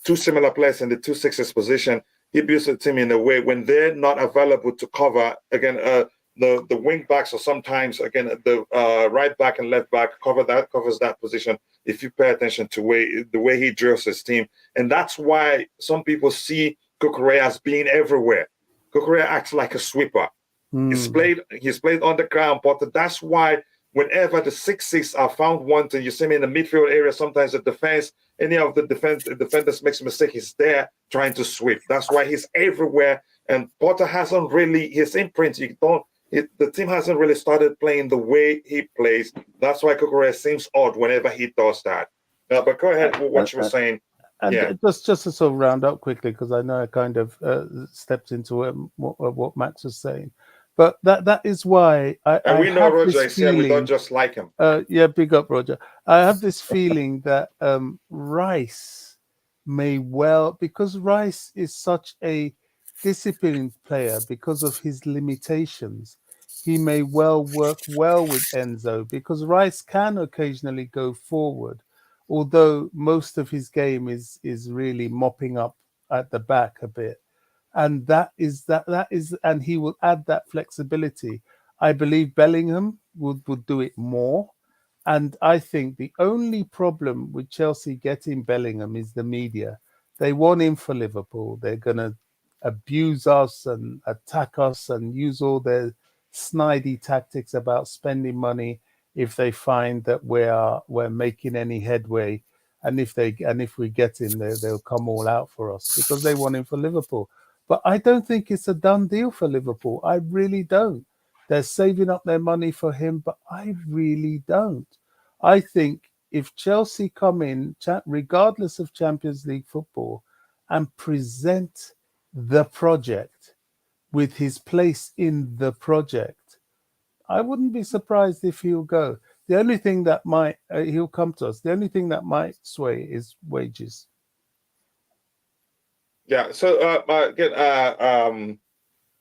two similar players in the 2-6s position, he builds the team in a way when they're not available to cover, the wing backs, or sometimes, the right back and left back covers that position if you pay attention to the way he drills his team. And that's why some people see Cucurella as being everywhere. Cucurella acts like a sweeper. He's played on the ground, but that's why whenever the 6-6 are found wanting, you see him in the midfield area, sometimes the defense, any of the defenders makes a mistake, he's there trying to sweep. That's why he's everywhere. And Potter hasn't really, his imprint, the team hasn't really started playing the way he plays. That's why Cucurella seems odd whenever he does that. But go ahead with what you were saying. And just to sort of round up quickly, because I know I kind of stepped into what Max was saying, but that is why we know Roger is here. We don't just like him. Big up, Roger. I have this feeling that Rice may well, because Rice is such a disciplined player because of his limitations, he may well work well with Enzo, because Rice can occasionally go forward, although most of his game is really mopping up at the back a bit. And that is, and he will add that flexibility. I believe Bellingham would do it more. And I think the only problem with Chelsea getting Bellingham is the media. They want him for Liverpool. They're going to abuse us and attack us and use all their snidey tactics about spending money if they find that we're making any headway. and if we get him, they'll come all out for us because they want him for Liverpool. But I don't think it's a done deal for Liverpool. I really don't. They're saving up their money for him, but I really don't. I think if Chelsea come in, regardless of Champions League football, and present the project with his place in the project, I wouldn't be surprised if he'll go. The only thing that might, he'll come to us. The only thing that might sway is wages. Yeah. So again,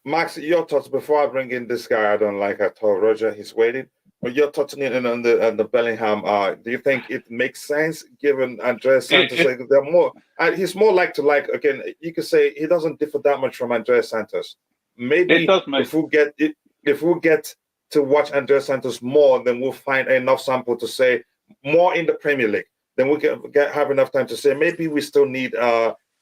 Max, your thoughts before I bring in this guy I don't like at all, Roger. He's waiting. But your thoughts on the Bellingham. Do you think it makes sense given Andreas Santos? They're more. He's more like to like. Again, you could say he doesn't differ that much from Andreas Santos. Maybe if we get to watch Andreas Santos more, then we'll find enough sample to say more in the Premier League. Then we can have enough time to say maybe we still need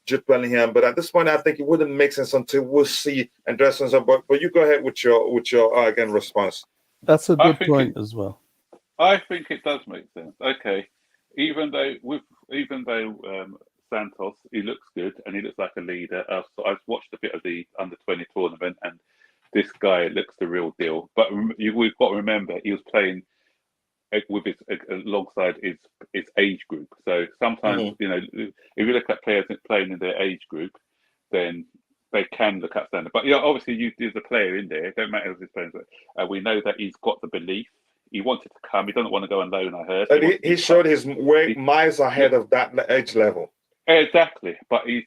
Jude Bellingham. But at this point, I think it wouldn't make sense until we'll see Andreas Santos. But you go ahead with your again response. That's a good point as well. I think it does make sense. Okay, even though Santos, he looks good and he looks like a leader. So I've watched a bit of the under-20 tournament, and this guy looks the real deal. But we've got to remember he was playing with alongside his age group. So sometimes if you look at players playing in their age group, then they can look outstanding. But obviously there's a player in there. It don't matter if he's playing. We know that he's got the belief. He wanted to come. He doesn't want to go on loan. I heard. And he showed his way miles ahead of that age level. Exactly. But I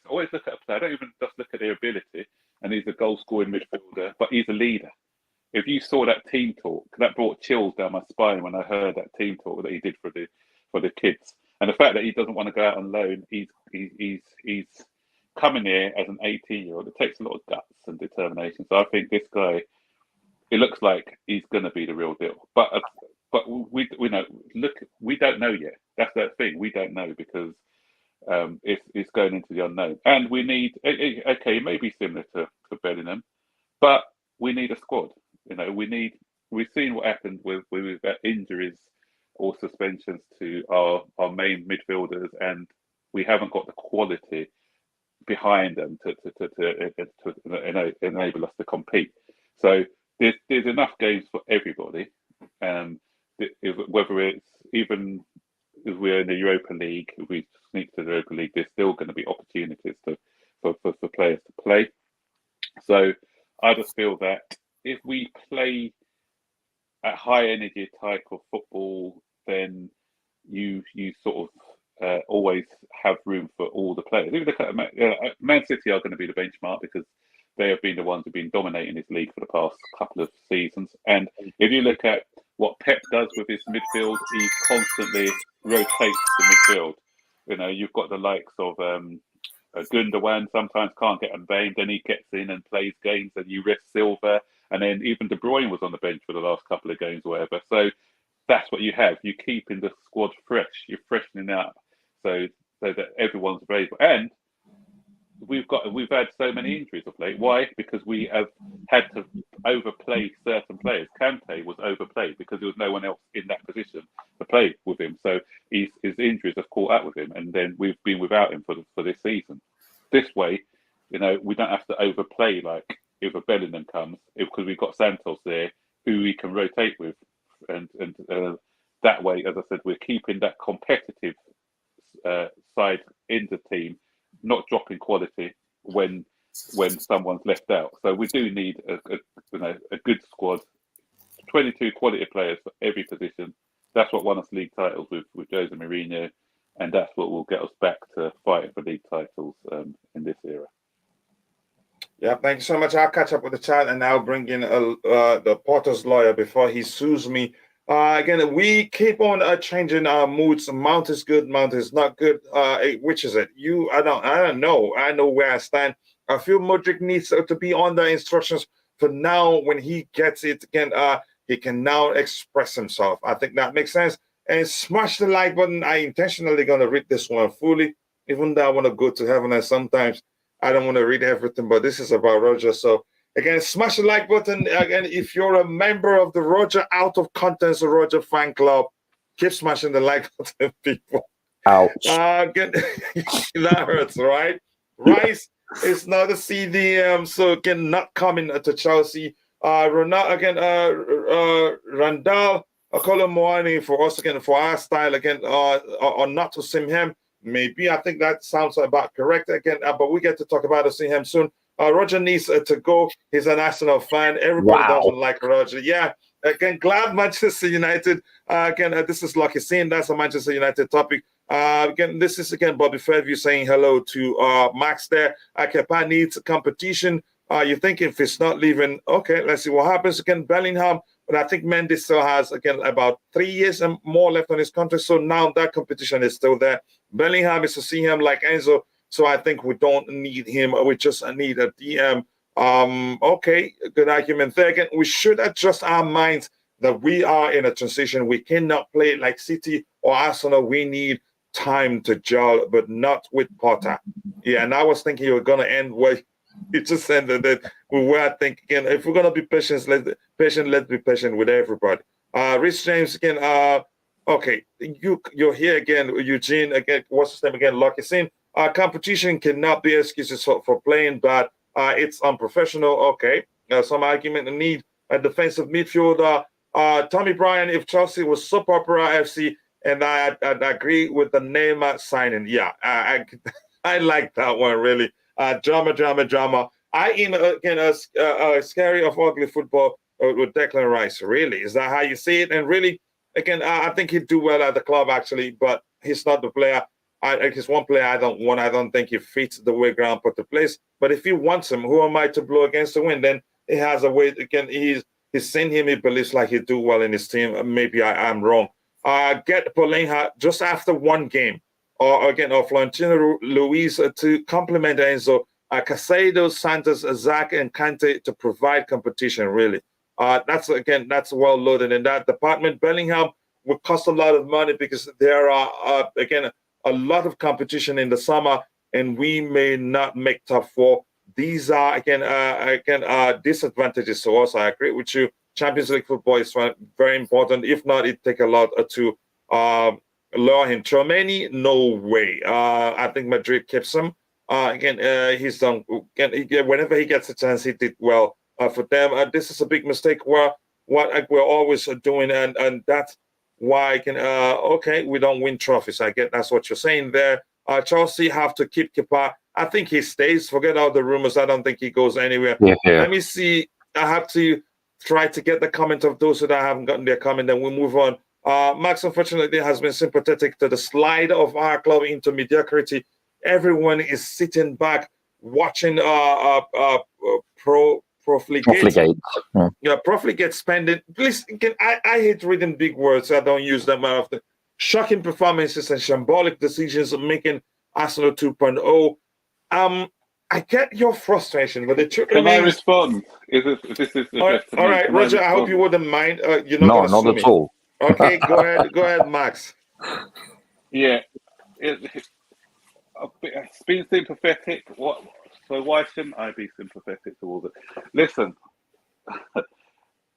always look at a player. I don't even just look at their ability. And he's a goal scoring midfielder, but he's a leader. If you saw that team talk, that brought chills down my spine when I heard that team talk that he did for the kids. And the fact that he doesn't want to go out on loan, he's coming here as an 18-year-old. It takes a lot of guts and determination. So I think this guy, it looks like he's going to be the real deal. But we know. Look, we don't know yet. That's the thing. We don't know because it's going into the unknown. And we need. Okay, it may be similar to Bellingham, but we need a squad. We've seen what happened with injuries or suspensions to our main midfielders, and we haven't got the quality behind them to enable us to compete. So there's enough games for everybody. Whether it's even if we're in the Europa League, if we sneak to the Europa League, there's still going to be opportunities for players to play. So I just feel that if we play a high energy type of football, then you sort of always have room for all the players. If you look at Man City are going to be the benchmark because they have been the ones who've been dominating this league for the past couple of seasons. And if you look at what Pep does with his midfield, he constantly rotates the midfield. You've got the likes of Gundogan sometimes can't get him named, then he gets in and plays games, and you rest Silva, and then even De Bruyne was on the bench for the last couple of games or whatever. So that's what you have. You're keeping the squad fresh. You're freshening up so that everyone's available. And we've had so many injuries of late. Why? Because we have had to overplay certain players. Kante was overplayed because there was no one else in that position to play with him. So his injuries have caught up with him, and then we've been without him for this season. This way, we don't have to overplay like if a Bellingham comes, because we've got Santos there who we can rotate with, and that way, as I said, we're keeping that competitive side in the team, not dropping quality when someone's left out. So we do need a good squad, 22 quality players for every position. That's what won us league titles with Jose Mourinho, and that's what will get us back to fighting for league titles in this era. Yeah, thank you so much. I'll catch up with the chat and I'll bring in the Potter's lawyer before he sues me. Again, we keep on changing our moods. Mount is good, Mount is not good. Which is it? I don't know. I know where I stand. I feel Modric needs to be on the instructions for now. When he gets it again, he can now express himself. I think that makes sense. And smash the like button. I intentionally going to read this one fully, even though I want to go to heaven, and sometimes I don't want to read everything, but this is about Roger. So again, smash the like button. Again, if you're a member of the Roger Out of Contents Roger fan club, keep smashing the like button, people. Ouch. Again, that hurts, right? Rice is not a CDM, so again, not coming to Chelsea. Ronaldo again, Randall, Kolomoani for us again, for our style again, or not Osimhen. Maybe I think that sounds about correct again, but we get to talk about Osimhen soon. Roger needs to go. He's an Arsenal fan. Everybody doesn't like Roger. Yeah. Again, glad Manchester United. Again, this is Lucky Scene. That's a Manchester United topic. Again, this is again Bobby Fairview saying hello to Max there. Kepa needs competition. You think if it's not leaving, okay, let's see what happens. Again, Bellingham, but I think Mendy still has again about 3 years and more left on his contract. So now that competition is still there. Bellingham is to see him like Enzo. So I think we don't need him. We just need a DM. Okay, good argument there. Again, we should adjust our minds that we are in a transition. We cannot play like City or Arsenal. We need time to gel, but not with Potter. Yeah, and I was thinking you were going to end where you just ended that. We were thinking, if we're going to be patient, let's be patient with everybody. Rich James again. Okay, you're here again, Eugene again. What's his name again? Lucky Sin. Competition cannot be excuses for playing bad. It's unprofessional. Okay, some argument and need a defensive midfielder. Tommy Bryan, if Chelsea was soap opera FC, and I'd agree with the Neymar signing. Yeah, I like that one really. Drama. I again scary of ugly football with Declan Rice. Really, is that how you see it? And really, again, I think he'd do well at the club actually, but he's not the player. He's one player I don't want. I don't think he fits the way Graham put the place. But if he wants him, who am I to blow against the wind? Then he has a way. Again, he's seen him. He believes like he'd do well in his team. Maybe I'm wrong. Get Bellingham just after one game, or Florentino Luis to complement Enzo. Caicedo, Santos, Zach, and Kante to provide competition. Really, that's well loaded in that department. Bellingham will cost a lot of money because there are a lot of competition in the summer, and we may not make top four. These are disadvantages to us. I agree with you. Champions League football is very important. If not, it take a lot to lure him. Tchouameni, no way. I think Madrid keeps him. He's done. Whenever he gets a chance, he did well for them. This is a big mistake. What we're always doing, and that's why we don't win trophies. I get that's what you're saying there. Chelsea have to keep Kepa. I think he stays. Forget all the rumors. I don't think he goes anywhere. Yeah. Let me see. I have to try to get the comment of those that haven't gotten their comment, then we'll move on. Max, unfortunately, has been sympathetic to the slide of our club into mediocrity. Everyone is sitting back watching Profligate. Yeah, Profligate spending. Please, I hate reading big words. I don't use them very often. Shocking performances and shambolic decisions of making Arsenal 2.0. I get your frustration, but the truth Can I remains. respond? This is all right, Roger. I hope you wouldn't mind. You're No, not at all. Okay, go ahead, Max. Yeah, it's being sympathetic. What? So why shouldn't I be sympathetic towards it? Listen,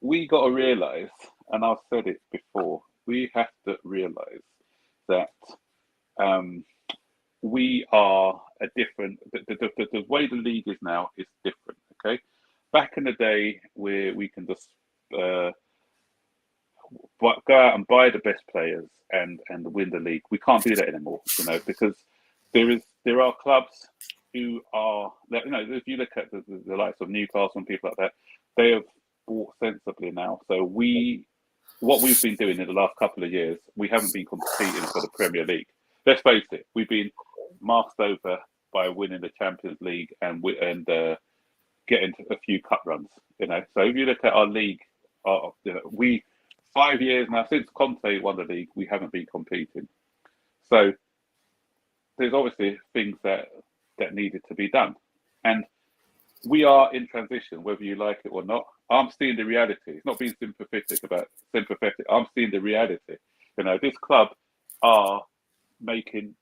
we got to realise, and I've said it before, we have to realise that we are a different. The way the league is now is different. Okay, back in the day where we can just go out and buy the best players and win the league, we can't do that anymore. Because there are clubs who are, if you look at the likes of Newcastle and people like that, they have bought sensibly now. So what we've been doing in the last couple of years, we haven't been competing for the Premier League. Let's face it, we've been masked over by winning the Champions League and getting a few cup runs. So if you look at our league, we 5 years now since Conte won the league, we haven't been competing. So there's obviously things that needed to be done, and we are in transition, whether you like it or not. I'm seeing the reality. It's not being sympathetic. I'm seeing the reality. This club are making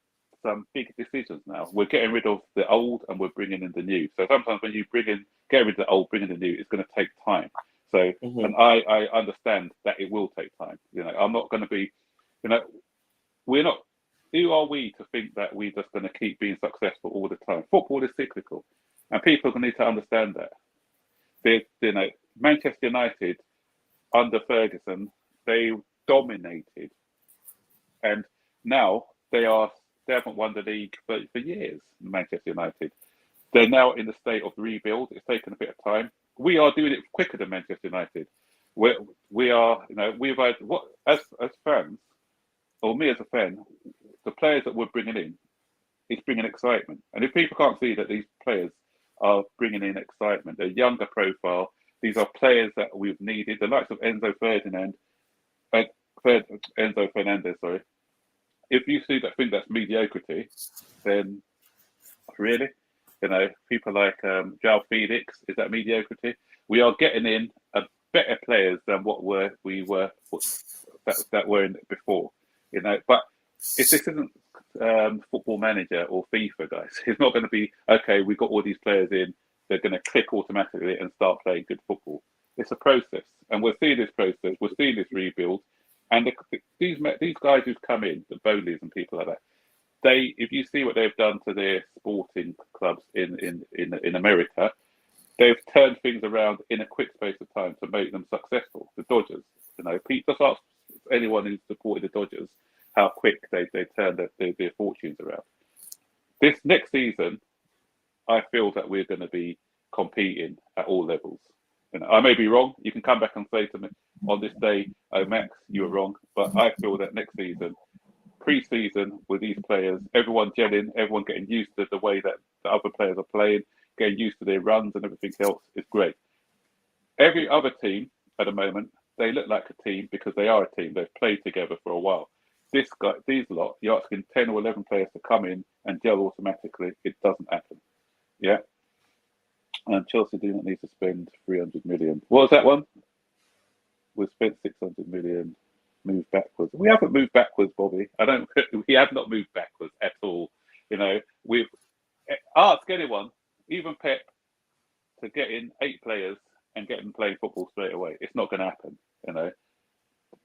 some big decisions now. We're getting rid of the old and we're bringing in the new. So sometimes when you get rid of the old, bring in the new, it's going to take time. So, and I understand that it will take time. I'm not going to be, You know, we're not. Who are we to think that we're just going to keep being successful all the time? Football is cyclical, and people need to understand that. You know, Manchester United under Ferguson, they dominated, and now they haven't won the league for years. Manchester United, they're now in the state of rebuild. It's taken a bit of time. We are doing it quicker than Manchester United. We are, you know, we've had what as fans, or me as a fan, the players that we're bringing in, it's bringing excitement. And if people can't see that these players are bringing in excitement, they're younger profile. These are players that we've needed, the likes of Enzo Fernandez. Sorry. If you see that, think that's mediocrity, then really, you know, people like João Felix, is that mediocrity? We are getting in better players than what we were in before, you know. But if this isn't Football Manager or FIFA, guys, it's not going to be okay. We've got all these players in; they're going to click automatically and start playing good football. It's a process, and we'll see this process. We'll see this rebuild, and these guys who've come in, the Boehleys and people like that. If you see what they've done to their sporting clubs in America, they've turned things around in a quick space of time to make them successful. The Dodgers, you know, just ask anyone who's supported the Dodgers how quick they turned their fortunes around. This next season, I feel that we're going to be competing at all levels. You know, I may be wrong. You can come back and say to me on this day, "Oh, Max, you were wrong." But I feel that next season, pre-season, with these players, everyone gelling, everyone getting used to the way that the other players are playing, getting used to their runs and everything else is great. Every other team at the moment, they look like a team because they are a team. They've played together for a while. These lot, you're asking 10 or 11 players to come in and gel automatically. It doesn't happen. Yeah. And Chelsea do not need to spend 300 million. What was that one? We spent 600 million. Move backwards. We haven't moved backwards, Bobby. We have not moved backwards at all. You know, we've asked anyone, even Pep, to get in 8 players and get them playing football straight away. It's not going to happen. You know,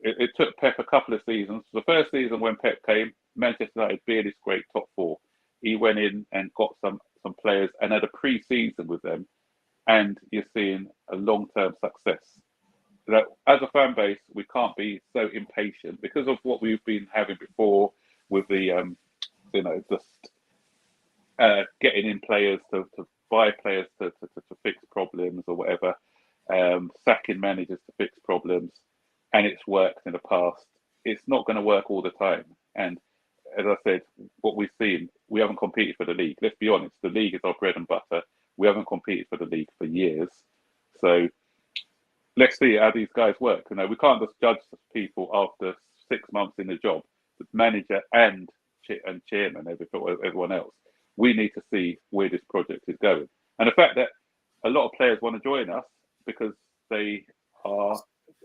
it took Pep a couple of seasons. The first season when Pep came, Manchester United barely scraped top 4. He went in and got some players and had a pre-season with them, and you're seeing a long-term success. That as a fan base, we can't be so impatient because of what we've been having before with the, you know, just getting in players to buy players to fix problems or whatever, sacking managers to fix problems, and it's worked in the past. It's not going to work all the time. And as I said, what we've seen, we haven't competed for the league. Let's be honest, the league is our bread and butter. We haven't competed for the league for years. So let's see how these guys work. You know, we can't just judge people after 6 months in the job, the manager and chairman, everyone else. We need to see where this project is going. And the fact that a lot of players want to join us because they are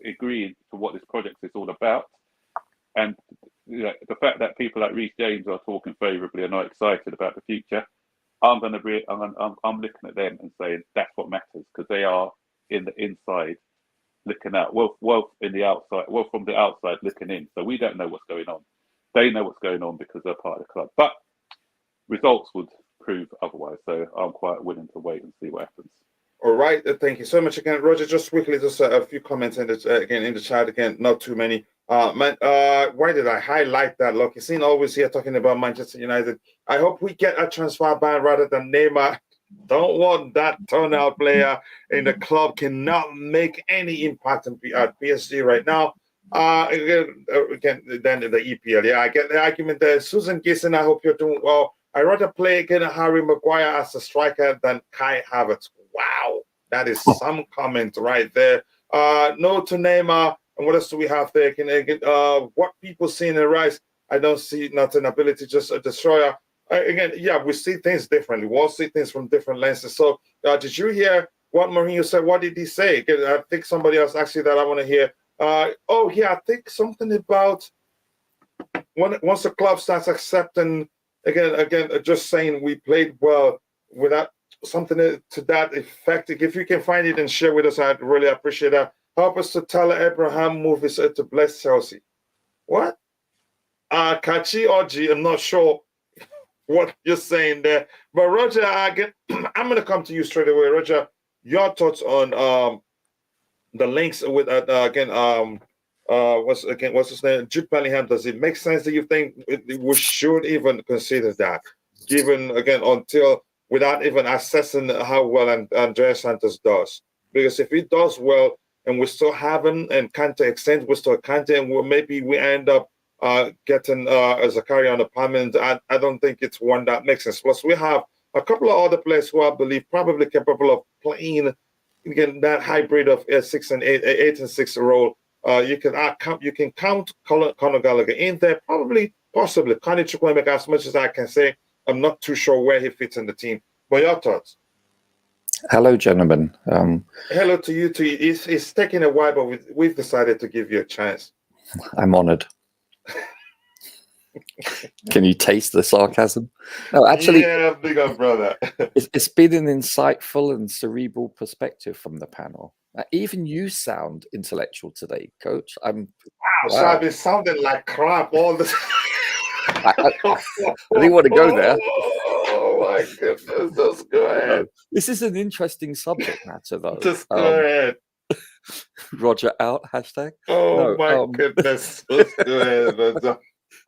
agreeing to what this project is all about. And you know, the fact that people like Reece James are talking favourably and are excited about the future, I'm looking at them and saying that's what matters, because they are in the inside looking out, well in the outside, well from the outside looking in. So we don't know what's going on. They know what's going on because they're part of the club. But results would prove otherwise. So I'm quite willing to wait and see what happens. All right, thank you so much again, Roger. Just quickly, just a few comments in the chat again, not too many. Why did I highlight that? Look, you've seen always here talking about Manchester United. I hope we get a transfer ban rather than Neymar. Don't want that turnout player in the club. Cannot make any impact at PSG right now. Again, then the EPL. Yeah, I get the argument there. Susan Gisson, I hope you're doing well. I'd rather play against Harry Maguire as a striker than Kai Havertz. Wow, that is some comment right there. No to Neymar. And what else do we have there? What people see in Rice, I don't see nothing. Ability just a destroyer. Again, yeah, we see things differently. We all see things from different lenses. So, did you hear what Mourinho said? What did he say? Again, I think somebody else actually that I want to hear. Oh, yeah, I think something about once the club starts accepting, again, just saying we played well without something to that effect. If you can find it and share with us, I'd really appreciate that. Help us to tell Abraham movies to bless Chelsea. What? Kachi or G, I'm not sure what you're saying there. But Roger, again, I'm going to come to you straight away. Roger, your thoughts on the links with what's his name? Jude Bellingham. Does it make sense that you think we should even consider that, given again without even assessing how well Andreas Santos does? Because if he does well and we still haven't, and Kante extends, we still Kante, and maybe we end up getting Zakaria on the permanent, I don't think it's one that makes sense. Plus, we have a couple of other players who I believe probably capable of playing again that hybrid of 6 and 8 and 6 role. You can count Conor Gallagher in there, possibly. Connie Chukwuemeka, as much as I can say, I'm not too sure where he fits in the team. But your thoughts? Hello, gentlemen. Hello to you too. It's taking a while, but we've decided to give you a chance. I'm honoured. Can you taste the sarcasm? No, actually, yeah, big up, brother. it's been an insightful and cerebral perspective from the panel. Even you sound intellectual today, Coach. Wow. So I've been sounding like crap all the time. I didn't want to go there. Oh my goodness! Just go ahead. This is an interesting subject matter, though. Just go ahead. Roger out. Hashtag. Oh my goodness! Just go ahead, Roger.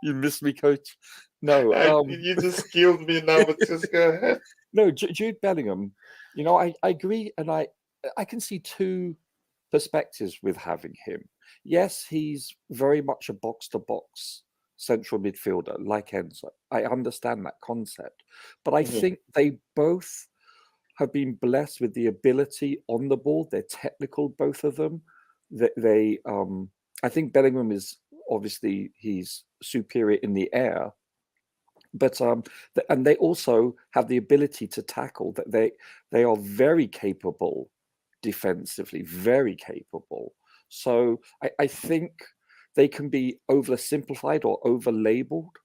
You missed me, Coach. No, you just killed me now. But just go ahead. No, Jude Bellingham. You know, I agree, and I can see two perspectives with having him. Yes, he's very much a box-to-box central midfielder, like Enzo. I understand that concept, but I think they both have been blessed with the ability on the ball. They're technical, both of them. I think Bellingham is obviously he's superior in the air, but and they also have the ability to tackle. That they are very capable defensively, very capable. So I think they can be oversimplified or over-labeled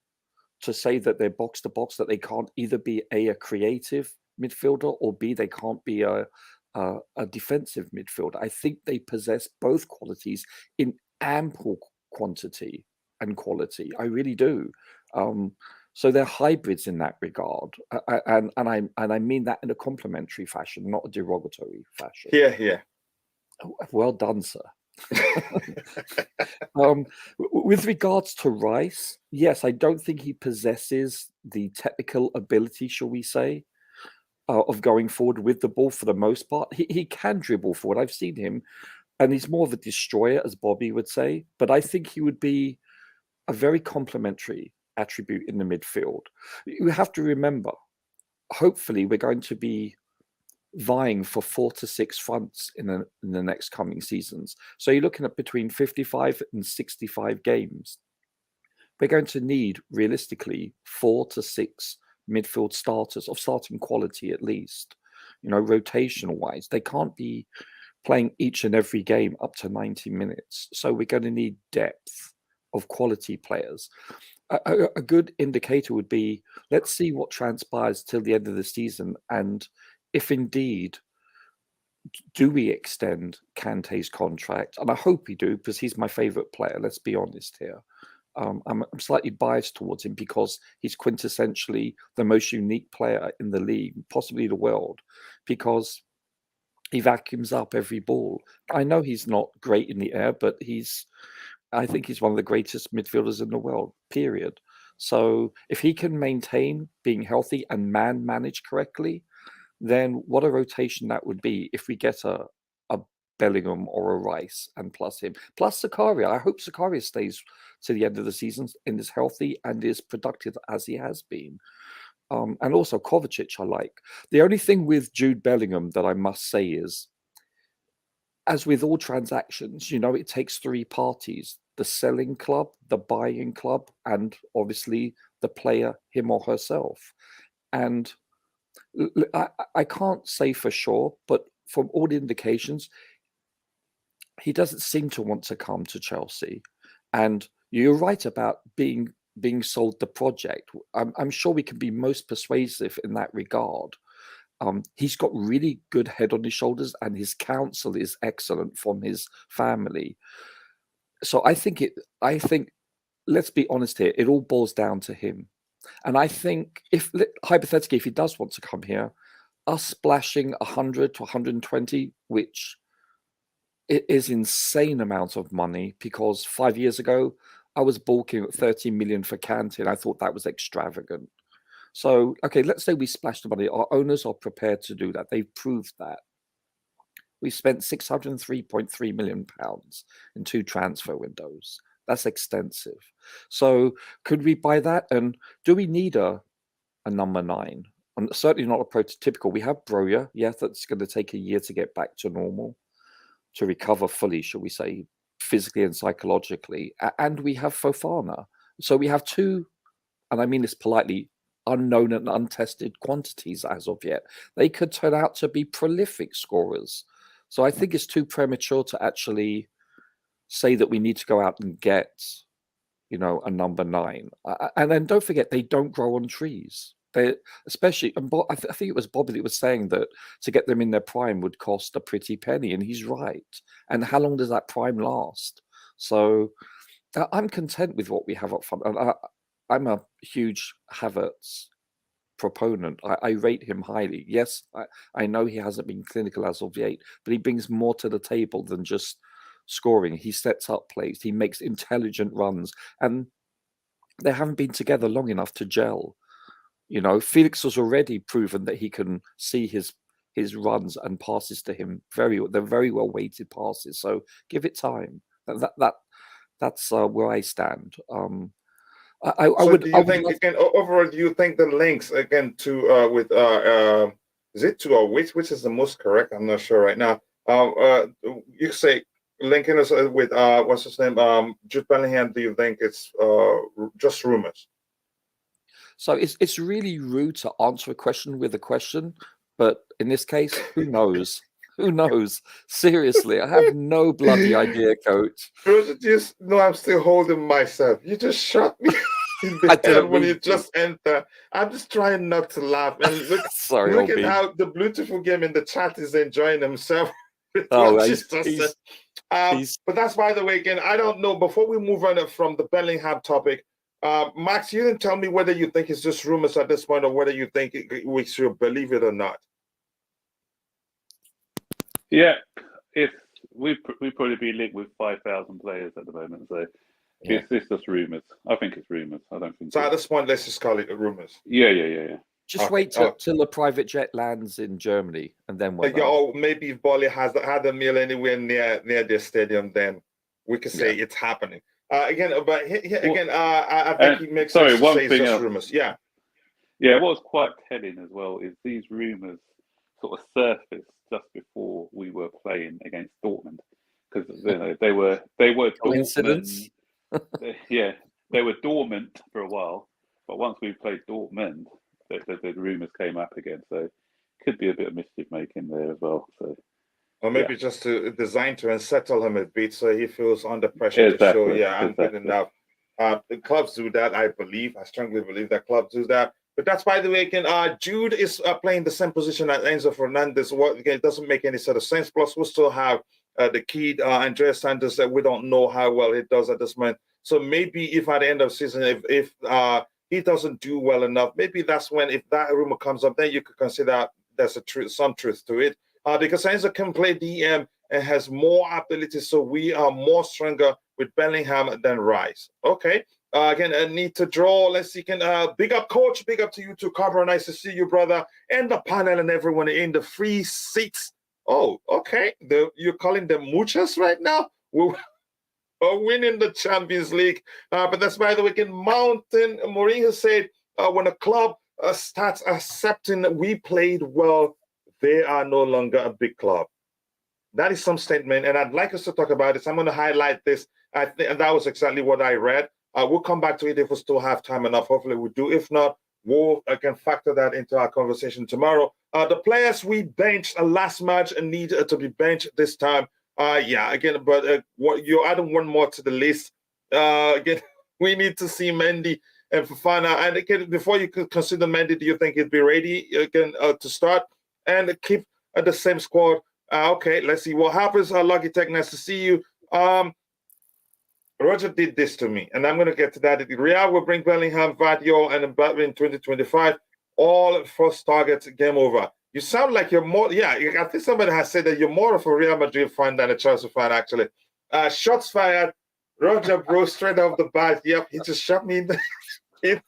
to say that they're box to box, that they can't either be a creative midfielder or B, they can't be a defensive midfielder. I think they possess both qualities in ample quantity and quality. I really do. So they're hybrids in that regard, and I mean that in a complimentary fashion, not a derogatory fashion. Yeah. Oh, well done, sir. With regards to Rice, yes, I don't think he possesses the technical ability, shall we say, of going forward with the ball for the most part. He can dribble forward. I've seen him, and he's more of a destroyer, as Bobby would say. But I think he would be a very complementary attribute in the midfield. You have to remember, hopefully, we're going to be vying for 4 to 6 fronts in the next coming seasons. So you're looking at between 55 and 65 games. We're going to need, realistically, 4 to 6 midfield starters of starting quality at least. You know, rotational wise, they can't be playing each and every game up to 90 minutes. So we're going to need depth of quality players. A good indicator would be, let's see what transpires till the end of the season, and if indeed, do we extend Kante's contract? And I hope we do, because he's my favourite player. Let's be honest here. I'm slightly biased towards him because he's quintessentially the most unique player in the league, possibly the world, because he vacuums up every ball. I know he's not great in the air, but I think he's one of the greatest midfielders in the world, period. So if he can maintain being healthy and manage correctly, then what a rotation that would be if we get a Bellingham or a Rice and plus him. Plus Zakaria. I hope Zakaria stays to the end of the season and is healthy and is productive as he has been. And also Kovacic I like. The only thing with Jude Bellingham that I must say is, as with all transactions, you know, it takes 3 parties: the selling club, the buying club, and obviously the player, him or herself. And I can't say for sure, but from all the indications, he doesn't seem to want to come to Chelsea. And you're right about being sold the project. I'm sure we can be most persuasive in that regard. He's got really good head on his shoulders, and his counsel is excellent from his family. So I think let's be honest here. It all boils down to him. And I think hypothetically, if he does want to come here, us splashing 100 to 120, which is insane amount of money, because 5 years ago, I was balking at 30 million for Kante, and I thought that was extravagant. So, okay, let's say we splash the money. Our owners are prepared to do that. They've proved that. We spent £603.3 million in 2 transfer windows. That's extensive. So could we buy that? And do we need a number 9? And certainly not a prototypical. We have Broja. Yeah, that's going to take a year to get back to normal, to recover fully, shall we say, physically and psychologically. And we have Fofana. So we have 2, and I mean this politely, unknown and untested quantities as of yet. They could turn out to be prolific scorers. So I think it's too premature to actually say that we need to go out and get, a number 9. And then don't forget, they don't grow on trees. They, especially, and I think it was Bobby that was saying that to get them in their prime would cost a pretty penny, and he's right. And how long does that prime last? So I'm content with what we have up front. I'm a huge Havertz proponent. I rate him highly. Yes, I know he hasn't been clinical as of yet, but he brings more to the table than just scoring. He sets up plays. He makes intelligent runs, and they haven't been together long enough to gel. Felix has already proven that he can see his runs and passes to him. They're very well weighted passes. So give it time. That's where I stand. Overall, do you think the links again to with is it to which is the most correct? I'm not sure right now. You say linking us with what's his name, Jude Bellingham. Do you think it's just rumors? So it's really rude to answer a question with a question, but in this case, who knows? Who knows? Seriously, I have no bloody idea, Coach. Just no, I'm still holding myself. You just shot me in the head when you just enter. I'm just trying not to laugh. And look, sorry, look at how the beautiful game in the chat is enjoying himself. But that's, by the way, again, I don't know. Before we move on from the Bellingham topic, Max, you didn't tell me whether you think it's just rumors at this point or whether you think we should believe it or not. Yeah, if we probably be linked with 5,000 players at the moment, so it's just rumors. I think it's rumors. I don't think so. At this point, let's just call it rumors. Yeah. Just wait till the private jet lands in Germany, and then what? Or maybe if Boehly has had a meal anywhere near their stadium, then we could say it's happening. I think he makes sense to say it's just rumors. Yeah. What was quite telling as well is these rumors sort of surfaced just before we were playing against Dortmund, because they were coincidence. They were dormant for a while, but once we played Dortmund, the rumors came up again. So could be a bit of mischief making there as well. So. Or maybe just to design to unsettle him a bit so he feels under pressure to show, I'm good enough. The clubs do that, I believe. I strongly believe that clubs do that. But that's, by the way, again, Jude is playing the same position as Enzo Fernandez. It doesn't make any sort of sense. Plus, we still have the kid, Andreas Sanders, that we don't know how well he does at this moment. So maybe if at the end of the season, if he doesn't do well enough, maybe that's when, if that rumor comes up, then you could consider there's some truth to it. Because Enzo can play DM and has more ability, so we are more stronger with Bellingham than Rice. Okay. Again, I need to draw. Let's see. Big up, coach. Big up to you too, Carver. Nice to see you, brother, and the panel and everyone in the free seats. Oh, okay. You're calling them muchas right now. We're winning the Champions League. But that's, by the way, Mountain Mourinho said when a club starts accepting that we played well, they are no longer a big club. That is some statement, and I'd like us to talk about this. I'm going to highlight this. And that was exactly what I read. We'll come back to it if we still have time enough. Hopefully we do. If not, we'll can factor that into our conversation tomorrow. The players we benched last match need to be benched this time. But you're adding one more to the list. Again, we need to see Mendy and Fofana. And again, before you could consider Mendy, do you think he'd be ready again to start and keep the same squad? Okay, let's see what happens. Lucky Tech, nice to see you. Roger did this to me, and I'm going to get to that. Real will bring Bellingham, Vardiol, and Mbappe in 2025. All first targets, game over. You sound like you're more, yeah, I think somebody has said that you're more of a Real Madrid fan than a Chelsea fan, actually. Shots fired. Roger, bro, straight off the bat. Yep, he just shot me in the head.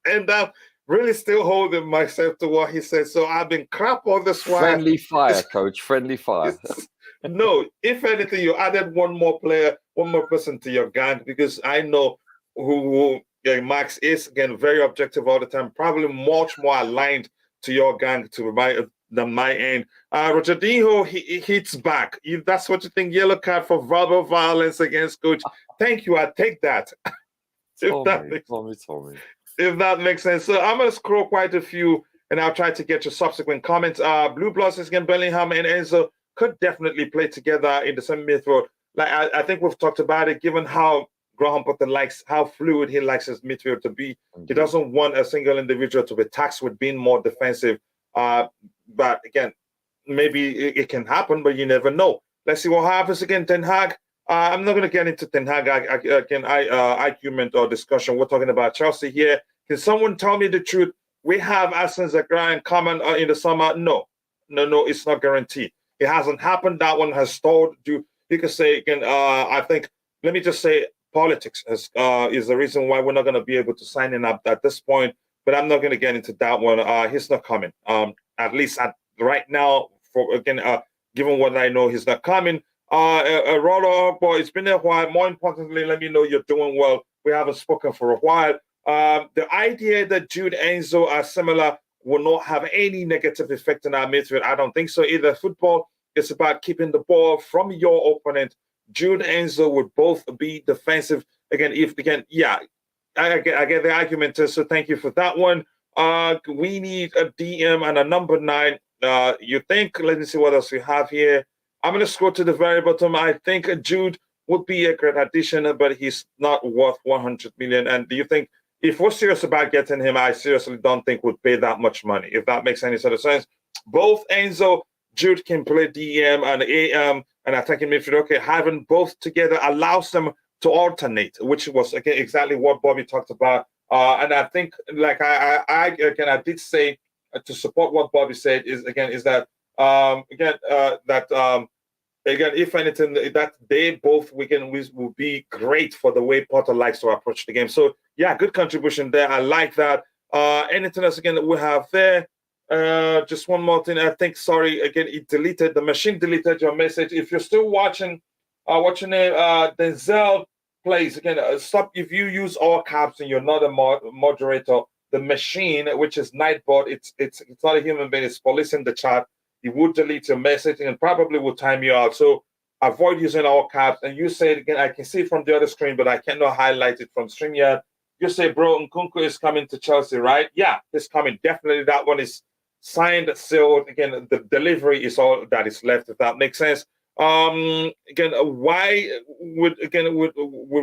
And I'm really still holding myself to what he said. So I've been crap all this while. Friendly fire, coach. Friendly fire. No, if anything, you added one more person to your gang, because I know who Max is, again, very objective all the time, probably much more aligned to your gang than my end. Rogerdinho, he hits back. If that's what you think, yellow card for verbal violence against coach. Thank you, I take that. If that makes sense. So I'm going to scroll quite a few, and I'll try to get your subsequent comments. Blue Bloods again, Bellingham and Enzo could definitely play together in the same midfield. Like I think we've talked about it, given how Graham Potter likes, how fluid he likes his midfield to be. He doesn't want a single individual to be taxed with being more defensive. But again, maybe it can happen, but you never know. Let's see what happens again. Ten Hag. I'm not going to get into Ten Hag argument or discussion. We're talking about Chelsea here. Can someone tell me the truth? We have Arsene Wenger in common in the summer. No, it's not guaranteed. It hasn't happened. That one has stalled. You can say again. I think. Let me just say, politics is the reason why we're not going to be able to sign in at this point. But I'm not going to get into that one. He's not coming. At least right now, given what I know, he's not coming. Rollo, boy, it's been a while. More importantly, let me know you're doing well. We haven't spoken for a while. The idea that Jude and Enzo are similar will not have any negative effect on our midfield. I don't think so either. Football is about keeping the ball from your opponent. Jude and Enzo would both be defensive. I get the argument. So thank you for that one. We need a DM and a number 9. You think? Let me see what else we have here. I'm going to scroll to the very bottom. I think Jude would be a great addition, but he's not worth 100 million. And do you think, if we're serious about getting him, I seriously don't think we'd pay that much money, if that makes any sort of sense. Both Enzo, Jude can play DM and AM and attacking midfield. Okay, having both together allows them to alternate, which was again exactly what Bobby talked about. And I think, like I did say to support what Bobby said is that if anything, that they both will be great for the way Potter likes to approach the game. So yeah, good contribution there. I like that. Anything else again that we have there? Just one more thing. I think, sorry, again, the machine deleted your message. If you're still watching, what's your name? Denzel plays again. Stop if you use all caps and you're not a moderator. The machine, which is Nightbot, it's not a human being. It's policing the chat. It would delete your message and probably will time you out. So avoid using all caps. And you say it again. I can see it from the other screen, but I cannot highlight it from StreamYard. You say, bro, Nkunku is coming to Chelsea, right? Yeah, he's coming. Definitely, that one is signed, sealed. Again, the delivery is all that is left, if that makes sense. Again, why would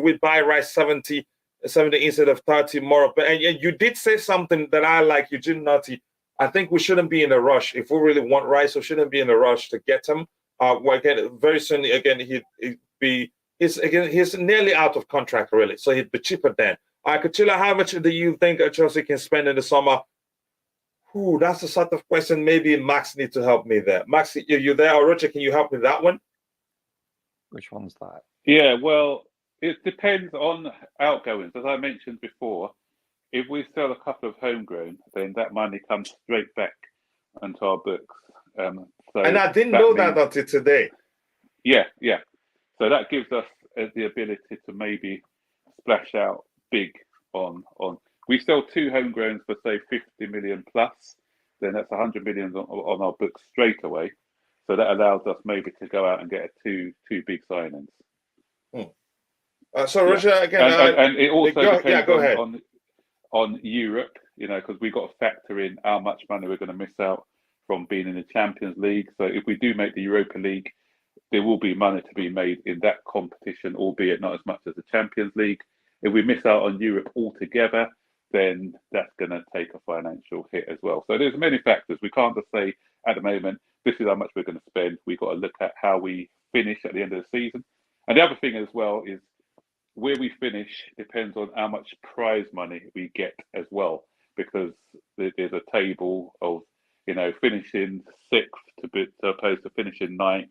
we buy Rice 70 instead of 30 more? But and you did say something that I like, Eugene Nutty. I think we shouldn't be in a rush. If we really want Rice, we shouldn't be in a rush to get him. Very soon, he's nearly out of contract, really. So he'd be cheaper then. Kachila, how much do you think Chelsea can spend in the summer? Ooh, that's the sort of question maybe Max needs to help me there. Max, you there? Or Roger, can you help with that one? Which one's that? Yeah, well, it depends on outgoings. As I mentioned before, if we sell a couple of homegrown, then that money comes straight back onto our books. And I didn't know that until today. Yeah. So that gives us the ability to maybe splash out big on. We sell 2 homegrowns for say 50 million plus, then that's 100 million on our books straight away. So that allows us maybe to go out and get two big signings. So Roger, again, and it also depends go ahead. On Europe, because we've got to factor in how much money we're going to miss out from being in the Champions League. So if we do make the Europa League, there will be money to be made in that competition, albeit not as much as the Champions League. If we miss out on Europe altogether, then that's going to take a financial hit as well. So there's many factors. We can't just say at the moment, this is how much we're going to spend. We've got to look at how we finish at the end of the season. And the other thing as well is where we finish depends on how much prize money we get as well, because there's a table of, finishing sixth opposed to finishing ninth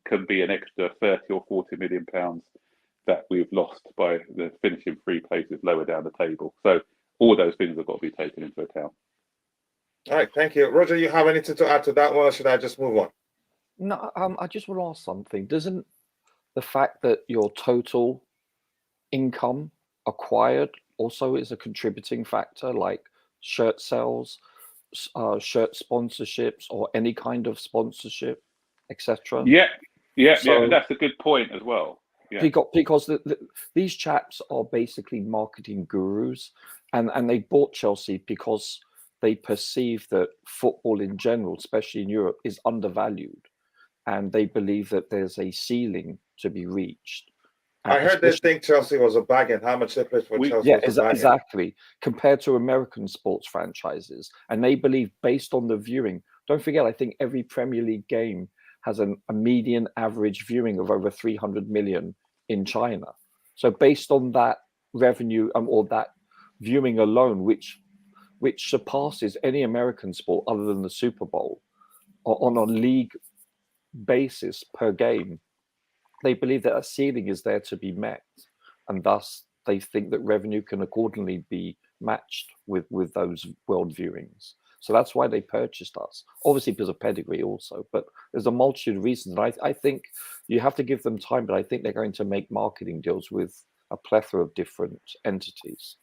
can be an extra 30 or 40 million pounds that we've lost by the finishing 3 places lower down the table. So all those things have got to be taken into account. All right, thank you. Roger, you have anything to add to that one, or should I just move on? No, I just want to ask something. Doesn't the fact that your total income acquired also is a contributing factor, like shirt sales, shirt sponsorships, or any kind of sponsorship, etc.? Yeah, So- and that's a good point as well. Yeah. Because these chaps are basically marketing gurus, and they bought Chelsea because they perceive that football in general, especially in Europe, is undervalued, and they believe that there's a ceiling to be reached. I heard they think Chelsea was a bargain. How much they paid for Chelsea was a bargain. Exactly. Compared to American sports franchises. And they believe, based on the viewing, don't forget, I think every Premier League game has a median average viewing of over 300 million in China. So based on that revenue or that viewing alone, which surpasses any American sport other than the Super Bowl, on a league basis per game, they believe that a ceiling is there to be met, and thus they think that revenue can accordingly be matched with those world viewings. So that's why they purchased us, obviously because of pedigree also, but there's a multitude of reasons. And I think you have to give them time, but I think they're going to make marketing deals with a plethora of different entities.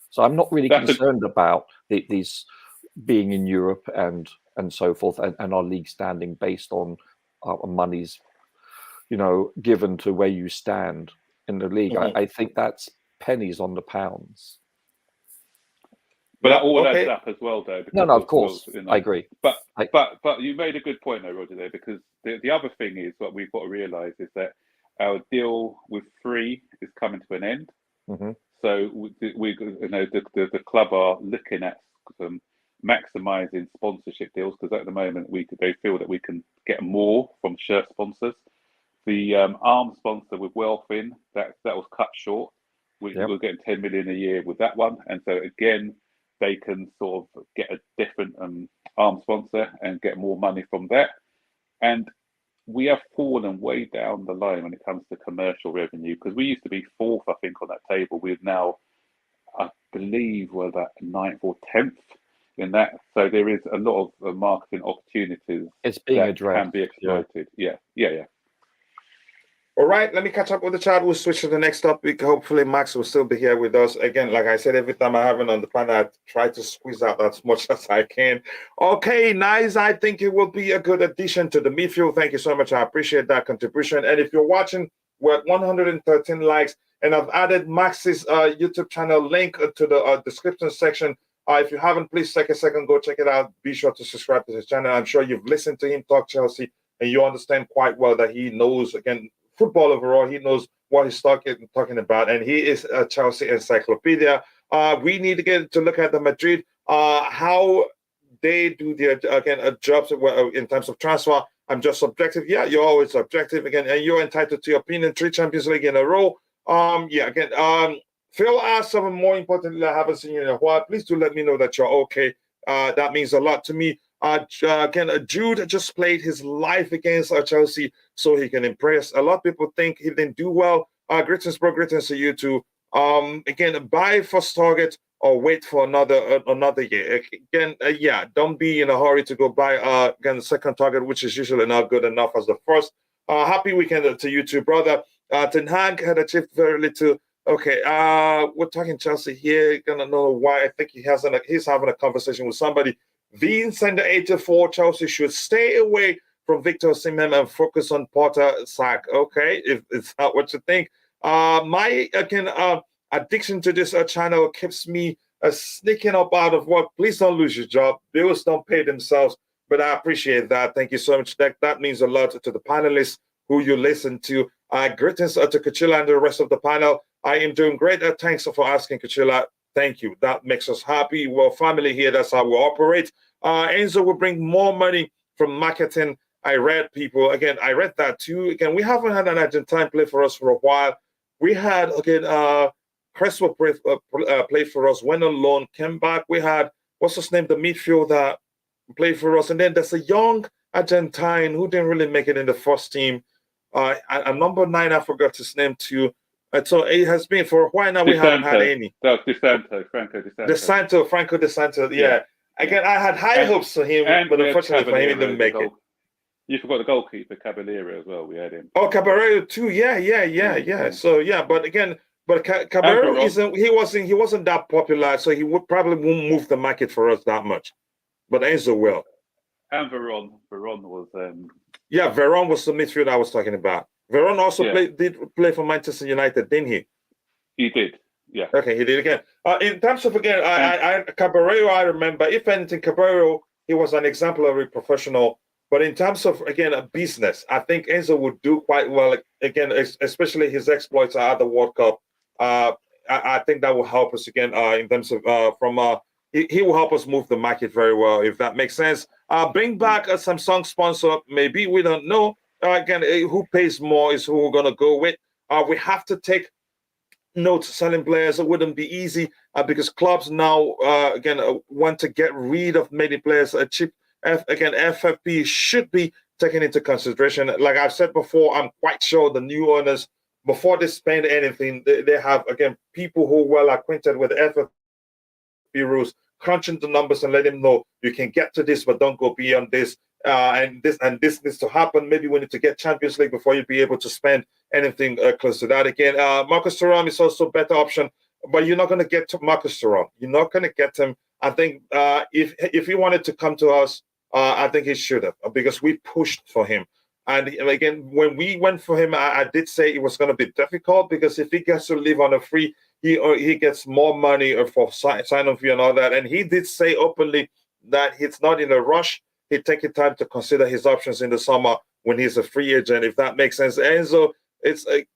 So I'm not really concerned about these being in Europe and so forth, and our league standing based on monies, given to where you stand in the league. Mm-hmm. I think that's pennies on the pounds. But that all adds up as well, though. No, of course, I agree. But you made a good point, though, Roger, there, because the other thing is, what we've got to realise is that our deal with Free is coming to an end. Mm-hmm. So the club are looking at maximising sponsorship deals, because at the moment they feel that we can get more from shirt sponsors. The arm sponsor with Wealthin, that was cut short. We're getting 10 million a year with that one, and so again, they can sort of get a different arm sponsor and get more money from that. And we have fallen way down the line when it comes to commercial revenue, because we used to be 4th, I think, on that table. We're now, I believe, we're about 9th or 10th in that. So there is a lot of marketing opportunities it's being that addressed. Can be exploited. Yeah. All right, let me catch up with the chat. We'll switch to the next topic. Hopefully, Max will still be here with us. Again, like I said, every time I have him on the panel, I try to squeeze out as much as I can. Okay, nice. I think it will be a good addition to the midfield. Thank you so much. I appreciate that contribution. And if you're watching, we're at 113 likes, and I've added Max's YouTube channel link to the description section. If you haven't, please take a second, go check it out. Be sure to subscribe to his channel. I'm sure you've listened to him talk Chelsea, and you understand quite well that he knows, again, football overall. He knows what he's talking about, and he is a Chelsea encyclopedia. We need to get to look at the Madrid, how they do their jobs in terms of transfer. I'm just subjective. Yeah, you're always subjective again, and you're entitled to your opinion. 3 Champions League in a row. Phil asked something more importantly. I haven't seen you in a while. Please do let me know that you're okay. That means a lot to me. Jude just played his life against Chelsea so he can impress. A lot of people think he didn't do well. Greetings, bro. Greetings to you too. Buy first target or wait for another year. Don't be in a hurry to go buy the second target, which is usually not good enough as the first. Happy weekend to you too, brother. Ten Hag had achieved very little. Okay, we're talking Chelsea here. Gonna know why. I think he's having a conversation with somebody. Vincent 84, Chelsea should stay away from Victor Osimhen and focus on Potter sack. Okay, if it's not what you think. My addiction to this channel keeps me sneaking up out of work. Please don't lose your job. Bills don't pay themselves, but I appreciate that. Thank you so much. That means a lot to the panelists who you listen to. Greetings to Kachila and the rest of the panel. I am doing great. Thanks for asking, Kachila. Thank you. That makes us happy. We're family here. That's how we operate. Enzo will bring more money from marketing. I read that too. Again, we haven't had an Argentine play for us for a while. We had again Crespo played for us, went on loan, came back. We had what's his name, the midfielder played for us, and then there's a young Argentine who didn't really make it in the first team. And number 9, I forgot his name too. So it has been for a while now. We haven't had any. That was Franco Franco De Santo. Yeah. Again, I had high hopes for him, but unfortunately for him, he didn't make it. You forgot the goalkeeper, Caballero, as well. We had him. Oh, Caballero too. Yeah. So yeah, but Caballero he wasn't that popular, so he probably won't move the market for us that much. But Enzo will. And Veron was. Yeah, Veron was the midfield I was talking about. Veron also did play for Manchester United, didn't he? He did. Yeah. Okay, he did again. In terms of Caballero, I remember. If anything, Caballero, he was an exemplary professional. But in terms of again a business, I think Enzo would do quite well. Again, especially his exploits at the World Cup. I think that will help us again in terms of he will help us move the market very well, if that makes sense. Bring back a Samsung sponsor. Maybe we don't know. Again, who pays more is who we're gonna go with. We have to take note selling players. It wouldn't be easy because clubs now want to get rid of many players. Cheap. FFP should be taken into consideration. Like I've said before, I'm quite sure the new owners, before they spend anything, they have again people who are well acquainted with FFP rules, crunching the numbers and let them know you can get to this, but don't go beyond this. And this needs to happen. Maybe we need to get Champions League before you'll be able to spend anything close to that. Again, Marcus Thuram is also a better option, but you're not going to get to Marcus Thuram. You're not going to get him. I think if he wanted to come to us, I think he should have, because we pushed for him. And again, when we went for him, I did say it was going to be difficult, because if he gets to live on a free, he gets more money for sign-on fee and all that. And he did say openly that he's not in a rush. He'd take his time to consider his options in the summer when he's a free agent, if that makes sense. Enzo, it's like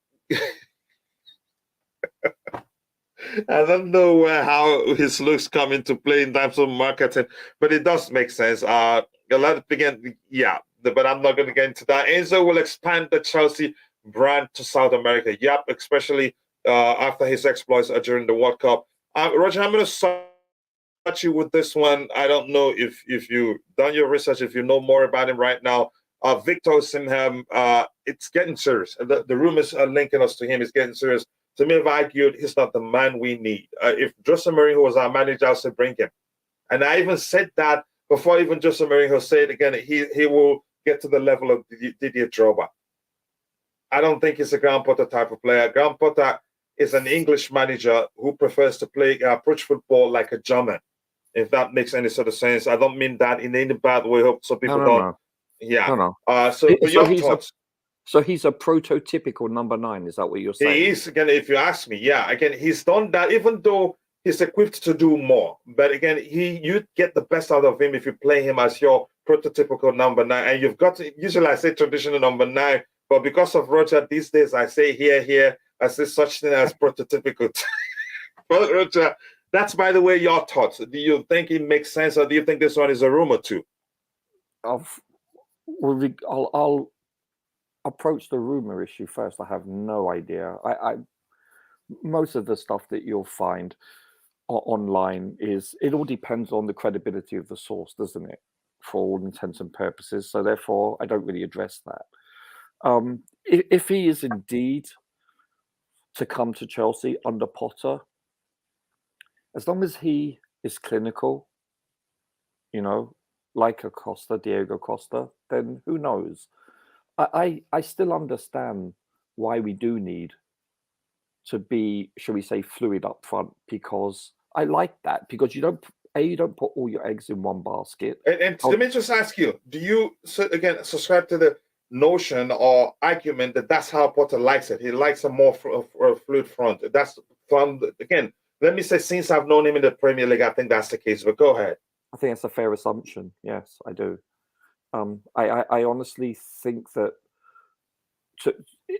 I don't know how his looks come into play in terms of marketing, but it does make sense. A lot of but I'm not going to get into that. Enzo will expand the Chelsea brand to South America. Yep, especially after his exploits during the World Cup. Roger, I'm going to start you with this one. I don't know if you've done your research, if you know more about him right now. Victor Osimhen, it's getting serious. The rumors are linking us to him. It's getting serious. To me, I've argued he's not the man we need. If Jose Mourinho was our manager, I'd say bring him. And I even said that before even Jose Mourinho said again, he will get to the level of Didier Drogba. I don't think he's a Graham Potter type of player. Graham Potter is an English manager who prefers to approach football like a German, if that makes any sort of sense. I don't mean that in any bad way. Hope so people don't. No. Yeah. No. So your thoughts? So he's a prototypical number 9. Is that what you're saying? He is, again, if you ask me. Yeah, again, he's done that, even though he's equipped to do more. But again, you get the best out of him if you play him as your prototypical number 9. And you've got to, usually I say traditional number 9, but because of Roger these days, I say here, I say such thing as prototypical. But Roger, that's, by the way, your thoughts. Do you think it makes sense, or do you think this one is a rumor too? I'll approach the rumor issue first. I have no idea. Most of the stuff that you'll find online it all depends on the credibility of the source, doesn't it? For all intents and purposes. So therefore, I don't really address that. If he is indeed to come to Chelsea under Potter, as long as he is clinical, like Diego Costa, then who knows? I still understand why we do need to be, shall we say, fluid up front, because I like that, because you don't put all your eggs in one basket. And let me just ask you, do you subscribe to the notion or argument that that's how Potter likes it? He likes a more fluid front. That's from, again, let me say, since I've known him in the Premier League, I think that's the case, but go ahead. I think that's a fair assumption. Yes, I do. I honestly think that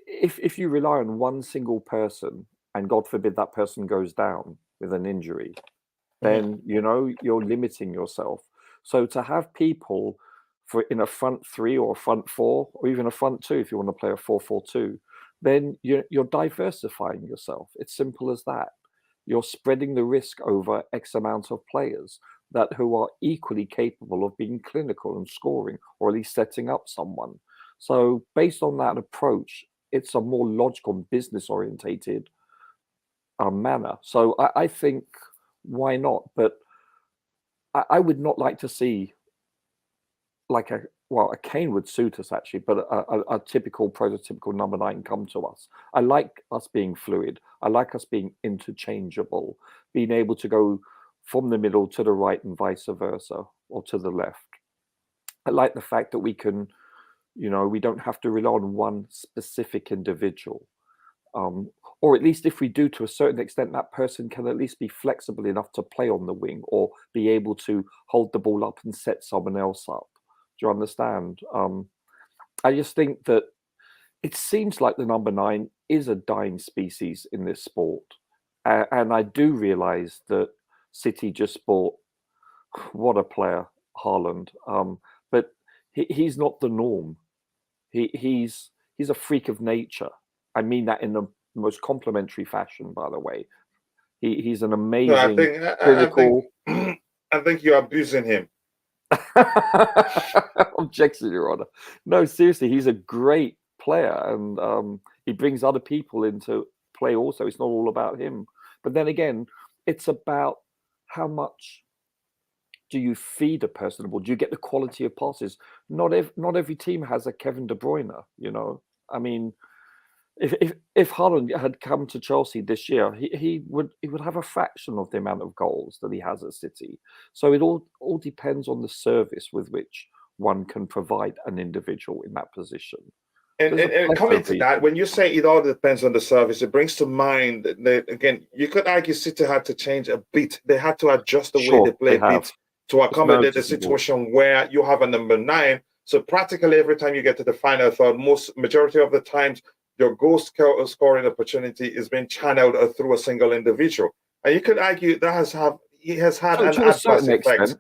if you rely on one single person, and God forbid that person goes down with an injury, then you're limiting yourself. So to have people in a front 3 or a front 4 or even a front 2, if you want to play a 4-4-2, then you're diversifying yourself. It's simple as that. You're spreading the risk over X amount of players who are equally capable of being clinical and scoring, or at least setting up someone. So based on that approach, it's a more logical and business orientated manner. So I think, why not? But I would not like to see like a Kane would suit us actually, but a typical prototypical number 9 come to us. I like us being fluid. I like us being interchangeable, being able to go from the middle to the right and vice versa, or to the left. I like the fact that we can, we don't have to rely on one specific individual. Or at least if we do, to a certain extent, that person can at least be flexible enough to play on the wing or be able to hold the ball up and set someone else up. Do you understand? I just think that it seems like the number 9 is a dying species in this sport. And I do realize that City just bought, what a player, Haaland. But he's not the norm. He's a freak of nature. I mean that in the most complimentary fashion, by the way. He's an amazing, clinical. I think you're abusing him. Objection, Your Honor. No, seriously, he's a great player, and he brings other people into play also. It's not all about him. But then again, it's about how much do you feed a person the ball? Do you get the quality of passes? Not every team has a Kevin De Bruyne, I mean, if Haaland had come to Chelsea this year, he would have a fraction of the amount of goals that he has at City. So it all depends on the service with which one can provide an individual in that position. And coming to that, when you say it all depends on the service, it brings to mind that, again, you could argue City had to change a bit. They had to adjust the way they play a bit to accommodate the situation where you have a number 9. So practically every time you get to the final third, majority of the times, your goal scoring opportunity is being channeled through a single individual. And you could argue that he has had an adverse effect.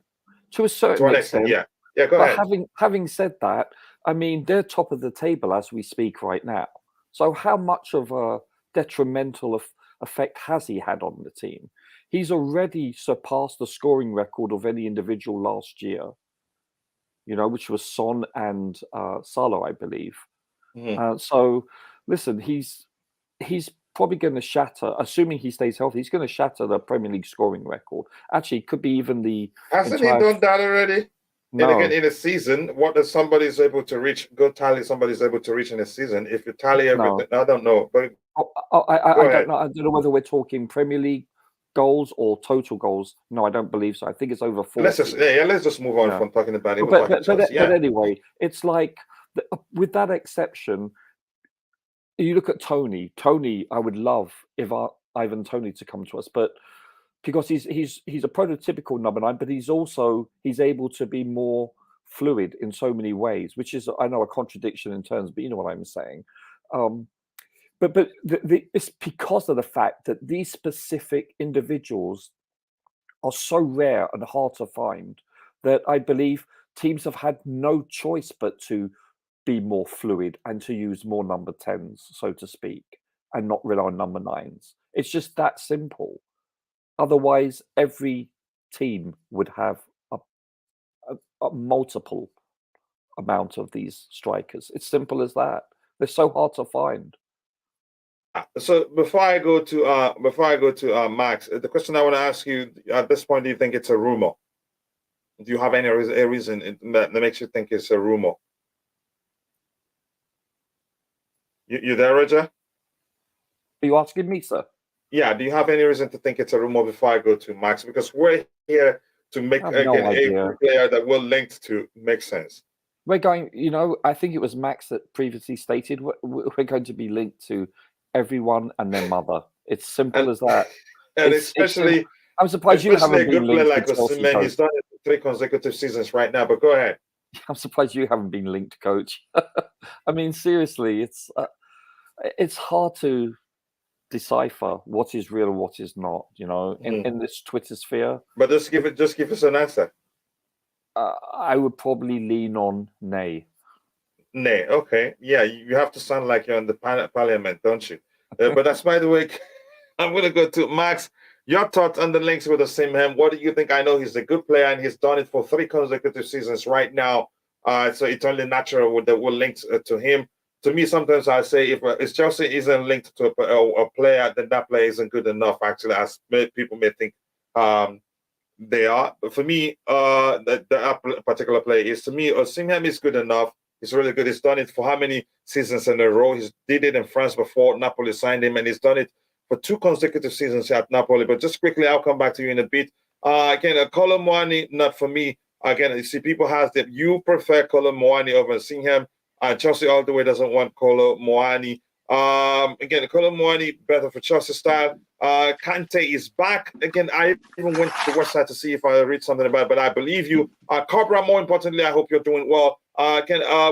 To a certain extent, yeah. Yeah, go ahead. Having said that, I mean, they're top of the table as we speak right now. So how much of a detrimental effect has he had on the team? He's already surpassed the scoring record of any individual last year, which was Son and Salah, I believe. Mm-hmm. So, listen, he's probably going to shatter, assuming he stays healthy, he's going to shatter the Premier League scoring record. Actually, it could be even the... Hasn't he done that already? No. And again, in a season, what if somebody's able to reach, somebody's able to reach in a season? If you tally everything, I don't know. But I don't know whether we're talking Premier League goals or total goals. No, I don't believe so. I think it's over 40. Let's just move on from talking about it. But anyway, it's like, with that exception, you look at Tony. I would love if Ivan Toney to come to us, but because he's a prototypical number 9, but he's able to be more fluid in so many ways, which is, I know, a contradiction in terms, but you know what I'm saying. But it's because of the fact that these specific individuals are so rare and hard to find that I believe teams have had no choice but to be more fluid and to use more number 10s, so to speak, and not rely on number 9s. It's just that simple. Otherwise, every team would have a multiple amount of these strikers. It's simple as that. They're so hard to find. So before I go to Max, the question I want to ask you at this point: do you think it's a rumor? Do you have any reason that makes you think it's a rumor? You there, Roger? Are you asking me, sir? Yeah. Do you have any reason to think it's a rumor before I go to Max? Because we're here to make a player that we're linked to make sense. We're going. I think it was Max that previously stated we're going to be linked to everyone and their mother. It's simple as that. And especially, I'm surprised you haven't been linked like to Chelsea. Osimhen, he's done it 3 consecutive seasons right now. But go ahead. I'm surprised you haven't been linked, Coach. I mean, seriously, it's hard to decipher what is real and what is not. In this Twitter sphere. But just give us an answer. I would probably lean on nay. Nay, okay. Yeah, you have to sound like you're in the parliament, don't you? But that's by the way. I'm going to go to Max. Your thoughts on the links with Osimhen. What do you think? I know he's a good player and he's done it for 3 consecutive seasons right now. So it's only natural that we're linked to him. To me, sometimes I say if Chelsea isn't linked to a player, then that player isn't good enough, actually, as people may think they are. But for me, that particular player is, to me, Osimhen is good enough. He's really good. He's done it for how many seasons in a row? He did it in France before Napoli signed him, and he's done it for 2 consecutive seasons at Napoli. But just quickly, I'll come back to you in a bit. Again, Kolo Muani, not for me. Again, you see, people has that you prefer Kolo Muani over Osimhen. Chelsea all the way doesn't want Kolo Muani. Again, Kolo Muani better for Chelsea style. Kante is back. Again, I even went to the website to see if I read something about it, but I believe you. Cobra, more importantly, I hope you're doing well.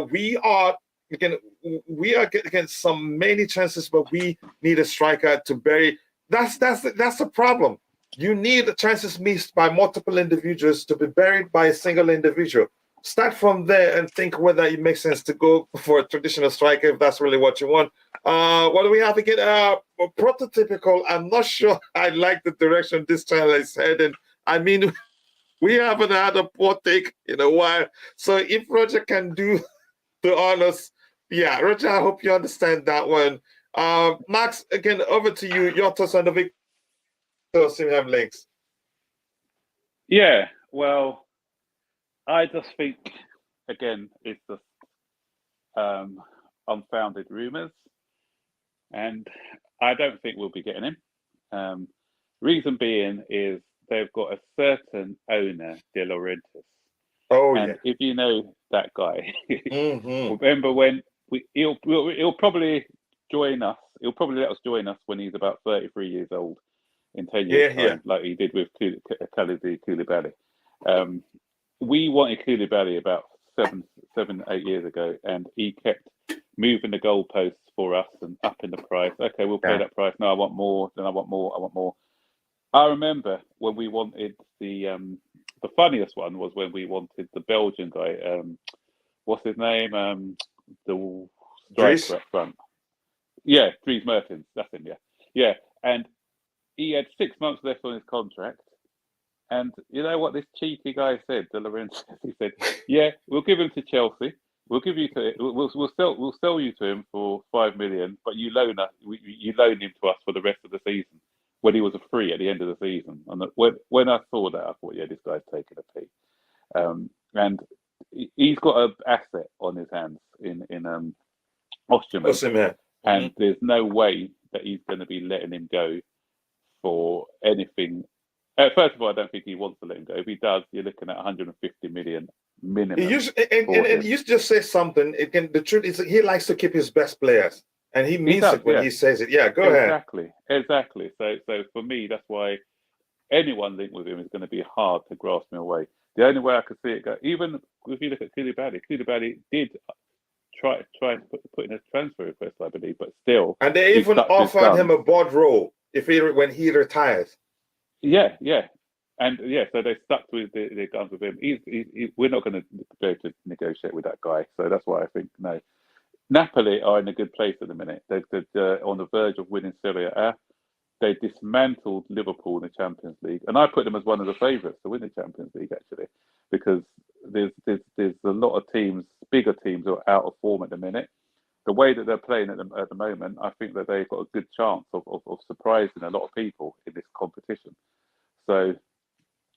We are getting some many chances, but we need a striker to bury. That's the problem. You need chances missed by multiple individuals to be buried by a single individual. Start from there and think whether it makes sense to go for a traditional striker if that's really what you want. What do we have again? Prototypical. I'm not sure I like the direction this channel is heading. I mean, we haven't had a poor take in a while. So if Roger can do the honors, yeah, Roger, I hope you understand that one. Max, again, over to you. Your thoughts on the Victor Osimhen links. Yeah, well, I just think, again, it's just unfounded rumours, and I don't think we'll be getting him. Reason being is they've got a certain owner, De Laurentiis. Oh, and yeah. if you know that guy, Mm-hmm. remember when he'll probably join us. He'll probably let us join us when he's about 33 years old in 10 years' time, like he did with Khalid Koulibaly. We wanted Koulibaly about 7, 8 years ago, and he kept moving the goalposts for us and upping the price. Okay, we'll pay that price. No, I want more. Then I want more. I want more. I remember when we wanted the funniest one was when we wanted the Belgian guy. What's his name? The striker up front. Yeah, Dries Mertens. That's him. Yeah. And he had 6 months left on his contract. And you know what this cheeky guy said, De Laurentiis? He said, "Yeah, we'll give him to Chelsea. We'll give you to we'll sell you to him for 5 million, but you loan him to us for the rest of the season." When he was a free at the end of the season, and when I saw that, I thought, "Yeah, this guy's taking a pee." And he's got an asset on his hands in Osimhen, and there's no way that he's going to be letting him go for anything. First of all, I don't think he wants to let him go. If he does, you're looking at 150 million minimum. And you just say something. Again, the truth is he likes to keep his best players, and he means it when he says it. Yeah, go ahead. Exactly. So for me, that's why anyone linked with him is going to be hard to grasp him away. The only way I could see it go, even if you look at Koulibaly did try to put in a transfer request, I believe, but still. And they even offered him a board role when he retires. Yeah. And so they stuck with their guns with him. We're not going to go to negotiate with that guy. So that's why I think, no. Napoli are in a good place at the minute. They're on the verge of winning Serie A. They dismantled Liverpool in the Champions League. And I put them as one of the favourites to win the Champions League, actually, because there's a lot of teams, bigger teams, who are out of form at the minute. The way that they're playing at the moment, I think that they've got a good chance of surprising a lot of people in this competition. So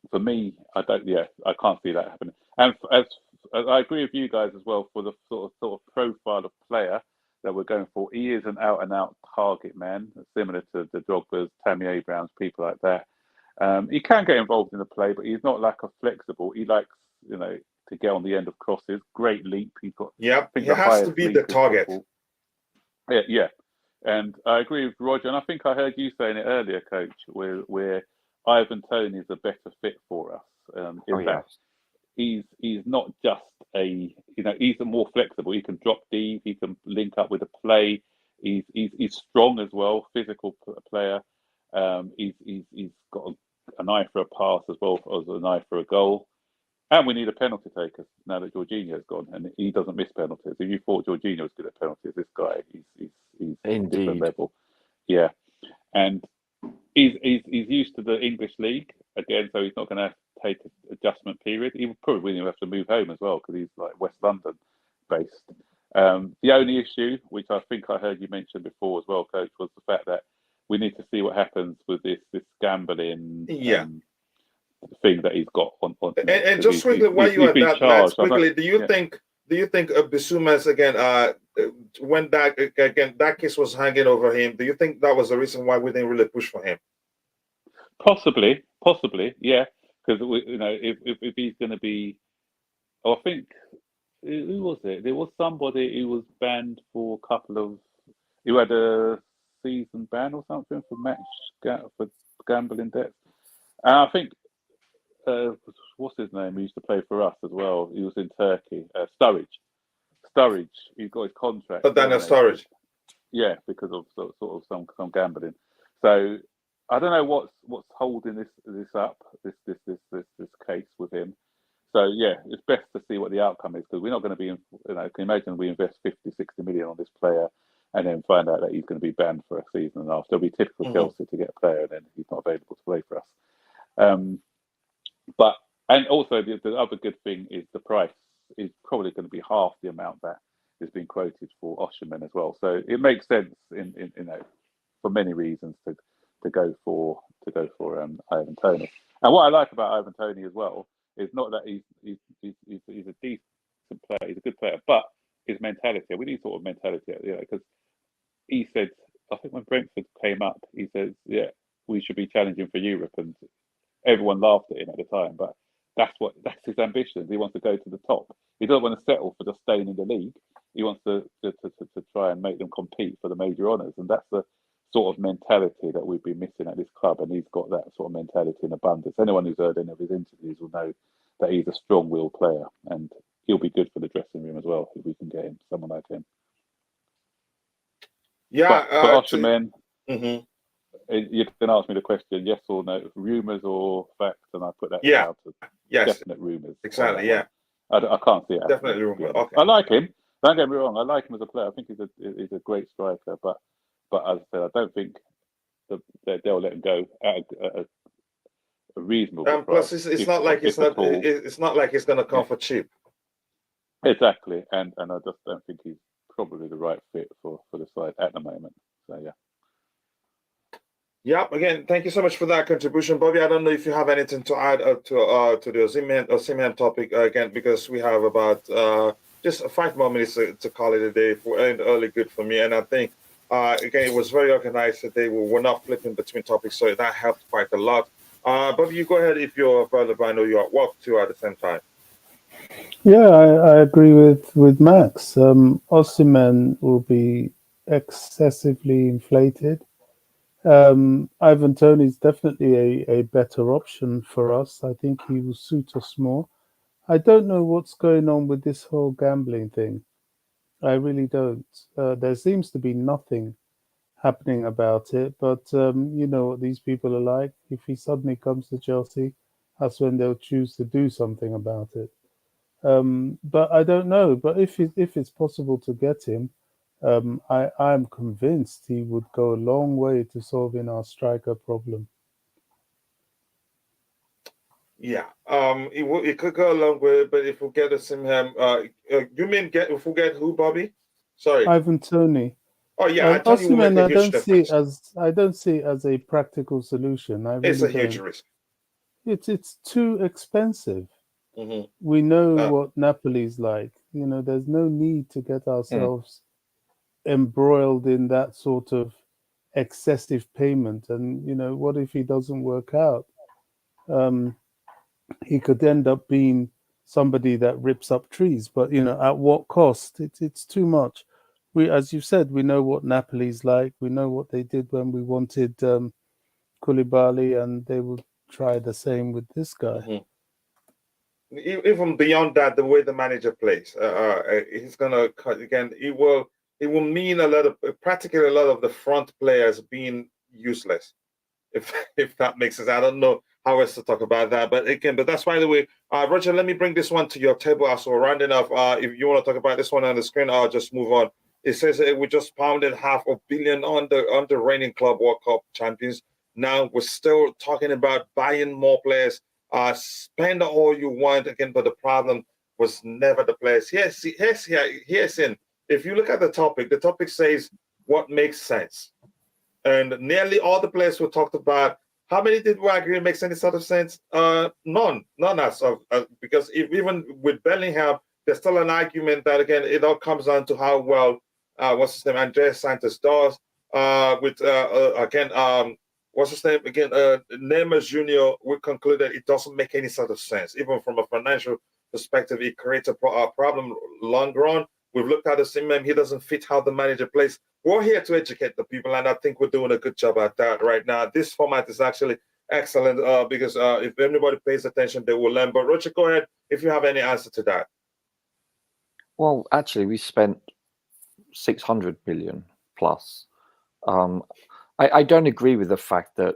for me, I can't see that happening. And as I agree with you guys as well for the sort of profile of player that we're going for. He is an out-and-out target man, similar to the Drogba's, Tammy Abrahams, people like that. He can get involved in the play, but he's not like a flexible. He likes, to get on the end of crosses. Great leap. He's got. Yeah, he has to be the target. Yeah. And I agree with Roger. And I think I heard you saying it earlier, Coach, where Ivan Toney is a better fit for us. He's not just he's more flexible. He can drop deep. He can link up with a play. He's strong as well, physical player. He's got an eye for a pass as well as an eye for a goal. And we need a penalty taker now that Jorginho's gone, and he doesn't miss penalties. If you thought Jorginho was good at penalties, this guy, he's different level. Yeah, and he's used to the English league again, so he's not going to have to take an adjustment period. He will probably have to move home as well because he's like West London based. The only issue, which I think I heard you mention before as well, Coach, was the fact that we need to see what happens with this gambling. Thing that he's got on and just quickly, while you are that, Max, quickly, do you think Bissouma's again, when that case was hanging over him, do you think that was the reason why we didn't really push for him? Possibly, yeah, because if he's going to be, I think, who was it? There was somebody who was banned for a couple of, who had a season ban or something for gambling debts, and I think. What's his name? He used to play for us as well. He was in Turkey. Sturridge. He's got his contract. But Daniel Sturridge. Yeah, because of sort of some gambling. So I don't know what's holding this up. This case with him. So yeah, it's best to see what the outcome is because we're not going to be. Can you imagine we invest 50, 60 million on this player and then find out that he's going to be banned for a season and a half. It'll be typical Chelsea to get a player and then he's not available to play for us. But and also the other good thing is the price is probably going to be half the amount that is being quoted for Osimhen as well. So it makes sense in for many reasons to go for Ivan Toney. And what I like about Ivan Toney as well is not that he's a decent player, he's a good player, but his mentality. We need sort of mentality, because he said, I think when Brentford came up, he says, yeah, we should be challenging for Europe, and everyone laughed at him at the time, but that's his ambition. He wants to go to the top. He doesn't want to settle for just staying in the league. He wants to try and make them compete for the major honours, and that's the sort of mentality that we've been missing at this club. And he's got that sort of mentality in abundance. Anyone who's heard any of his interviews will know that he's a strong-willed player, and he'll be good for the dressing room as well if we can get him, someone like him. Yeah, but Osimhen. You can ask me the question, yes or no, rumours or facts, and I put that down to definite rumours. Exactly, yeah. I can't see it. Definitely rumours. Okay. I like him. Don't get me wrong. I like him as a player. I think he's a great striker, but as I said, I don't think they'll let him go at a reasonable price. Plus, it's not like it's going to come for cheap. Exactly, and I just don't think he's probably the right fit for the side at the moment. So yeah. Yeah, again, thank you so much for that contribution, Bobby. I don't know if you have anything to add to the Osimhen topic again, because we have about just 5 more minutes to call it a day. Early good for me, and I think again it was very organized today. We were not flipping between topics, so that helped quite a lot. Bobby, you go ahead if you're available. I know you're at work too at the same time. Yeah, I agree with Max. Osimhen will be excessively inflated. Ivan Toney is definitely a better option for us. I think he will suit us more. I don't know what's going on with this whole gambling thing. I really don't. There seems to be nothing happening about it, but you know what these people are like. If he suddenly comes to Chelsea, that's when they'll choose to do something about it. But I don't know. But if it's possible to get him, I'm convinced he would go a long way to solving our striker problem. Yeah, it could go a long way, but if we get Osimhen, you mean if we get who, Bobby? Sorry, Ivan Toney. Oh yeah, Osimhen, I don't see it as a practical solution. It's a huge risk. It's too expensive. We know what Napoli's like. There's no need to get ourselves embroiled in that sort of excessive payment. And what if he doesn't work out? He could end up being somebody that rips up trees, but at what cost? It's too much. As you said, we know what Napoli's like. We know what they did when we wanted Koulibaly, and they will try the same with this guy. Even beyond that, the way the manager plays, he's gonna again. It will mean practically a lot of the front players being useless, if that makes sense. I don't know how else to talk about that. But again, but that's by the way, Roger. Let me bring this one to your table as we're rounding off. If you want to talk about this one on the screen, I'll just move on. It says we just pounded $500 million on the reigning Club World Cup champions. Now we're still talking about buying more players. Spend all you want again, but the problem was never the players. Here's in. If you look at the topic says what makes sense, and nearly all the players we talked about. How many did we agree makes any sort of sense? None as of because even with Bellingham, there's still an argument that again it all comes down to how well what's his name Andreas Santos does. What's his name again? Neymar Jr. We concluded it doesn't make any sort of sense, even from a financial perspective. It creates a problem long run. We've looked at Osimhen. He doesn't fit how the manager plays. We're here to educate the people, and I think we're doing a good job at that right now. This format is actually excellent because if anybody pays attention, they will learn. But Roger, go ahead if you have any answer to that. Well, actually, we spent 600 million plus. I don't agree with the fact that,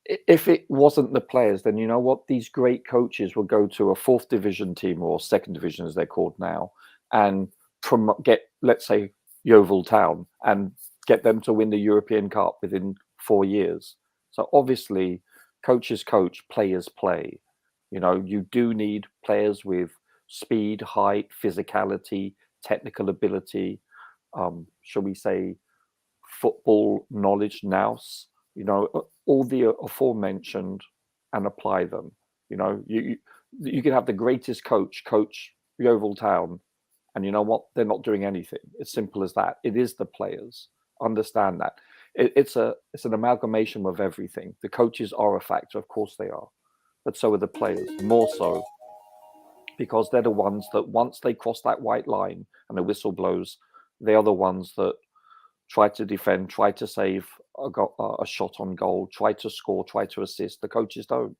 if it wasn't the players, then you know what? These great coaches will go to a 4th division team or 2nd division, as they're called now, and get, let's say, Yeovil Town and get them to win the European Cup within 4 years. So obviously, coaches coach, players play. You do need players with speed, height, physicality, technical ability, shall we say, football knowledge, nous, all the aforementioned, and apply them. You can have the greatest coach Yeovil Town, and you know what? They're not doing anything. It's simple as that. It is the players. Understand that. It's an amalgamation of everything. The coaches are a factor, of course they are, but so are the players, more so, because they're the ones that once they cross that white line and the whistle blows, they are the ones that try to defend, try to save a shot on goal, try to score, try to assist. The coaches don't.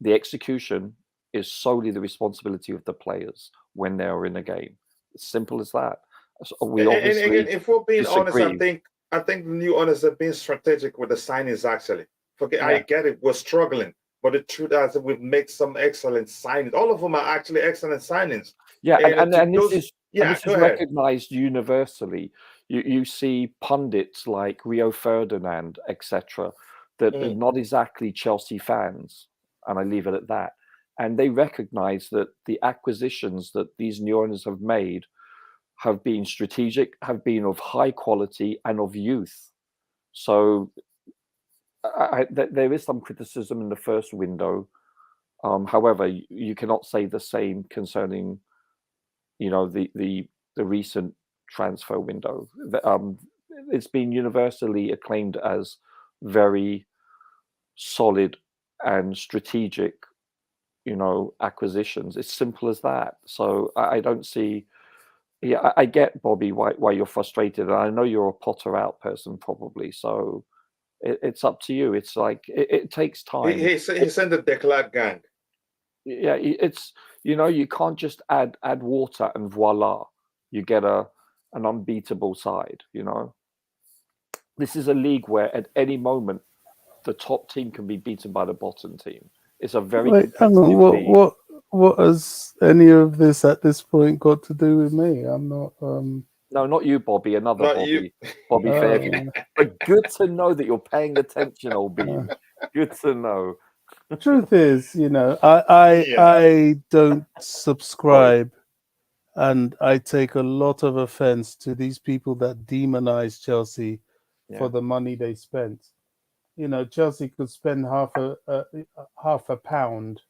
The execution is solely the responsibility of the players when they are in a game. It's simple as that. So we obviously, and again, if we're being disagree. honest, I think the new owners are being strategic with the signings. Actually, Yeah. I get it. We're struggling, but the truth is that we've made some excellent signings. All of them are actually excellent signings. Yeah, and this is go ahead. recognized universally. You see pundits like Rio Ferdinand, etc., that are not exactly Chelsea fans, and I leave it at that. And they recognize that the acquisitions that these new owners have made have been strategic, have been of high quality and of youth. So there is some criticism in the first window. However, you cannot say the same concerning, the recent transfer window. It's been universally acclaimed as very solid and strategic, acquisitions. It's simple as that. So I don't see. Yeah, I get, Bobby, why you're frustrated, and I know you're a Potter out person probably. So it's up to you. It's like it takes time. He sent the Declan gang. Yeah, it's you can't just add water and voila, you get an unbeatable side. This is a league where at any moment the top team can be beaten by the bottom team. It's a very competitive league. What has any of this at this point got to do with me? I'm not. No, not you, Bobby. Another Not Bobby. you. Bobby Fairview. But good to know that you're paying attention, old bean. Good to know. The truth is, I don't subscribe, and I take a lot of offense to these people that demonize Chelsea for the money they spent. Chelsea could spend half a pound,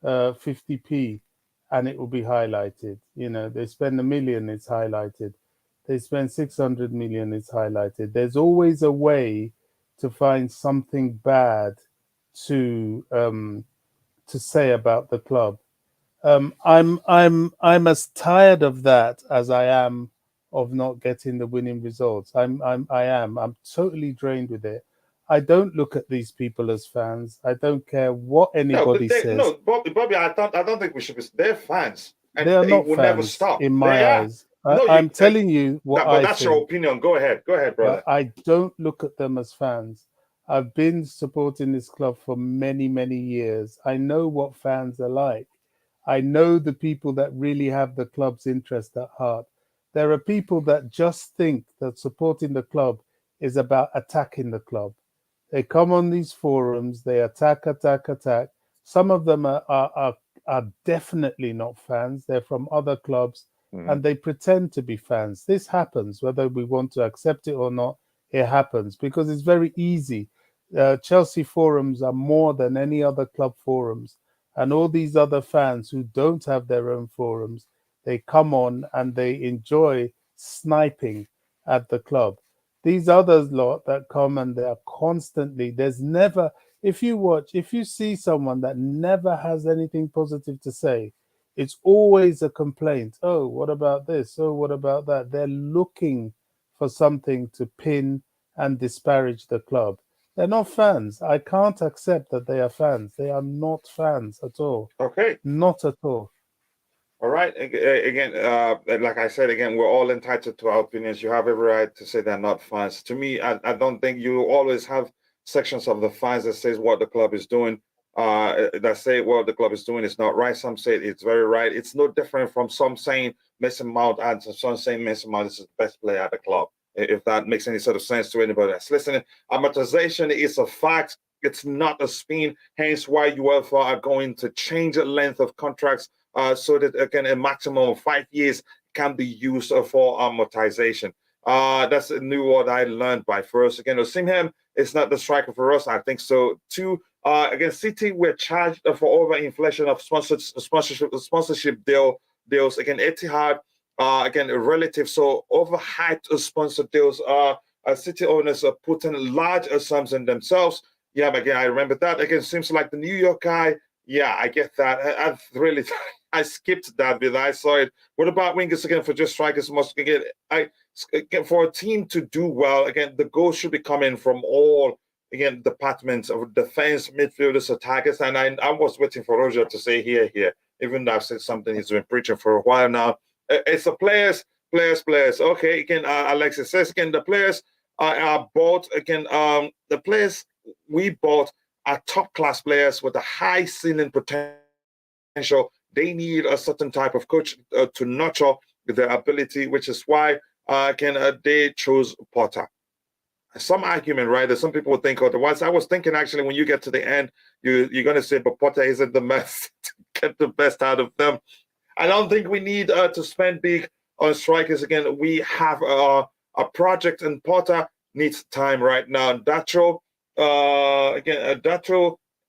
50p, and it will be highlighted. They spend $1 million, it's highlighted. They spend 600 million, it's highlighted. There's always a way to find something bad to say about the club. I'm as tired of that as I am of not getting the winning results. I'm totally drained with it. I don't look at these people as fans. I don't care what anybody says. No, Bobby, I don't think we should be. They're fans, and they are not will fans never stop in my eyes. I'm telling you what but I that's think. your opinion. Go ahead, brother. I don't look at them as fans. I've been supporting this club for many, many years. I know what fans are like. I know the people that really have the club's interest at heart. There are people that just think that supporting the club is about attacking the club. They come on these forums, they attack. Some of them are definitely not fans. They're from other clubs and they pretend to be fans. This happens, whether we want to accept it or not, it happens because it's very easy. Chelsea forums are more than any other club forums. And all these other fans who don't have their own forums, they come on and they enjoy sniping at the club. These others lot that come and they are constantly, there's never, if you see someone that never has anything positive to say, it's always a complaint. Oh, what about this? Oh, what about that? They're looking for something to pin and disparage the club. They're not fans. I can't accept that they are fans. They are not fans at all. Okay. Not at all. All right. Again, like I said, again, we're all entitled to our opinions. You have every right to say they're not fans. To me, I don't think you always have sections of the fans that says what the club is doing, that say what the club is doing is not right. Some say it's very right. It's no different from some saying Mason Mount and some saying Mason Mount is the best player at the club. If that makes any sort of sense to anybody that's listening. Amortization is a fact. It's not a spin. Hence why UEFA are going to change the length of contracts so that again a maximum of 5 years can be used for amortization. That's a new word I learned by first. Again, Osimhen is not the striker for us. I think so too. Again, City were charged for overinflation of sponsorship deals. Again, Etihad. Again, relative, so overhyped sponsor deals. City owners are putting large sums in themselves. Yeah, but again, I remember that. Again, seems like the New York guy. Yeah, I get that. I skipped that because I saw it. What about wingers again for just strikers? Again, for a team to do well, again, the goal should be coming from all departments of defense, midfielders, attackers. And I was waiting for Roger to say here, even though I've said something he's been preaching for a while now. It's the players. Okay, again, Alexis says again, the players are bought. Again, the players we bought are top-class players with a high ceiling potential. They need a certain type of coach to nurture their ability, which is why they chose Potter. Some argument, right? There's some people will think otherwise. I was thinking actually when you get to the end, you're going to say, but Potter isn't the best to get the best out of them. I don't think we need to spend big on strikers. Again, we have a project, and Potter needs time right now. Datro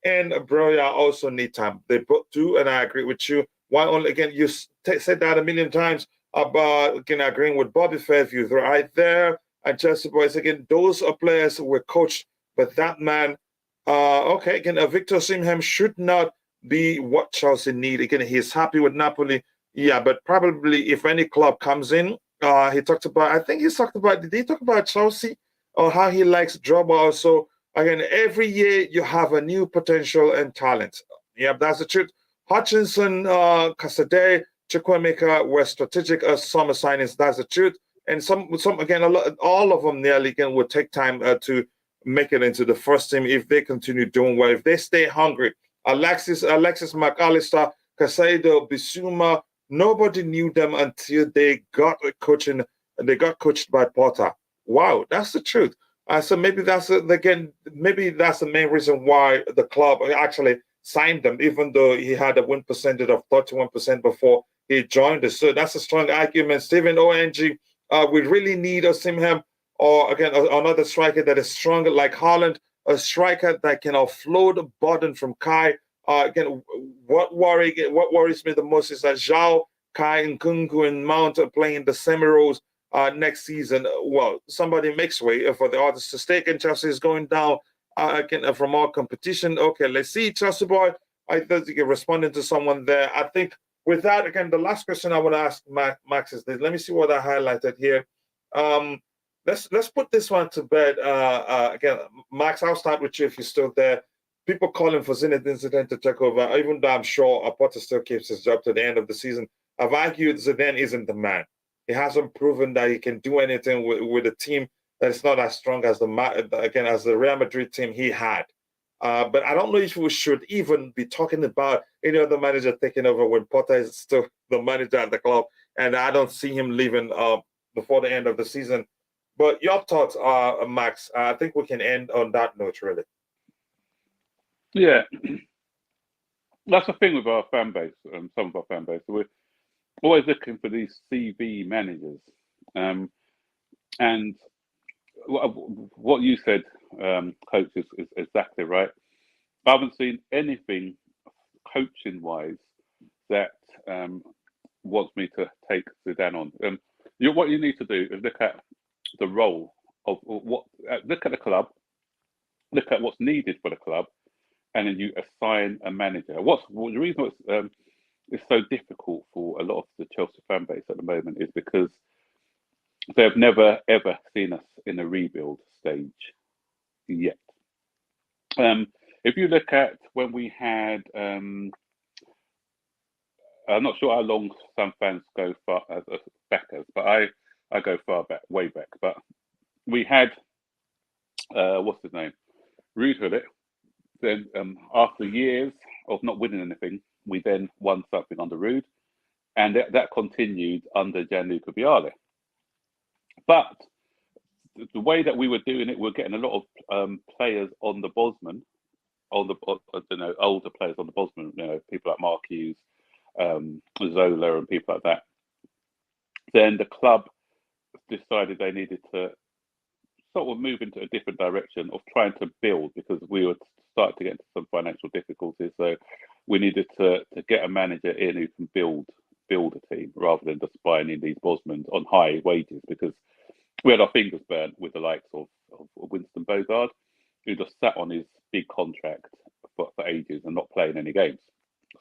and Broya also need time. They both do, and I agree with you. Why only, again, you said that a million times about agreeing with Bobby Fairview right there and Chelsea boys. Again, those are players who were coached, but that man, Victor Osimhen should not be what Chelsea need. Again, he's happy with Napoli. Yeah, but probably if any club comes in, did he talk about Chelsea or how he likes Drogba also? Again, every year you have a new potential and talent. Yeah, that's the truth. Hutchinson, Caicedo, Chukwuemeka were strategic summer signings. That's the truth. And some again, all of them nearly again will take time to make it into the first team if they continue doing well. If they stay hungry. Alexis McAllister, Caicedo, Bissouma, nobody knew them until they got coaching. They got coached by Potter. Wow, that's the truth. So maybe that's the main reason why the club actually signed them, even though he had a win percentage of 31% before he joined us. So that's a strong argument. Stephen ONG, we really need Osimhen or again another striker that is stronger like Haaland, a striker that can offload the burden from Kai. Again, what worries me the most is that Zhao, Kai, Nkunku, and Mount are playing the same roles next season. Well, somebody makes way for the others to stake, and Chelsea is going down again from all competition. Okay, let's see, Chelsea boy. I think you're responding to someone there. I think with that, again, the last question I want to ask Max is this. Let me see what I highlighted here. Let's put this one to bed. Again, Max, I'll start with you if you're still there. People calling for Zinedine Zidane to take over, even though I'm sure Potter still keeps his job to the end of the season. I've argued Zidane isn't the man. He hasn't proven that he can do anything with a team that it's not as strong as as the Real Madrid team he had. But I don't know if we should even be talking about any other manager taking over when Potter is still the manager at the club, and I don't see him leaving before the end of the season. But your thoughts are, Max. I think we can end on that note, really. Yeah, that's the thing with our fan base, some of our fan base. We're always looking for these CV managers. And what you said, Coach, is exactly right. I haven't seen anything coaching-wise that wants me to take Zidane on. What you need to do is look at the role of look at the club, look at what's needed for the club, and then you assign a manager. The reason it's so difficult for a lot of the Chelsea fan base at the moment is because they've never ever seen us in a rebuild stage yet. If you look at when we had, I'm not sure how long some fans go far back as, but I go far back, way back. But we had, what's his name, Ruud Gullit. Then after years of not winning anything, we then won something under Ruud, and that continued under Gianluca Vialli. But the way that we were doing it, we were getting a lot of players on the Bosman, older players on the Bosman, people like Mark Hughes, Zola, and people like that. Then the club decided they needed to sort of move into a different direction of trying to build, because we were starting to get into some financial difficulties. So we needed to get a manager in who can build a team rather than just buying in these Bosmans on high wages, because we had our fingers burnt with the likes of Winston Bogard, who just sat on his big contract for ages and not playing any games.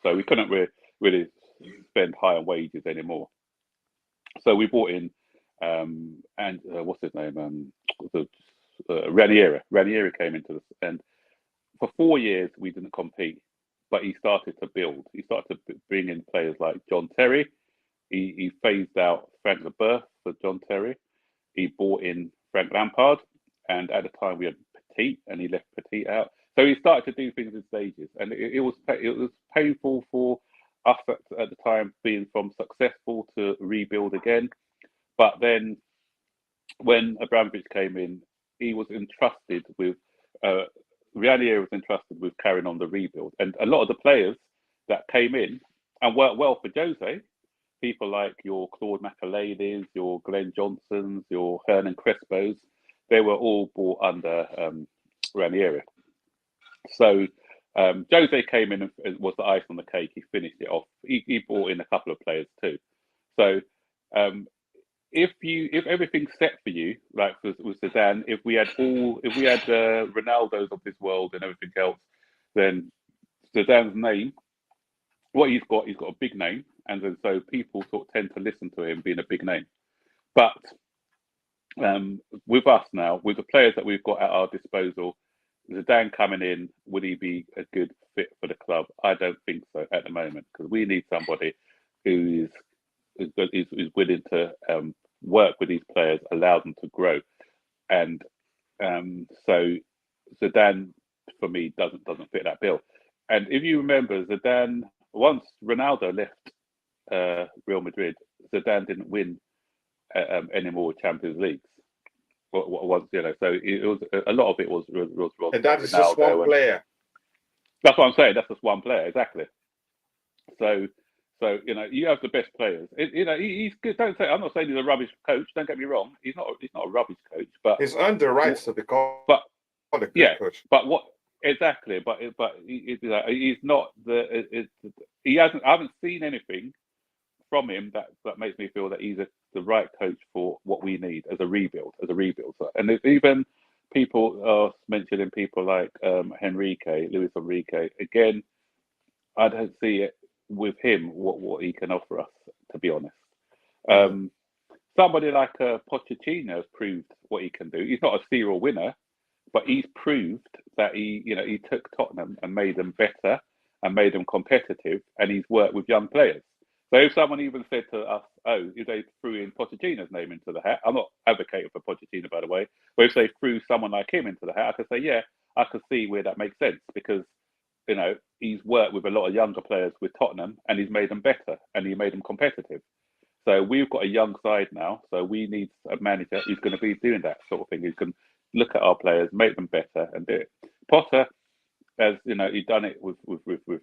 So we couldn't really spend high on wages anymore. So we brought in and what's his name? Ranieri. Ranieri came into this, and for 4 years we didn't compete, but he started to build. He started to bring in players like John Terry. He phased out Frank Leboeuf for John Terry. He brought in Frank Lampard, and at the time we had Petit, and he left Petit out. So he started to do things in stages, and it was painful for us at the time, being from successful to rebuild again. But then when Abramovich came in, he was entrusted with, Ranieri was entrusted with carrying on the rebuild. And a lot of the players that came in and worked well for Jose, people like your Claude Makelaidis, your Glenn Johnsons, your Hernan Crespos, they were all brought under Ranieri. So Jose came in and was the ice on the cake. He finished it off. He brought in a couple of players too. So if everything's set for you, like with Zidane, if we had Ronaldo's of this world and everything else, then Zidane's name, what he's got a big name, and then so people sort of tend to listen to him being a big name. But with us now, with the players that we've got at our disposal, Zidane coming in, would he be a good fit for the club? I don't think so at the moment, because we need somebody who is willing to work with these players, allow them to grow, and so Zidane for me doesn't fit that bill. And if you remember, Zidane, once Ronaldo left Real Madrid, Zidane didn't win any more Champions Leagues. So it was a lot of it was and that is just one player. That's what I'm saying. That's just one player, exactly. So you have the best players. He's good. Don't say I'm not saying he's a rubbish coach. Don't get me wrong. He's not a rubbish coach, but he's earned the rights to become a good coach. But what exactly? But he's not he hasn't. I haven't seen anything from him that makes me feel that he's the right coach for what we need as a rebuild. And there's even people are mentioning people like Luis Enrique. Again, I don't see it with him what he can offer us, to be honest. Somebody like Pochettino has proved what he can do. He's not a serial winner, but he's proved that he took Tottenham and made them better and made them competitive, and he's worked with young players. So if someone even said to us, if they threw in Pochettino's name into the hat, I'm not advocating for Pochettino, by the way, But if they threw someone like him into the hat, I could say, yeah, I could see where that makes sense because, you know, he's worked with a lot of younger players with Tottenham and he's made them better and he made them competitive. So we've got a young side now. So we need a manager who's going to be doing that sort of thing. Who can look at our players, make them better and do it. Potter, as you know, he's done it with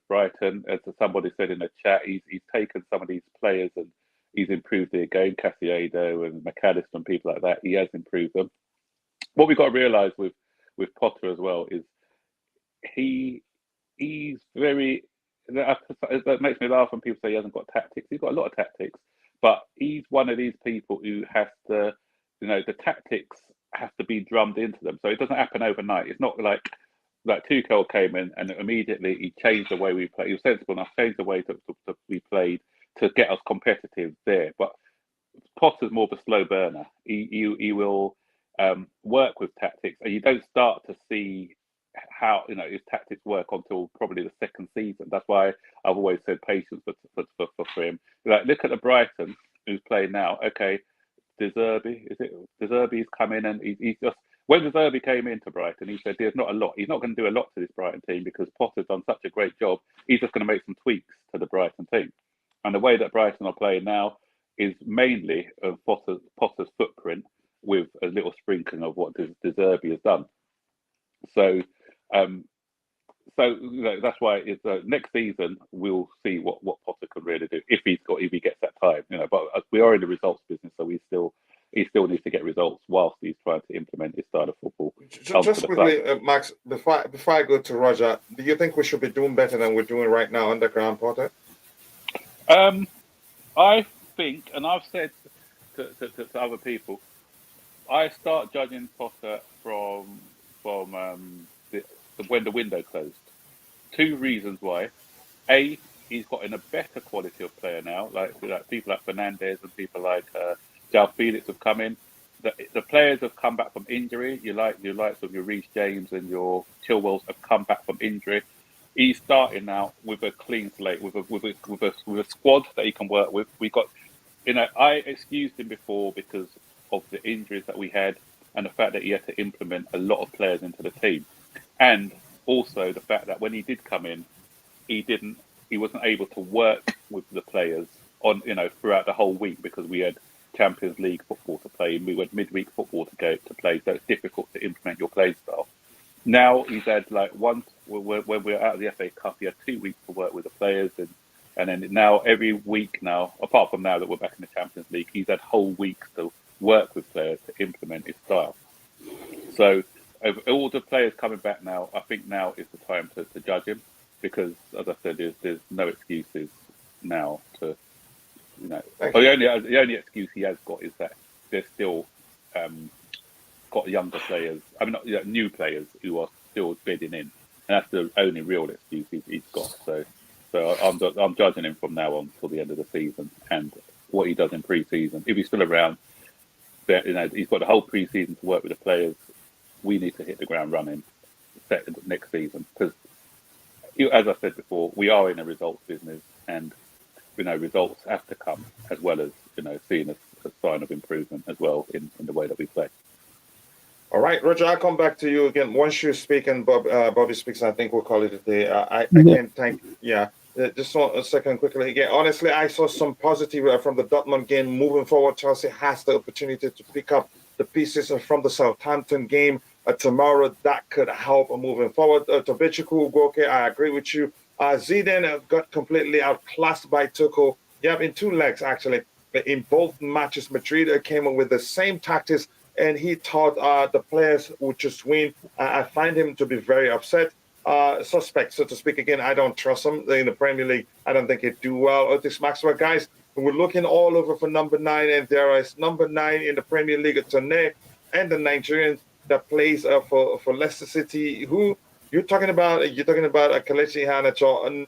Brighton. As somebody said in the chat, he's taken some of these players and he's improved their game. Caicedo and McAllister and people like that. He has improved them. What we've got to realise with Potter as well is he's very. That makes me laugh when people say he hasn't got tactics. He's got a lot of tactics, but he's one of these people who has to, you know, the tactics have to be drummed into them. So it doesn't happen overnight. It's not like Tuchel came in and immediately he changed the way we play. He was sensible enough, changed the way to we played to get us competitive there. But Potter's more of a slow burner. He will work with tactics, and you don't start to see how, you know, his tactics work until probably the second season. That's why I've always said patience for him. Like, look at the Brighton who's playing now. Okay, De Zerbi's come in and he's just. When De Zerbi came into Brighton, he said there's not a lot. He's not going to do a lot to this Brighton team because Potter's done such a great job. He's just going to make some tweaks to the Brighton team. And the way that Brighton are playing now is mainly of Potter's footprint with a little sprinkling of what De Zerbi has done. So, you know, that's why it's next season we'll see what Potter can really do if he gets that time. You know, but we are in the results business, so he still needs to get results whilst he's trying to implement his style of football. Just quickly, Max, before I go to Roger, do you think we should be doing better than we're doing right now under Graham Potter? I think, and I've said to other people, I start judging Potter from when the window closed. Two reasons why. A, he's got in a better quality of player now, like people like Fernandes and people like João Felix have come in. The players have come back from injury. Your likes of your Reece James and your Chilwells have come back from injury. He's starting now with a clean slate, with a squad that he can work with. We got, you know, I excused him before because of the injuries that we had and the fact that he had to implement a lot of players into the team, and also the fact that when he did come in, he wasn't able to work with the players on, you know, throughout the whole week because we had Champions League football to play and we had midweek football to play, so it's difficult to implement your play style. Now he's had when we're out of the FA Cup, he had 2 weeks to work with the players, and then now every week now, apart from now that we're back in the Champions League, he's had whole weeks to work with players to implement his style. So of all the players coming back now, I think now is the time to judge him because, as I said, there's no excuses now to, you know. The only excuse he has got is that there's still got younger players. I mean, not, you know, new players who are still bidding in, and that's the only real excuse he's got. So I'm judging him from now on till the end of the season and what he does in pre-season. If he's still around, you know, he's got the whole pre-season to work with the players. We need to hit the ground running next season because, as I said before, we are in a results business, and you know, results have to come as well as, you know, seeing a sign of improvement as well in the way that we play. All right, Roger, I'll come back to you again. Once you speak and Bobby speaks, I think we'll call it a day. I can't thank, just a second quickly. Again, honestly, I saw some positive from the Dortmund game. Moving forward, Chelsea has the opportunity to pick up the pieces from the Southampton game tomorrow. That could help moving forward. Tobichiku Ugoke, I agree with you. Zidane got completely outclassed by Tuchel. Yeah, in 2 legs, actually. In both matches, Madrid came up with the same tactics, and he thought the players would just win. I find him to be very upset. Suspect, so to speak. Again, I don't trust him in the Premier League. I don't think he'd do well. Otis Maxwell, guys, we're looking all over for number 9, and there is number 9 in the Premier League, Tone, and the Nigerian that plays for Leicester City. Who you're talking about? You're talking about Kelechi Iheanacho.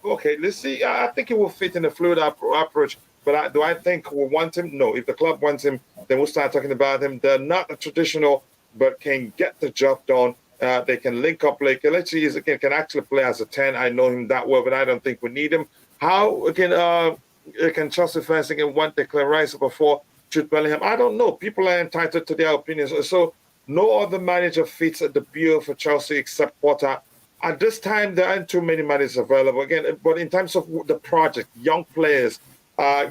Okay, let's see. I think he will fit in the fluid approach. But do I think we'll want him? No. If the club wants him, then we'll start talking about him. They're not a traditional, but can get the job done. They can link up play. Kelechi can actually play as a 10. I know him that well, but I don't think we need him. How can Chelsea fans want Declan Rice before Jude Bellingham? I don't know. People are entitled to their opinions. So No other manager fits the bill for Chelsea except Potter. At this time, there aren't too many managers available. Again, but in terms of the project, young players,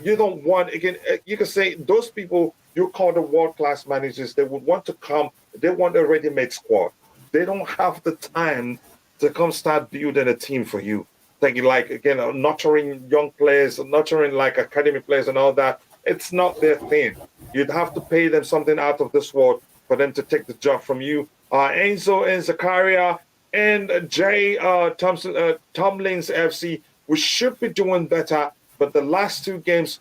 you don't want, again, you can say those people you call the world-class managers, they would want to come, they want a ready-made squad. They don't have the time to come start building a team for you. Like again, nurturing young players, nurturing like academy players and all that. It's not their thing. You'd have to pay them something out of this world for them to take the job from you. Enzo and Zakaria and Jay Tomlin's FC, we should be doing better, but the last two games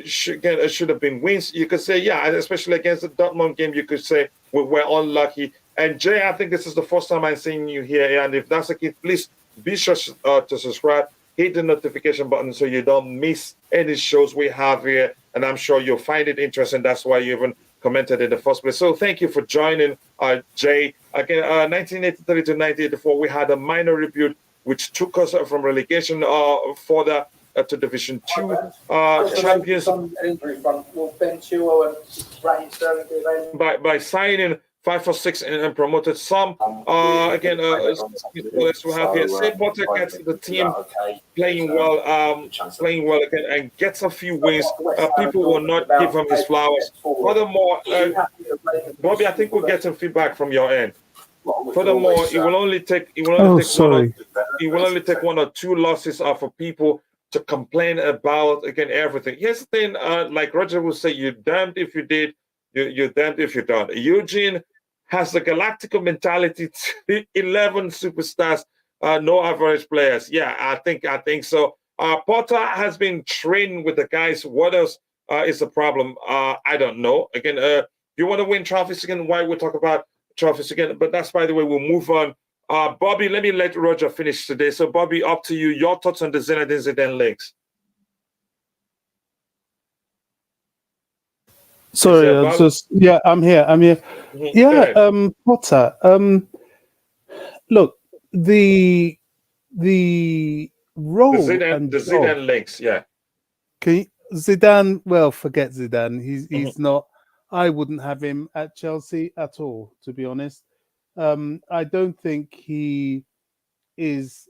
should have been wins. You could say, yeah, especially against the Dortmund game, you could say we were unlucky. And Jay, I think this is the first time I'm seeing you here, and if that's the case, please be sure to subscribe, hit the notification button so you don't miss any shows we have here, and I'm sure you'll find it interesting. That's why you even commented in the first place. So thank you for joining, Jay. Again, 1983 to 1984, we had a minor rebuild, which took us from relegation further to Division 2 champions by signing 5 or 6 and promoted some. Again, let's have here. Say Potter gets the team playing well again and gets a few wins. People will not give him his flowers. Furthermore, Bobby, I think we'll get some feedback from your end. Furthermore, it will only take one or two losses for people to complain about again everything. Here's the thing, like Roger will say, you're damned if you did, you're damned if you don't. Eugene has the Galactical mentality to 11 superstars, no average players. Yeah, I think so. Potter has been trained with the guys. What else is the problem? I don't know. Again, you want to win trophies again? Why we talk about trophies again? But that's, by the way, we'll move on. Bobby, let me let Roger finish today. So, Bobby, up to you. Your thoughts on the Zinedine Zidane links? Sorry, I'm here. Mm-hmm. Yeah, Potter. Look, the role the Zidane links, yeah. Zidane, well, forget Zidane. He's not. I wouldn't have him at Chelsea at all, to be honest. I don't think he is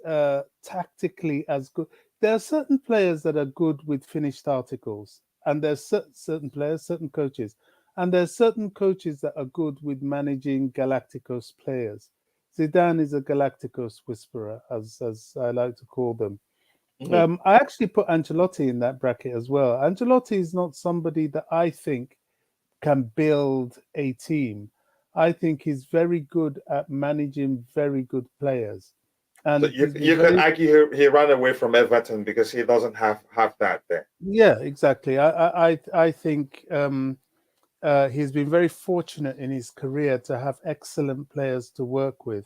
tactically as good. There are certain players that are good with finished articles, and there's certain players, certain coaches, and there's certain coaches that are good with managing Galacticos players. Zidane is a Galacticos whisperer, as I like to call them. Mm-hmm. I actually put Ancelotti in that bracket as well. Ancelotti is not somebody that I think can build a team. I think he's very good at managing very good players. And so you could argue he ran away from Everton because he doesn't have that there. Yeah, exactly. I think he's been very fortunate in his career to have excellent players to work with.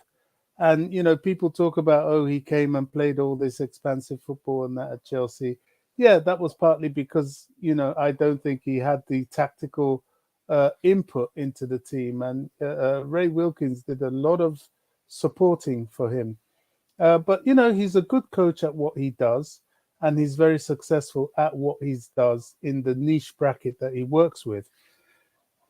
And, you know, people talk about, oh, he came and played all this expansive football and that at Chelsea. Yeah, that was partly because, you know, I don't think he had the tactical input into the team. And Ray Wilkins did a lot of supporting for him. But, you know, he's a good coach at what he does. And he's very successful at what he does in the niche bracket that he works with.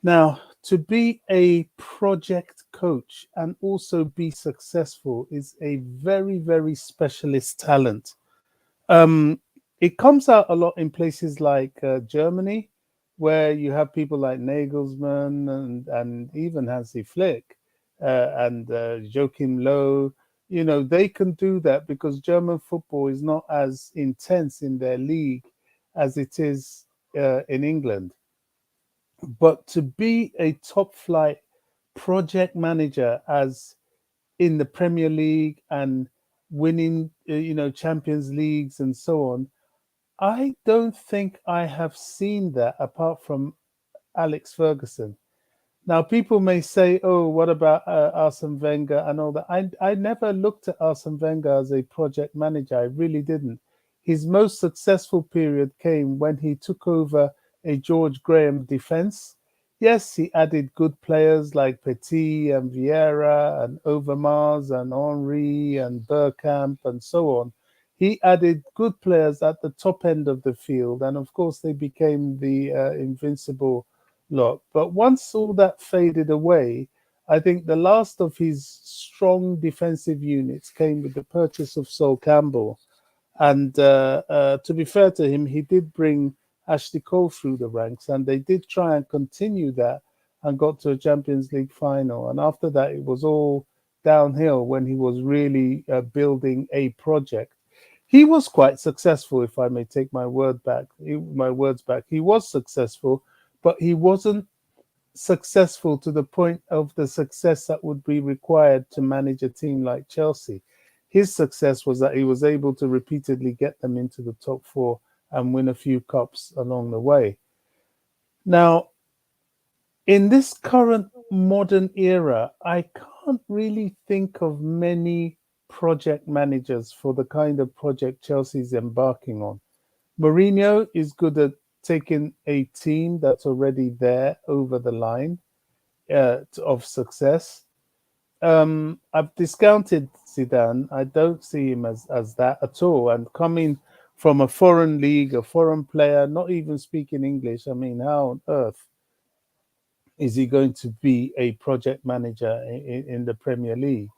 Now, to be a project coach and also be successful is a very, very specialist talent. It comes out a lot in places like Germany, where you have people like Nagelsmann and even Hansi Flick and Joachim Löw. You know, they can do that because German football is not as intense in their league as it is in England. But to be a top flight project manager as in the Premier League and winning, Champions Leagues and so on, I don't think I have seen that apart from Alex Ferguson. Now, people may say, oh, what about Arsene Wenger and all that? I never looked at Arsene Wenger as a project manager. I really didn't. His most successful period came when he took over a George Graham defense. Yes, he added good players like Petit and Vieira and Overmars and Henry and Bergkamp and so on. He added good players at the top end of the field. And of course, they became the invincible lot. But once all that faded away I think the last of his strong defensive units came with the purchase of Sol Campbell. And to be fair to him, he did bring Ashley Cole through the ranks, and they did try and continue that and got to a Champions League final. And after that, it was all downhill when he was really building a project. He was quite successful, if I may take my words back. He was successful, but he wasn't successful to the point of the success that would be required to manage a team like Chelsea. His success was that he was able to repeatedly get them into the top four and win a few cups along the way. Now, in this current modern era, I can't really think of many project managers for the kind of project Chelsea's embarking on. Mourinho is good at taking a team that's already there over the line of success. I've discounted Zidane. I don't see him as that at all. And coming from a foreign league, a foreign player, not even speaking English, I mean, how on earth is he going to be a project manager in the Premier League?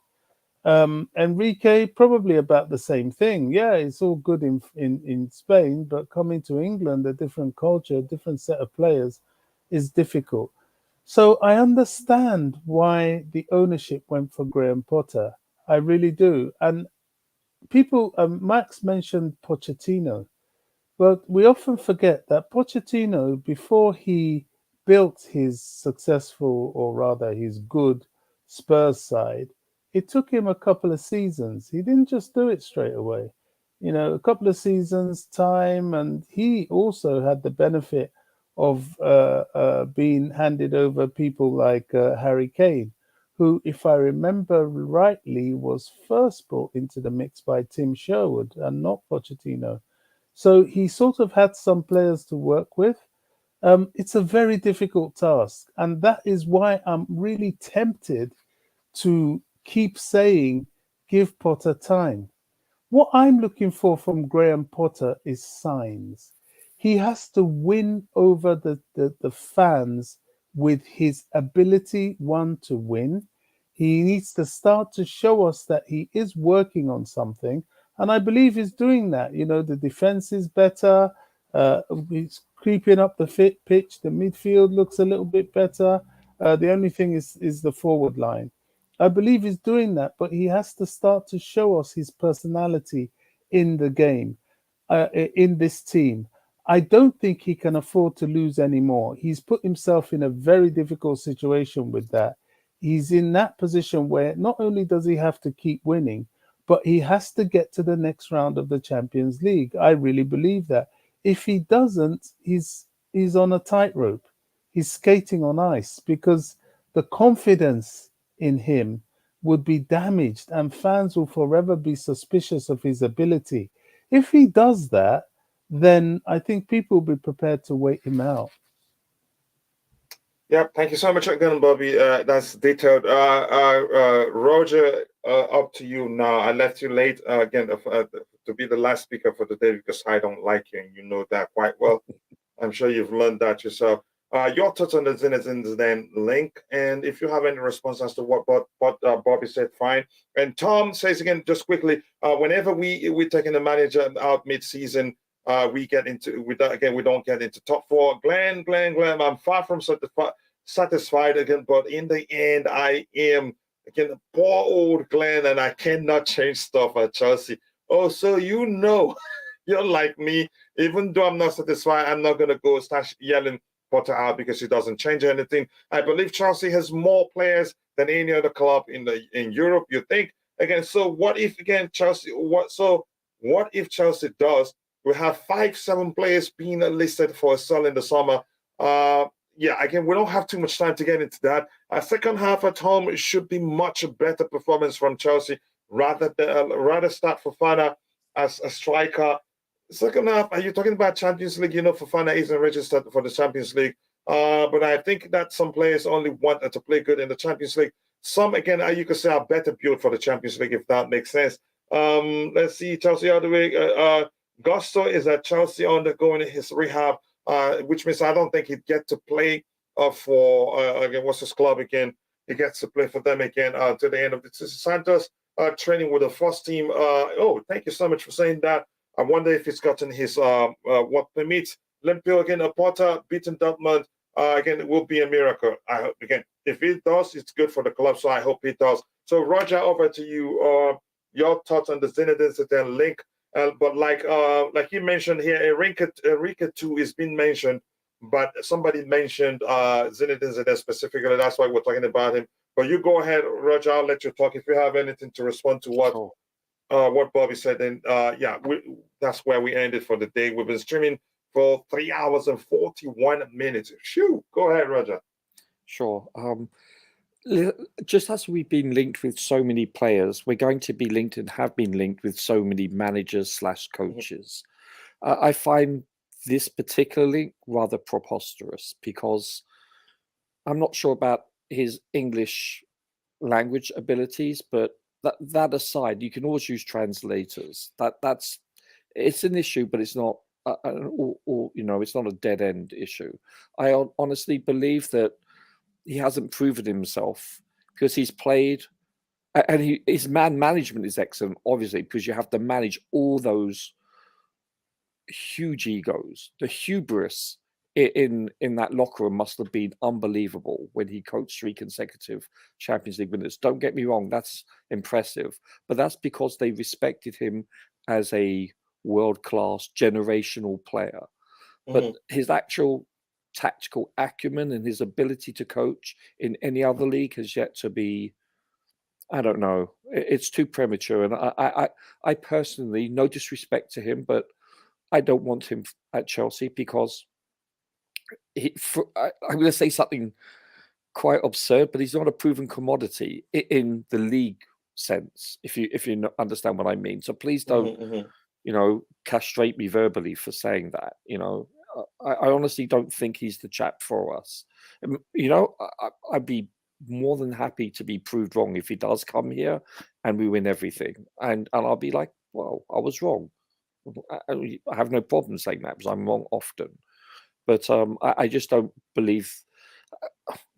Enrique, probably about the same thing. Yeah, it's all good in Spain, but coming to England, a different culture, a different set of players is difficult. So I understand why the ownership went for Graham Potter. I really do. And people, Max mentioned Pochettino, but we often forget that Pochettino, before he built his successful, or rather his good Spurs side, it took him a couple of seasons. He didn't just do it straight away. You know, a couple of seasons time, and he also had the benefit of being handed over people like Harry Kane, who, if I remember rightly, was first brought into the mix by Tim Sherwood and not Pochettino. So he sort of had some players to work with. It's a very difficult task. And that is why I'm really tempted to keep saying, give Potter time. What I'm looking for from Graham Potter is signs. He has to win over the fans with his ability, one, to win. He needs to start to show us that he is working on something. And I believe he's doing that. You know, the defense is better. He's creeping up the pitch. The midfield looks a little bit better. The only thing is the forward line. I believe he's doing that, but he has to start to show us his personality in the game, in this team. I don't think he can afford to lose anymore. He's put himself in a very difficult situation with that. He's in that position where not only does he have to keep winning, but he has to get to the next round of the Champions League. I really believe that. If he doesn't, he's on a tightrope. He's skating on ice, because the confidence in him would be damaged and fans will forever be suspicious of his ability. If he does that, then I think people will be prepared to wait him out. Yeah, thank you so much again, Bobby. That's detailed. Roger, up to you now. I left you late again to be the last speaker for the day because I don't like you, and you know that quite well. I'm sure you've learned that yourself. Your thoughts on the Zinedine Zidane link, and if you have any response as to what Bobby said, fine. And Tom says again, just quickly, whenever we're taking the manager out mid-season, we get into we don't get into top four. Glenn, I'm far from satisfied again, but in the end, I am again poor old Glenn, and I cannot change stuff at Chelsea. Oh, so you know, you're like me. Even though I'm not satisfied, I'm not gonna go start yelling Potter out because he doesn't change anything. I believe Chelsea has more players than any other club in Europe. You think again? So what if again Chelsea? What if Chelsea does? We have 5-7 players being listed for a sell in the summer. Yeah, again, we don't have too much time to get into that. Second half at home should be much better performance from Chelsea. Rather start Fofana as a striker. Second half, are you talking about Champions League? You know, Fofana isn't registered for the Champions League. But I think that some players only want to play good in the Champions League. Some, again, you could say are better built for the Champions League, if that makes sense. Let's see, Chelsea all the way. Gusto is at Chelsea undergoing his rehab, which means I don't think he'd get to play for, again, what's his club again? he gets to play for them again to the end of the season. Santos training with the first team. Thank you so much for saying that. I wonder if he's gotten his work permit. Limpio again, Porta beating Dortmund. Again, it will be a miracle. I hope, again, if he does, it's good for the club. So I hope he does. So Roger, over to you. Your thoughts on the Zinedine Zidane link? But like you mentioned here, Enrique too is being mentioned, but somebody mentioned Zinedine Zidane specifically. That's why we're talking about him. But you go ahead, Roger. I'll let you talk if you have anything to respond to what Bobby said. Then that's where we ended for the day. We've been streaming for 3 hours and 41 minutes. Shoo, go ahead, Roger. Sure. Just as we've been linked with so many players, we're going to be linked and have been linked with so many managers / coaches. I find this particular link rather preposterous because I'm not sure about his English language abilities, but that aside, you can always use translators. It's an issue, but it's not it's not a dead end issue. I honestly believe that he hasn't proven himself because he's played, and his man management is excellent, obviously, because you have to manage all those huge egos. The hubris in that locker room must have been unbelievable when he coached 3 consecutive Champions League winners. Don't get me wrong, that's impressive, but that's because they respected him as a world-class generational player. But his actual tactical acumen and his ability to coach in any other league has yet to be, I don't know, it's too premature. And I personally, no disrespect to him, but I don't want him at Chelsea because I'm going to say something quite absurd, but he's not a proven commodity in the league sense, if you understand what I mean. So please don't, castrate me verbally for saying that. I honestly don't think he's the chap for us. I'd be more than happy to be proved wrong if he does come here and we win everything. And I'll be like, well, I was wrong. I have no problem saying that because I'm wrong often. But I just don't believe.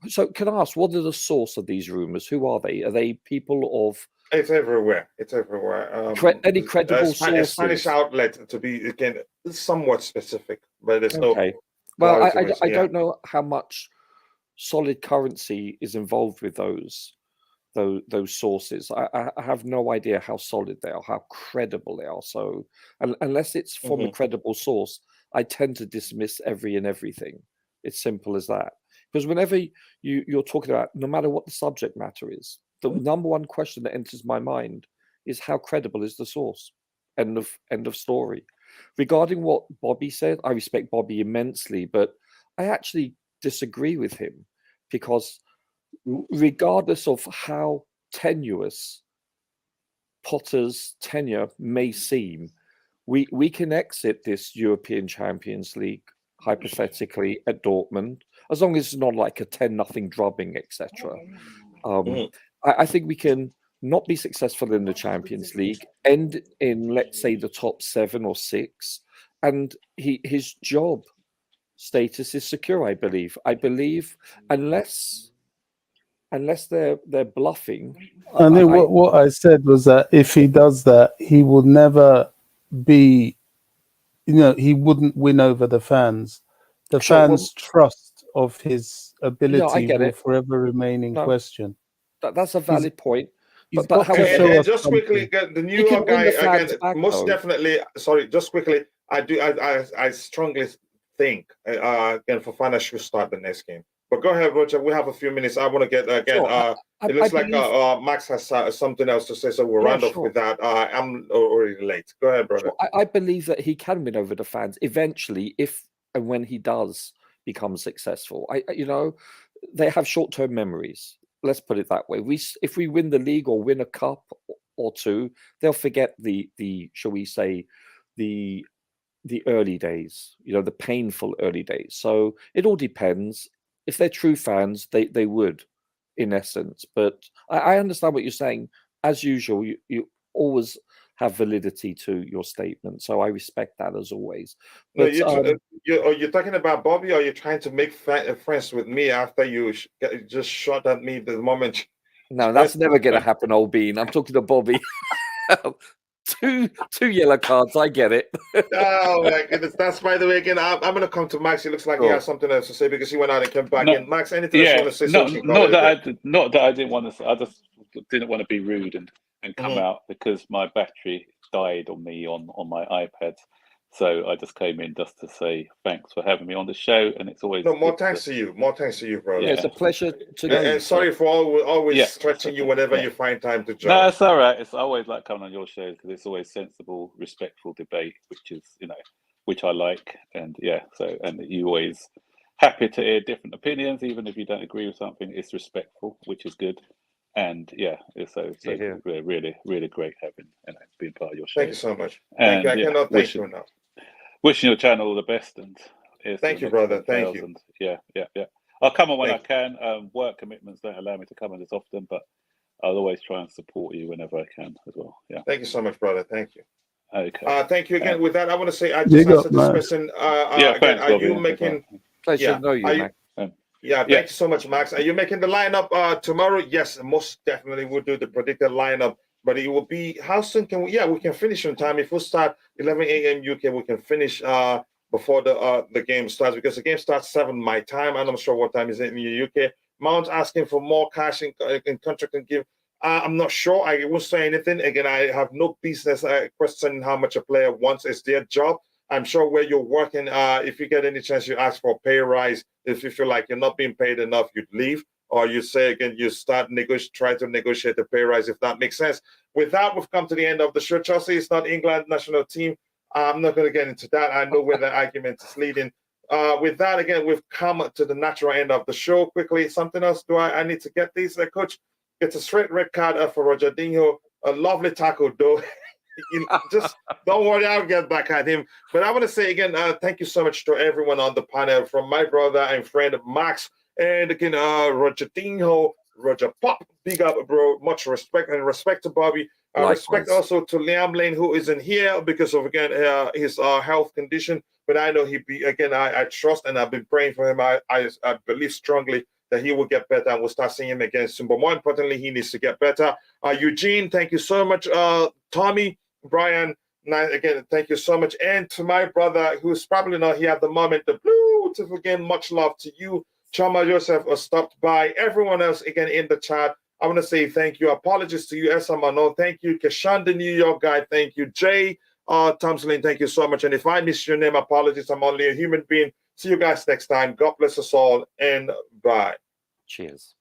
So can I ask, what are the source of these rumors? Who are they? Are they people of... It's everywhere. It's everywhere. Any credible sources? Spanish outlet, to be, again, somewhat specific, but there's okay. Well, I don't know how much solid currency is involved with those sources. I have no idea how solid they are, how credible they are. So unless it's from a credible source, I tend to dismiss every and everything. It's simple as that. Because whenever you're talking about, no matter what the subject matter is, the number one question that enters my mind is how credible is the source? End of story. Regarding what Bobby said, I respect Bobby immensely, but I actually disagree with him because regardless of how tenuous Potter's tenure may seem, we can exit this European Champions League hypothetically at Dortmund, as long as it's not like a 10-0 drubbing, etc. I think we can not be successful in the Champions League, end in, let's say, the top 7 or 6, and his job status is secure, I believe. Unless they're bluffing. I think what I said was that if he does that, he will never be, he wouldn't win over the fans. The fans' trust of his ability will forever remain in question. That's a valid point. But however, and just quickly, the New York guy again, most definitely. Sorry, just quickly. I strongly think again Fofana should start the next game. But go ahead, Roger. We have a few minutes. I want to get again. It looks like Max has something else to say, so we'll round off with that. I'm already late. Go ahead, brother. I believe that he can win over the fans eventually, if and when he does become successful. They have short-term memories. Let's put it that way. If we win the league or win a cup or two, they'll forget the shall we say, the early days, the painful early days. So it all depends. If they're true fans, they would, in essence. But I understand what you're saying. As usual, you always have validity to your statement. So I respect that as always. No, But you're talking about Bobby, or you're trying to make friends with me after you just shot at me the moment? no, that's never going to happen, old bean. I'm talking to Bobby. two yellow cards. I get it. Oh my goodness! That's, by the way, again, I'm going to come to Max. He looks like he has something else to say because he went out and came back in. Max, anything else you want to say? Not that I didn't want to say. I just didn't want to be rude and come out because my battery died on me on my iPad. So I just came in just to say thanks for having me on the show, and it's always more thanks to you, brother. Yeah, it's a pleasure to know. And sorry for always stretching you whenever you find time to join. No, it's all right. It's always like coming on your show because it's always sensible, respectful debate, which is which I like, and and you always happy to hear different opinions, even if you don't agree with something. It's respectful, which is good. And so really, really great having being part of your show. Thank you so much. Thank you. I cannot thank you enough. Wishing your channel all the best, and thank you, brother. Thank you. And I'll come on when I can. Work commitments don't allow me to come on as often, but I'll always try and support you whenever I can as well. Yeah. Thank you so much, brother. Thank you. Okay. Thank you again. With that, I want to say I just answered this question. Thanks, are you making? Pleasure to know you, Max. Thank you so much, Max. Are you making the lineup tomorrow? Yes, most definitely. We'll do the predicted lineup, but it will be, how soon can we? Yeah, we can finish on time. If we start 11 a.m. UK, we can finish before the game starts, because the game starts 7 my time. I'm not sure what time is it in the UK. Mount's asking for more cash in contract and give. I'm not sure. I won't say anything. Again, I have no business questioning how much a player wants. It's their job. I'm sure where you're working, if you get any chance, you ask for a pay rise. If you feel like you're not being paid enough, you'd leave. Or you say, again, you try to negotiate a pay rise, if that makes sense. With that, we've come to the end of the show. Chelsea is not England national team. I'm not going to get into that. I know where the argument is leading. With that, again, we've come to the natural end of the show. Quickly, something else. Do I need to get these? Coach, it's a straight red card for Rogerdinho. A lovely tackle, though. Just don't worry, I'll get back at him. But I want to say again, thank you so much to everyone on the panel, from my brother and friend Max, and again, Rogerdinho, Roger Pop, big up, bro. Much respect to Bobby. Respect also to Liam Lane, who isn't here because of, again, his health condition. But I know I trust, and I've been praying for him. I believe strongly that he will get better, and we'll start seeing him again soon. But more importantly, he needs to get better. Eugene, thank you so much. Tommy, Brian, again, thank you so much. And to my brother, who's probably not here at the moment, the Blue, again, much love to you. Chama Joseph stopped by. Everyone else, again, in the chat, I want to say thank you. Apologies to you, Esamano. Thank you. Keshan, the New York guy. Thank you. Jay Thompson, thank you so much. And if I missed your name, apologies. I'm only a human being. See you guys next time. God bless us all, and bye. Cheers.